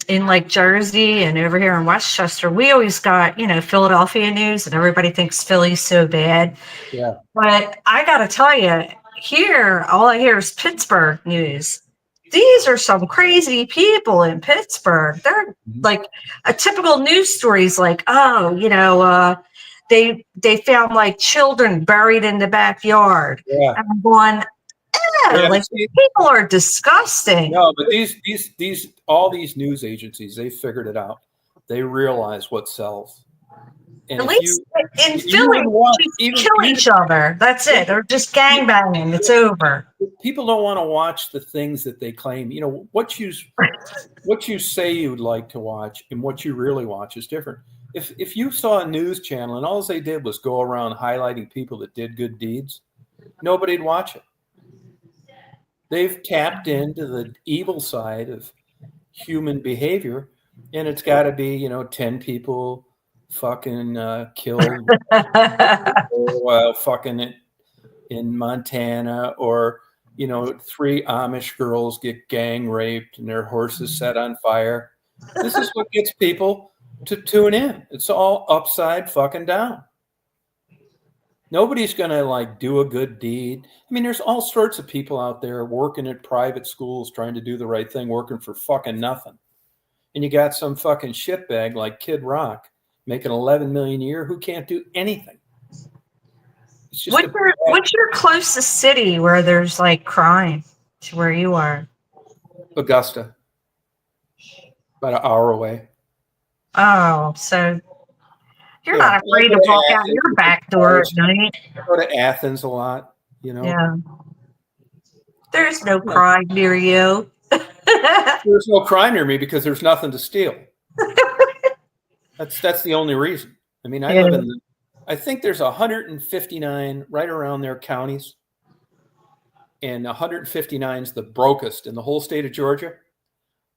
in like Jersey and over here in Westchester, we always got, Philadelphia news and everybody thinks Philly's so bad. Yeah. But I got to tell you, here, all I hear is Pittsburgh news. These are some crazy people in Pittsburgh. They're like a typical news story is like, they found like children buried in the backyard. Yeah. And I'm going, Yeah, like see- people are disgusting. No, but all these news agencies, they figured it out. They realize what sells. And At if least in you Philly, wouldn't want- just even- kill each other. That's it. Or just gang banging. It's over. people don't want to watch the things that they claim. You know, what you say you'd like to watch and what you really watch is different. If you saw a news channel and all they did was go around highlighting people that did good deeds, nobody'd watch it. They've tapped into the evil side of human behavior, and it's got to be 10 people fucking killed while fucking it in Montana, or 3 Amish girls get gang raped and their horses set on fire. This is what gets people to tune in. It's all upside fucking down. Nobody's going to like do a good deed. I mean, there's all sorts of people out there working at private schools trying to do the right thing, working for fucking nothing. And you got some fucking shitbag like Kid Rock making 11 million a year who can't do anything. It's just What's your closest city where there's like crime to where you are? Augusta, about an hour away. Oh, so you're Yeah. not afraid to walk out your back door at night. I go to Athens a lot, Yeah. There's no crime near you. There's no crime near me because there's nothing to steal. That's the only reason. I mean, I live in I think there's 159 right around there counties, and 159 is the brokest in the whole state of Georgia.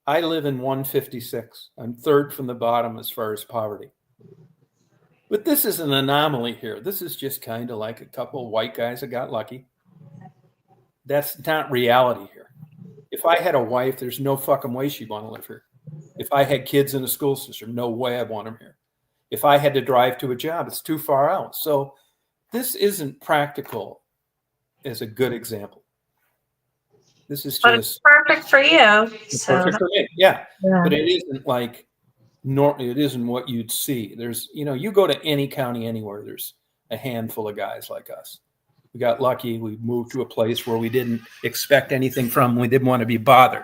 I live in 156. I'm third from the bottom as far as poverty. But this is an anomaly here. This is just kind of like a couple of white guys that got lucky. That's not reality here. If I had a wife, there's no fucking way she'd want to live here. If I had kids in the school system, no way I'd want them here. If I had to drive to a job, it's too far out. So this isn't practical as a good example. This is But it's just perfect for you. So perfect for me. Yeah. yeah. But it isn't like it isn't what you'd see. There's, you go to any county anywhere, there's a handful of guys like us. We got lucky. We moved to a place where we didn't expect anything from. We didn't want to be bothered.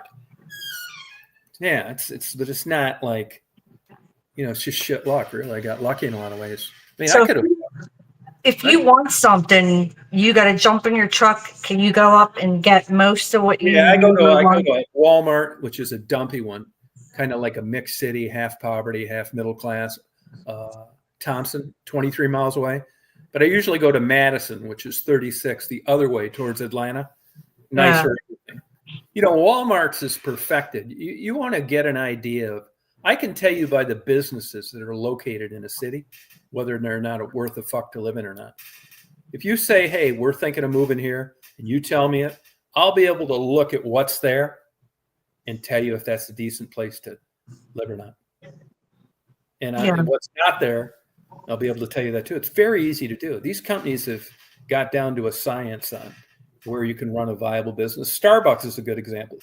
Yeah, but it's not like, it's just shit luck. Really, I got lucky in a lot of ways. I mean, So I could have. if you want something, you got to jump in your truck. Can you go up and get most of what you Yeah, I go want? to Walmart, which is a dumpy one, kind of like a mixed city, half poverty, half middle class. Thompson, 23 miles away. But I usually go to Madison, which is 36, the other way towards Atlanta. Nicer. Yeah. Walmart's is perfected. You want to get an idea of, I can tell you by the businesses that are located in a city, whether they're not worth a fuck to live in or not. If you say, hey, we're thinking of moving here, and you tell me it, I'll be able to look at what's there and tell you if that's a decent place to live or not. And what's not there, I'll be able to tell you that too. It's very easy to do. These companies have got down to a science on where you can run a viable business. Starbucks is a good example.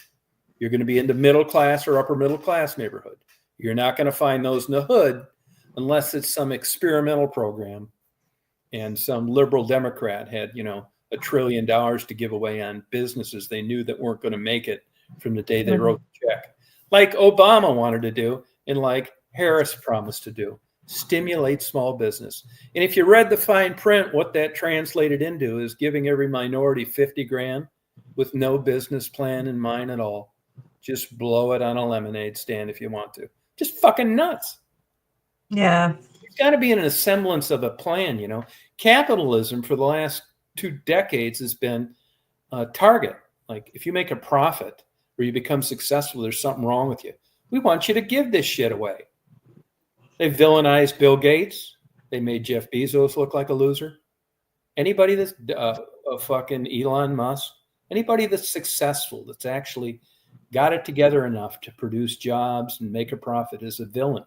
You're going to be in the middle class or upper middle class neighborhood. You're not going to find those in the hood unless it's some experimental program and some liberal Democrat had, $1 trillion to give away on businesses they knew that weren't going to make it from the day they wrote the check. Like Obama wanted to do and like Harris promised to do. Stimulate small business. And if you read the fine print, what that translated into is giving every minority 50 grand with no business plan in mind at all. Just blow it on a lemonade stand if you want to. Just fucking nuts. Yeah. It's got to be in a semblance of a plan, Capitalism for the last 2 decades has been a target. Like if you make a profit or you become successful, there's something wrong with you. We want you to give this shit away. They villainized Bill Gates. They made Jeff Bezos look like a loser. Anybody that's a fucking Elon Musk, anybody that's successful, that's actually got it together enough to produce jobs and make a profit is a villain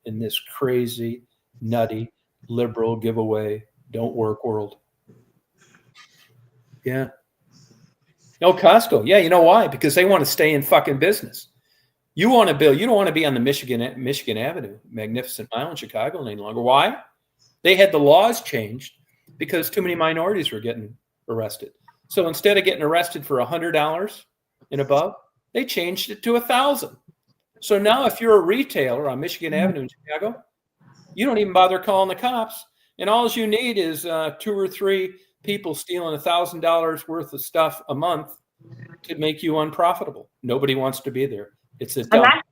in this crazy, nutty, liberal giveaway, don't work world. Yeah. No, Costco. Yeah, you know why? Because they want to stay in fucking business. You want to build, you don't want to be on the Michigan Avenue, Magnificent Mile in Chicago any longer. Why? They had the laws changed because too many minorities were getting arrested. So instead of getting arrested for $100 and above, they changed it to $1,000. So now if you're a retailer on Michigan Avenue in Chicago, you don't even bother calling the cops. And all you need is 2 or 3 people stealing $1,000 worth of stuff a month to make you unprofitable. Nobody wants to be there. It's a And dump.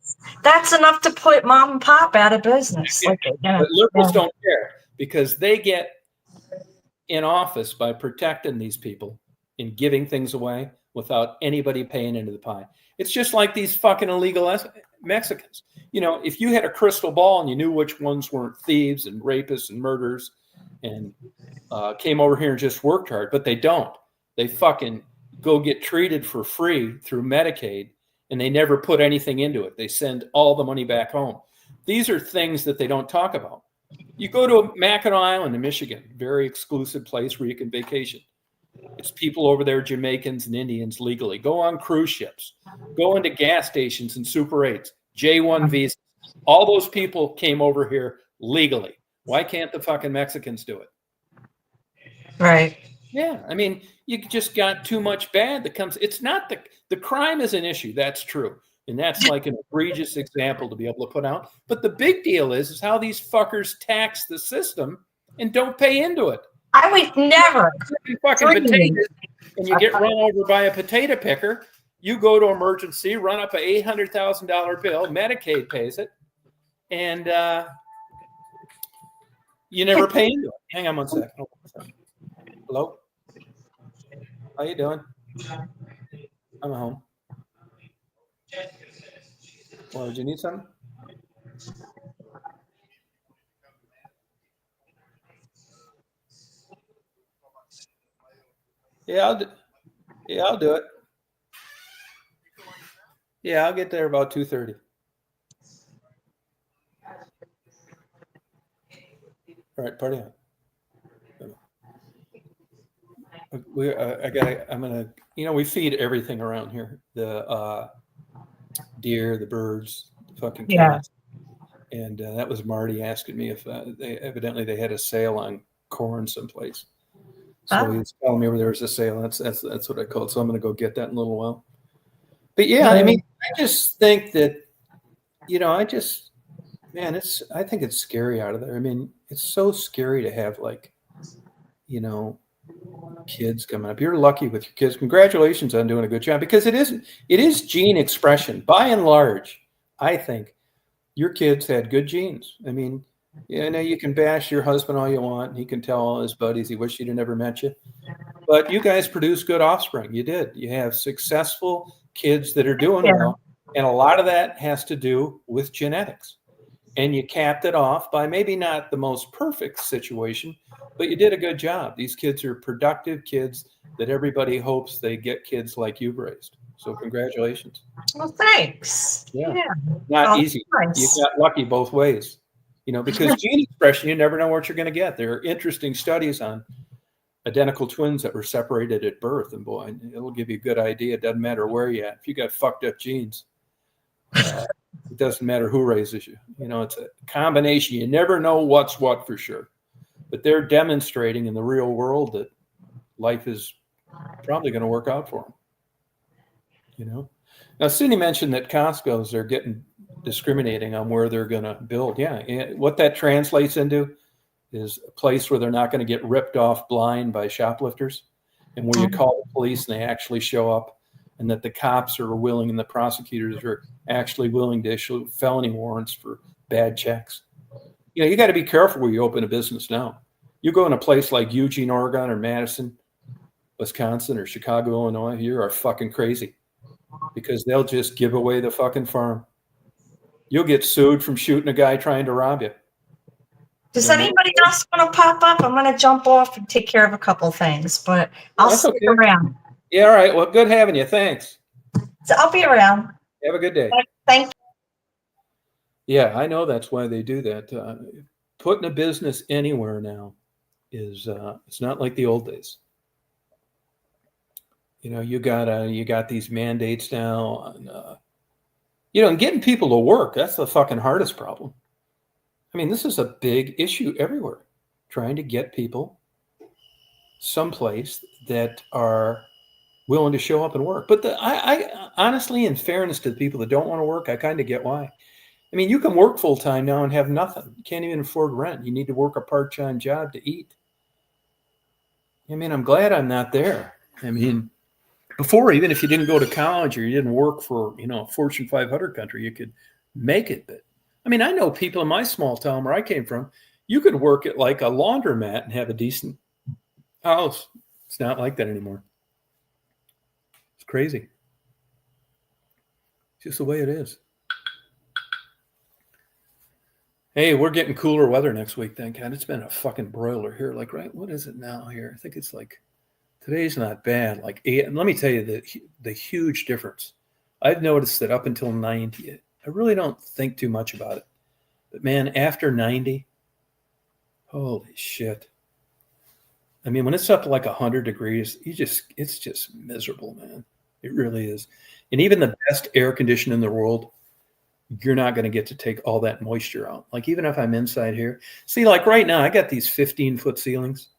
that's enough to put mom and pop out of business. Yeah. Like, you know, But liberals don't care because they get in office by protecting these people and giving things away without anybody paying into the pie. It's just like these fucking illegal Mexicans. You know, if you had a crystal ball and you knew which ones weren't thieves and rapists and murderers and came over here and just worked hard, but they don't. They fucking go get treated for free through Medicaid and they never put anything into it. They send all the money back home. These are things that they don't talk about. You go to Mackinac Island in Michigan, very exclusive place where you can vacation. It's people over there, Jamaicans and Indians legally. Go on cruise ships. Go into gas stations and Super 8s, J1 visas. All those people came over here legally. Why can't the fucking Mexicans do it? right. Yeah, I mean, you just got too much bad that comes. It's not the crime is an issue. That's true. And that's like an egregious example to be able to put out. But the big deal is how these fuckers tax the system and don't pay into it. I would never. Fucking potatoes, and you get run over by a potato picker. You go to emergency, run up a $800,000 bill. Medicaid pays it, and you never pay into it. Hang on one second. Hello, how you doing? I'm home. Well, did you need something? Yeah, I'll do it. Yeah, I'll get there about 2:30. All right, party on. I'm gonna. You know, we feed everything around here. The deer, the birds, the fucking cats. Yeah. And that was Marty asking me if they had a sale on corn someplace. So he was telling me where there was a sale. That's what I call it. So I'm going to go get that in a little while. But yeah, I mean, I just think that, you know, I think it's scary out of there. I mean, it's so scary to have, like, you know, kids coming up. You're lucky with your kids. Congratulations on doing a good job, because it is gene expression. By and large, I think your kids had good genes. I mean, you know, you can bash your husband all you want. He can tell all his buddies he wished he'd have never met you. But you guys produce good offspring. You did. You have successful kids that are doing well. And a lot of that has to do with genetics. And you capped it off by maybe not the most perfect situation, but you did a good job. These kids are productive kids that everybody hopes they get kids like you've raised. So congratulations. Well, thanks. Yeah. Not easy. Nice. You got lucky both ways. You know, because gene expression, you never know what you're going to get. There are interesting studies on identical twins that were separated at birth, and boy, it'll give you a good idea. It doesn't matter where you're at. If you got fucked up genes, it doesn't matter who raises you. You know, it's a combination. You never know what's what for sure. But they're demonstrating in the real world that life is probably going to work out for them. You know? Now, Sydney mentioned that Costco's are getting discriminating on where they're going to build. Yeah. What that translates into is a place where they're not going to get ripped off blind by shoplifters, and where you call the police and they actually show up, and that the cops are willing and the prosecutors are actually willing to issue felony warrants for bad checks. You know, you got to be careful where you open a business now. You go in a place like Eugene, Oregon, or Madison, Wisconsin, or Chicago, Illinois, you are fucking crazy, because they'll just give away the fucking farm. You'll get sued from shooting a guy trying to rob you. Does anybody else want to pop up? I'm going to jump off and take care of a couple things, but I'll stick around. Yeah, all right. Well, good having you. Thanks. So I'll be around. Have a good day. Thank you. Yeah, I know that's why they do that. Putting a business anywhere now is it's not like the old days. You know, you got these mandates now on, you know, and getting people to work, that's the fucking hardest problem. I mean, this is a big issue everywhere. trying to get people someplace that are willing to show up and work. But I honestly, in fairness to the people that don't want to work, I kind of get why. I mean, you can work full time now and have nothing. You can't even afford rent. You need to work a part-time job to eat. I mean, I'm glad I'm not there. I mean, before, even if you didn't go to college or you didn't work for, a Fortune 500 country, you could make it. But I mean, I know people in my small town where I came from, you could work at like a laundromat and have a decent house. It's not like that anymore. It's crazy. It's just the way it is. Hey, we're getting cooler weather next week, thank God. It's been a fucking broiler here. Like, right, what is it now here? I think it's like, today's not bad. Like 8, and let me tell you the huge difference. I've noticed that up until 90, I really don't think too much about it. But man, after 90, holy shit. I mean, when it's up to like 100 degrees, it's just miserable, man. It really is. And even the best air conditioner in the world, you're not going to get to take all that moisture out. Like even if I'm inside here, see, like right now, I got these 15-foot ceilings,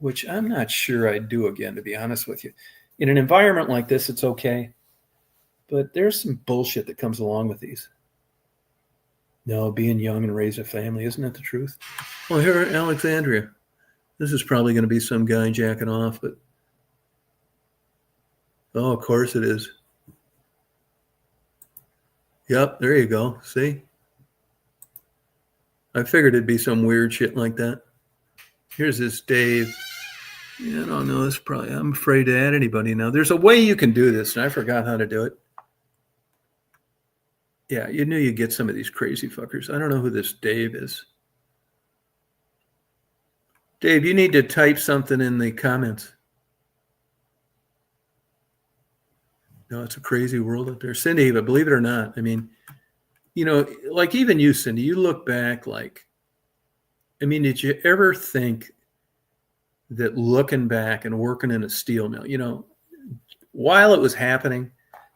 which I'm not sure I'd do again, to be honest with you. In an environment like this, it's okay. But there's some bullshit that comes along with these. No, being young and raise a family, isn't that the truth? Well, here, Alexandria. This is probably going to be some guy jacking off, but oh, of course it is. Yep, there you go. See? I figured it'd be some weird shit like that. Here's this Dave. Yeah, I don't know. This probably, I'm afraid to add anybody now. There's a way you can do this, and I forgot how to do it. Yeah, you knew you'd get some of these crazy fuckers. I don't know who this Dave is. Dave, you need to type something in the comments. No, it's a crazy world out there. Cindy, but believe it or not, I mean, like even you, Cindy, you look back like, I mean, did you ever think that looking back and working in a steel mill, while it was happening,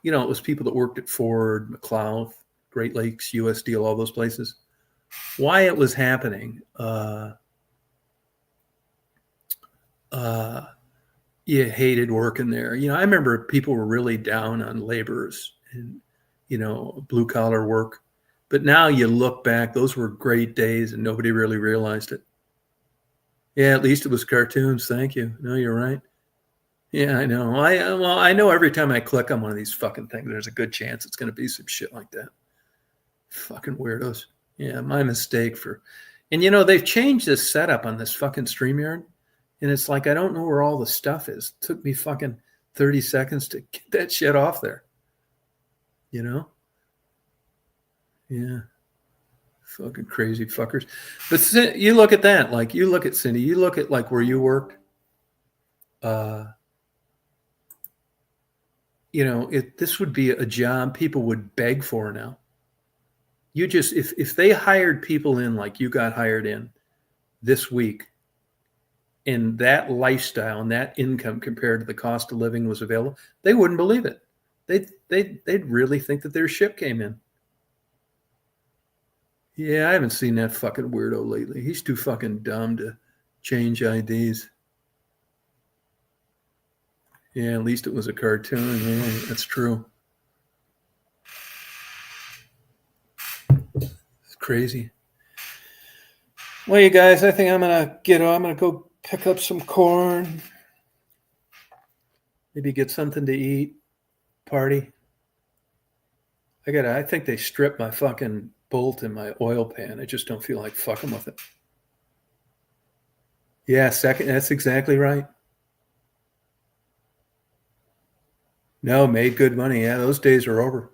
it was people that worked at Ford, McLeod, Great Lakes, US Steel, all those places. Why it was happening, you hated working there. I remember people were really down on laborers and, blue collar work. But now you look back, those were great days and nobody really realized it. Yeah, at least it was cartoons. Thank you. No, you're right. Yeah, I know. I know every time I click on one of these fucking things, there's a good chance it's going to be some shit like that. Fucking weirdos. Yeah, my mistake and they've changed this setup on this fucking StreamYard. And it's like, I don't know where all the stuff is. It took me fucking 30 seconds to get that shit off there. Yeah. Fucking crazy fuckers. But you look at that, like you look at Cindy, you look at like where you worked. This would be a job people would beg for now. You just, if they hired people in like you got hired in this week, and that lifestyle and that income compared to the cost of living was available, they wouldn't believe it. They'd really think that their ship came in. Yeah, I haven't seen that fucking weirdo lately. He's too fucking dumb to change IDs. Yeah, at least it was a cartoon. Yeah, that's true. It's crazy. Well, you guys, I think I'm going to go pick up some corn. Maybe get something to eat. Party. I think they stripped my fucking bolt in my oil pan. I just don't feel like fucking with it. Yeah, that's exactly right. No, made good money. Yeah, those days are over.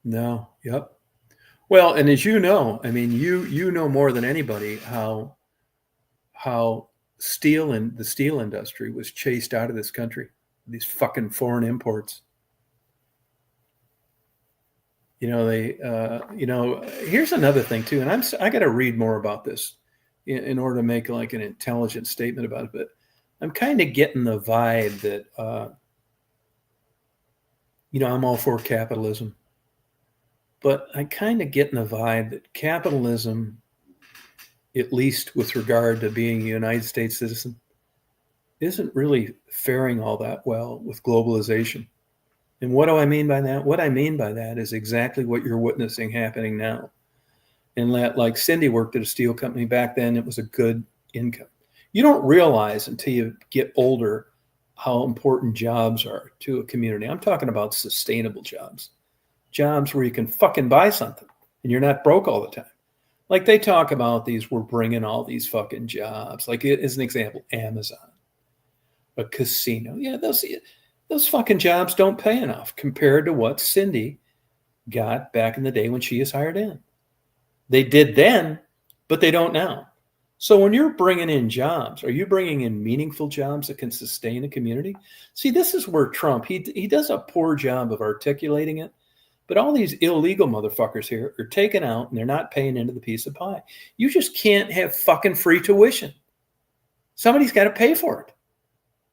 No, yep. Well, and as you know, I mean, you know more than anybody how steel and the steel industry was chased out of this country. These fucking foreign imports. Here's another thing too, and I got to read more about this in order to make like an intelligent statement about it. But I'm kind of getting the vibe that I'm all for capitalism, but I kind of getting the vibe that capitalism at least with regard to being a United States citizen, isn't really faring all that well with globalization. And what do I mean by that? What I mean by that is exactly what you're witnessing happening now. And that, like Cindy worked at a steel company back then, it was a good income. You don't realize until you get older how important jobs are to a community. I'm talking about sustainable jobs, jobs where you can fucking buy something and you're not broke all the time. Like they talk about these, we're bringing all these fucking jobs. Like as an example, Amazon, a casino. Yeah, those fucking jobs don't pay enough compared to what Cindy got back in the day when she was hired in. They did then, but they don't now. So when you're bringing in jobs, are you bringing in meaningful jobs that can sustain a community? See, this is where Trump, he does a poor job of articulating it, but all these illegal motherfuckers here are taken out and they're not paying into the piece of pie. You just can't have fucking free tuition. Somebody's got to pay for it.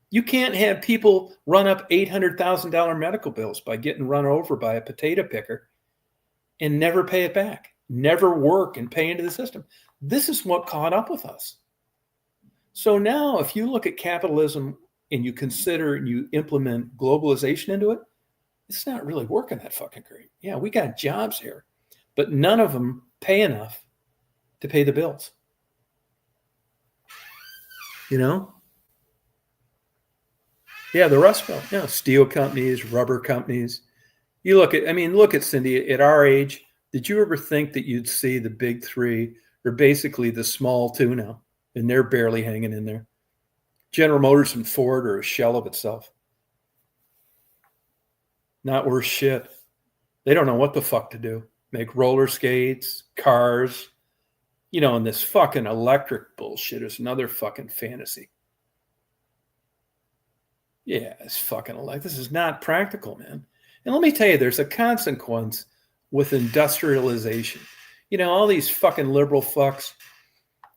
You can't have people run up $800,000 medical bills by getting run over by a potato picker and never pay it back, never work and pay into the system. This is what caught up with us. So now if you look at capitalism and you consider and you implement globalization into it, it's not really working that fucking great. Yeah, we got jobs here, but none of them pay enough to pay the bills. You know? Yeah, the Rust Belt. Yeah, steel companies, rubber companies. You look at Cindy, at our age, did you ever think that you'd see the big three, or basically the small two now, and they're barely hanging in there? General Motors and Ford are a shell of itself. Not worth shit. They don't know what the fuck to do. Make roller skates, cars, and this fucking electric bullshit is another fucking fantasy. Yeah, it's fucking electric. This is not practical, man. And let me tell you, there's a consequence with industrialization. All these fucking liberal fucks,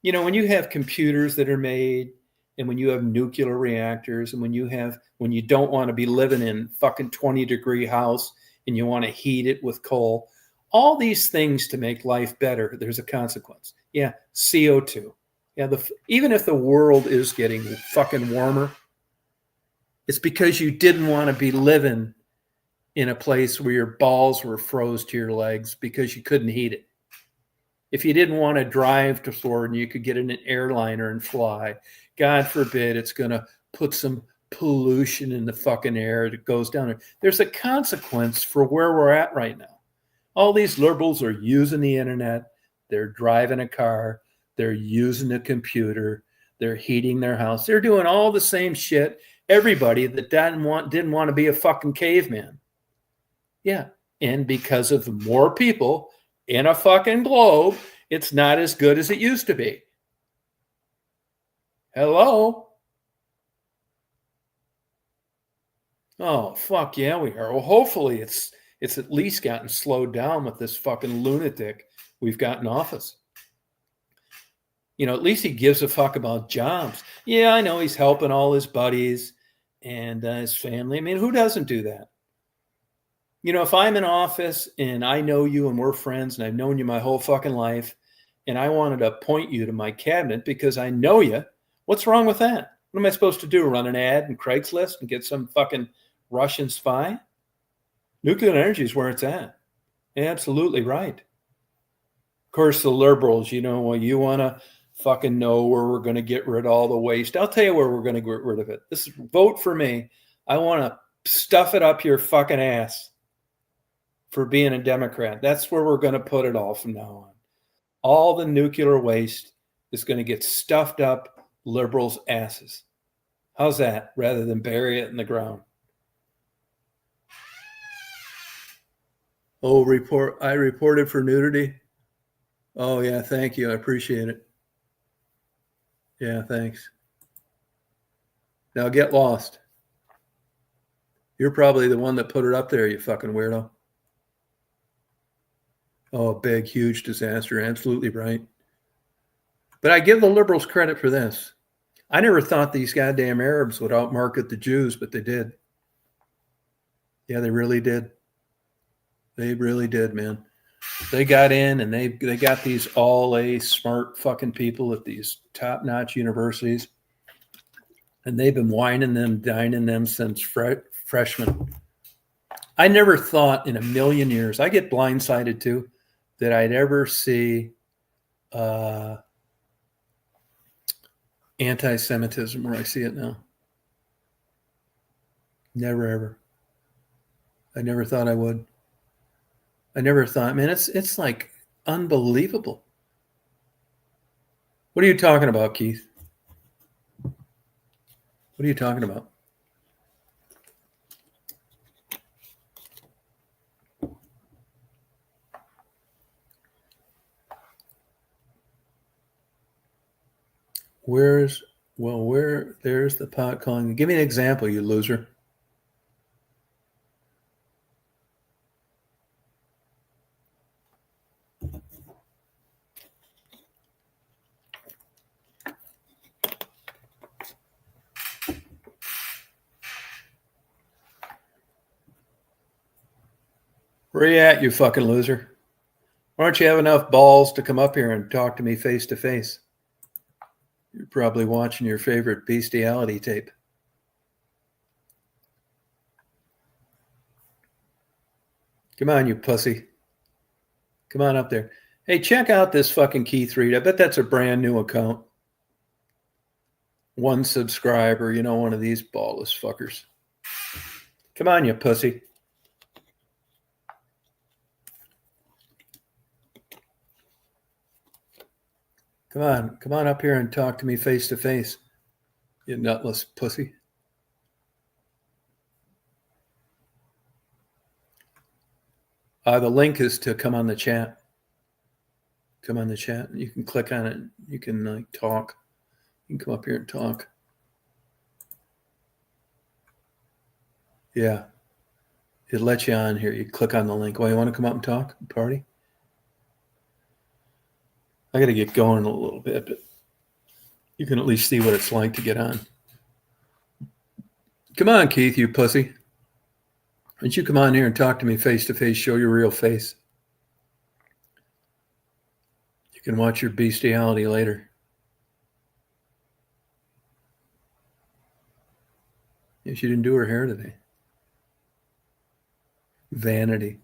when you have computers that are made, and when you have nuclear reactors, and when you don't want to be living in fucking 20-degree house and you want to heat it with coal, all these things to make life better, there's a consequence. Yeah, CO2. Yeah, even if the world is getting fucking warmer, it's because you didn't want to be living in a place where your balls were froze to your legs because you couldn't heat it. If you didn't want to drive to Florida and you could get in an airliner and fly, God forbid it's going to put some pollution in the fucking air that goes down there. There's a consequence for where we're at right now. All these liberals are using the internet. They're driving a car. They're using a computer. They're heating their house. They're doing all the same shit everybody that didn't want to be a fucking caveman. Yeah. And because of more people in a fucking globe, it's not as good as it used to be. Hello? Oh, fuck yeah, we are. Well, hopefully it's at least gotten slowed down with this fucking lunatic we've got in office. At least he gives a fuck about jobs. Yeah, I know he's helping all his buddies and his family. I mean, who doesn't do that? If I'm in office and I know you and we're friends and I've known you my whole fucking life and I wanted to appoint you to my cabinet because I know you, what's wrong with that? What am I supposed to do? Run an ad in Craigslist and get some fucking Russian spy? Nuclear energy is where it's at. Absolutely right. Of course, the liberals, you want to fucking know where we're going to get rid of all the waste. I'll tell you where we're going to get rid of it. Vote for me. I want to stuff it up your fucking ass for being a Democrat. That's where we're going to put it all from now on. All the nuclear waste is going to get stuffed up liberals' asses. How's that? Rather than bury it in the ground. Oh, I reported for nudity. Oh, yeah, thank you. I appreciate it. Yeah, thanks. Now get lost. You're probably the one that put it up there, you fucking weirdo. Oh, big, huge disaster. Absolutely right. But I give the liberals credit for this. I never thought these goddamn Arabs would outmarket the Jews, but they did. Yeah, they really did. They really did, man. They got in and they got these all A smart fucking people at these top-notch universities. And they've been whining them, dining them since freshmen. I never thought in a million years, I get blindsided too, that I'd ever see anti-Semitism where I see it now. Never, ever. I never thought I would. I never thought, man, it's like unbelievable. What are you talking about, Keith? What are you talking about? There's the pot calling. Give me an example, you loser. Where you at, you fucking loser? Why don't you have enough balls to come up here and talk to me face to face? You're probably watching your favorite bestiality tape. Come on, you pussy. Come on up there. Hey, check out this fucking Keith Reed. I bet that's a brand new account. 1 subscriber, one of these ballless fuckers. Come on, you pussy. Come on up here and talk to me face to face, you nutless pussy. The link is to come on the chat. Come on the chat. You can click on it. You can talk. You can come up here and talk. Yeah. It lets you on here. You click on the link. Oh, you want to come up and talk? Party? I got to get going a little bit, but you can at least see what it's like to get on. Come on, Keith, you pussy. Why don't you come on here and talk to me face to face, show your real face. You can watch your bestiality later. Yeah, she didn't do her hair today. Vanity.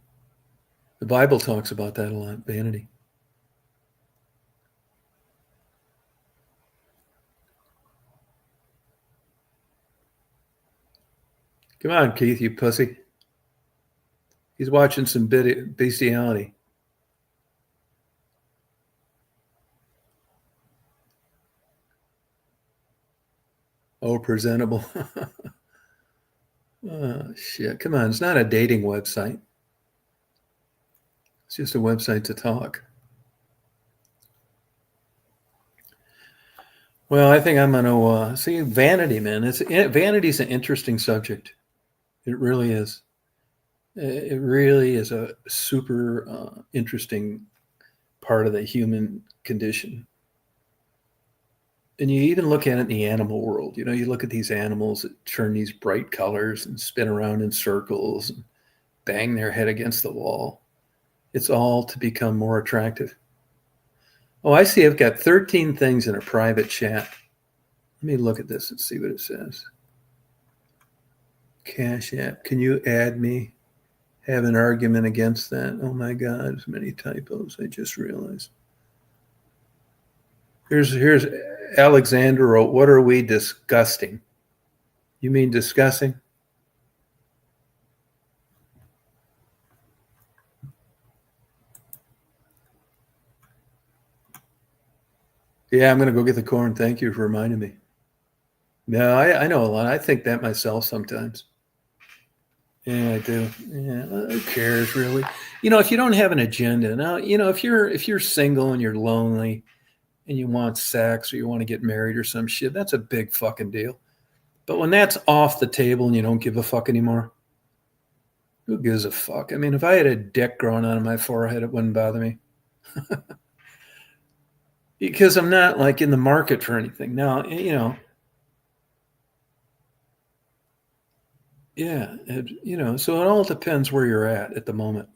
The Bible talks about that a lot, vanity. Come on, Keith, you pussy. He's watching some bestiality. Oh, presentable. Oh, shit. Come on. It's not a dating website. It's just a website to talk. Well, I think I'm going to see vanity, man. Vanity's an interesting subject. It really is. It really is a super interesting part of the human condition. And you even look at it in the animal world. You look at these animals that turn these bright colors and spin around in circles and bang their head against the wall. It's all to become more attractive. Oh, I see. I've got 13 things in a private chat. Let me look at this and see what it says. Cash App. Can you add me? Have an argument against that? Oh my God, as many typos. I just realized. Here's Alexander wrote, what are we disgusting? You mean discussing? Yeah, I'm going to go get the corn. Thank you for reminding me. No, I know a lot. I think that myself sometimes. Yeah, I do. Yeah, who cares really? If you don't have an agenda, now, if you're single and you're lonely and you want sex or you want to get married or some shit, that's a big fucking deal. But when that's off the table and you don't give a fuck anymore, who gives a fuck? I mean, if I had a dick growing out of my forehead, it wouldn't bother me. Because I'm not like in the market for anything. Now, yeah, so it all depends where you're at the moment.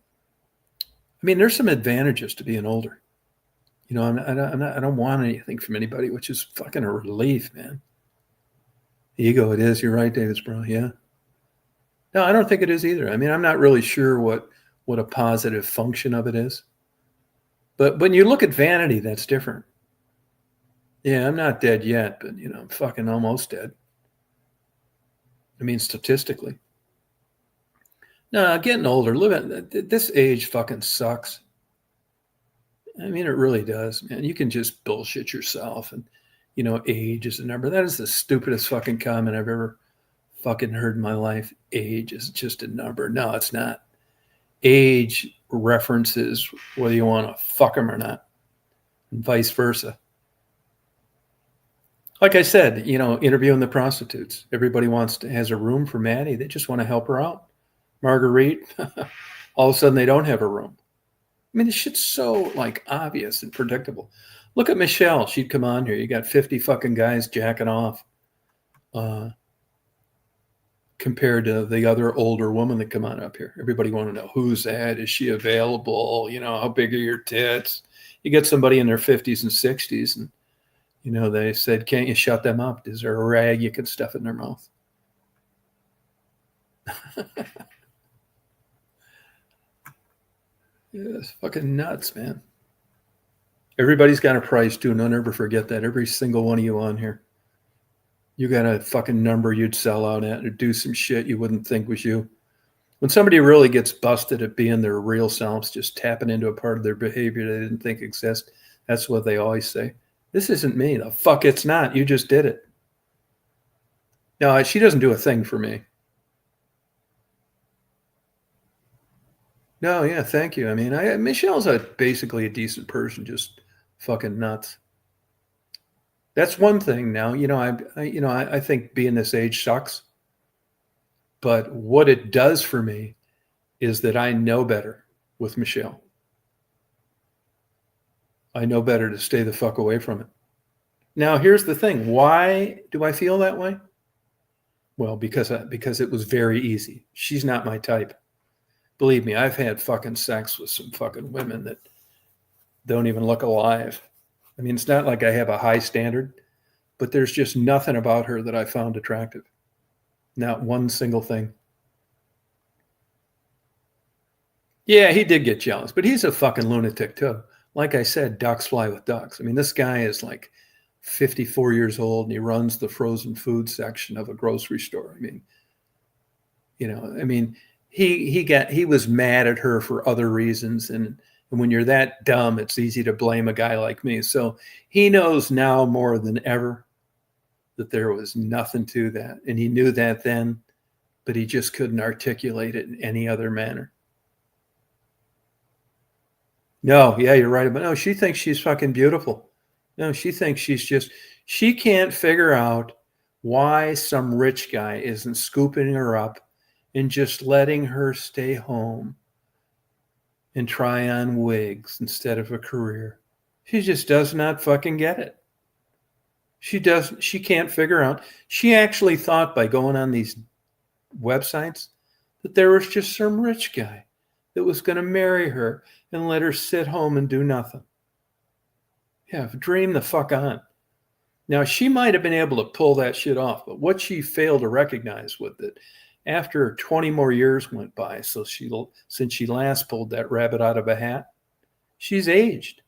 I mean, there's some advantages to being older. You know, I don't want anything from anybody, which is fucking a relief, man. Ego, it is. You're right, David Sproul. Yeah. No, I don't think it is either. I mean, I'm not really sure what a positive function of it is. But when you look at vanity, that's different. Yeah, I'm not dead yet, but, you know, I'm fucking almost dead. I mean, statistically. No, getting older, living this age fucking sucks. I mean, it really does, man. You can just bullshit yourself and, you know, age is a number. That is the stupidest fucking comment I've ever fucking heard in my life. Age is just a number. No, it's not. Age references whether you want to fuck them or not, and vice versa. Like I said, you know, interviewing the prostitutes. Everybody has a room for Maddie. They just want to help her out. Marguerite, all of a sudden they don't have a room. I mean, this shit's so like obvious and predictable. Look at Michelle. She'd come on here. You got 50 fucking guys jacking off compared to the other older woman that come on up here. Everybody want to know, who's that? Is she available? You know, how big are your tits? You get somebody in their 50s and 60s and, you know, they said, can't you shut them up? Is there a rag you can stuff in their mouth? Yeah, it's fucking nuts, man. Everybody's got a price too. Don't ever forget that. Every single one of you on here. You got a fucking number you'd sell out at or do some shit you wouldn't think was you. When somebody really gets busted at being their real selves, just tapping into a part of their behavior they didn't think exists, that's what they always say. This isn't me. The fuck it's not. You just did it. No, she doesn't do a thing for me. No, yeah, thank you. I mean, Michelle's basically a decent person, just fucking nuts. That's one thing now. You know, I think being this age sucks. But what it does for me is that I know better with Michelle. I know better to stay the fuck away from it. Now, here's the thing. Why do I feel that way? Well, because it was very easy. She's not my type. Believe me, I've had fucking sex with some fucking women that don't even look alive. I mean, it's not like I have a high standard, but there's just nothing about her that I found attractive. Not one single thing. Yeah, he did get jealous, but he's a fucking lunatic too. Like I said, ducks fly with ducks. I mean, this guy is like 54 years old and he runs the frozen food section of a grocery store. I mean, you know, he was mad at her for other reasons. And when you're that dumb, it's easy to blame a guy like me. So he knows now more than ever that there was nothing to that. And he knew that then, but he just couldn't articulate it in any other manner. No, yeah, you're right. But no, she thinks she's fucking beautiful. No, she thinks she can't figure out why some rich guy isn't scooping her up and just letting her stay home and try on wigs instead of a career. She just does not fucking get it. She can't figure out. She actually thought by going on these websites that there was just some rich guy that was going to marry her and let her sit home and do nothing. Yeah, dream the fuck on. Now, she might have been able to pull that shit off, but what she failed to recognize was that after 20 more years went by, so since she last pulled that rabbit out of a hat, she's aged.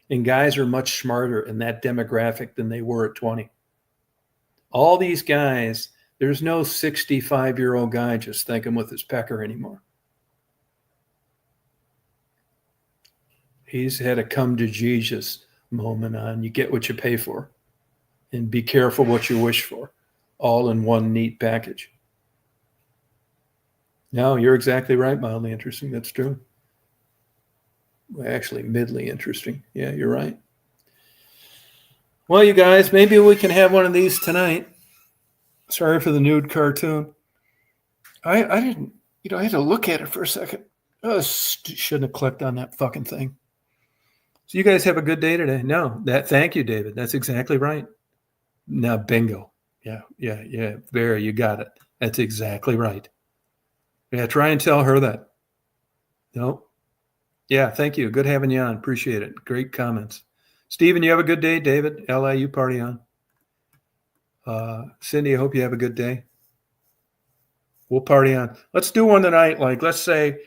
And guys are much smarter in that demographic than they were at 20. All these guys, there's no 65-year-old guy just thinking with his pecker anymore. He's had a come to Jesus moment on you get what you pay for and be careful what you wish for, all in one neat package. No, you're exactly right. Mildly interesting. That's true. Actually, midly interesting. Yeah, you're right. Well, you guys, maybe we can have one of these tonight. Sorry for the nude cartoon. I didn't, I had to look at it for a second. Shouldn't have clicked on that fucking thing. So you guys have a good day today. No, thank you, David. That's exactly right. Now, bingo. Yeah. Very, you got it. That's exactly right. Yeah, try and tell her that. No, Yeah, thank you. Good having you on. Appreciate it. Great comments. Stephen, you have a good day. David, LA, you party on. Cindy, I hope you have a good day. We'll party on. Let's do one tonight. Like, let's say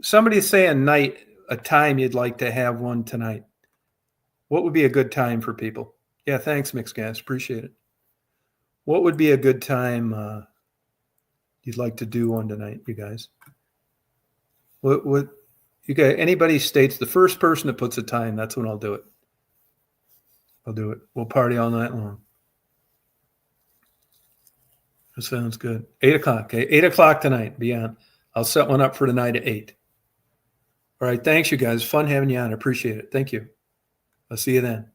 somebody say a time you'd like to have one tonight. What would be a good time for people? Yeah, thanks, Mixed Gas. Appreciate it. What would be a good time you'd like to do one tonight, you guys? What you got? Anybody states the first person that puts a time, that's when I'll do it. I'll do it. We'll party all night long. That sounds good. 8 o'clock. Okay, 8 o'clock tonight. Be on. I'll set one up for tonight at 8. All right. Thanks, you guys. Fun having you on. I appreciate it. Thank you. I'll see you then.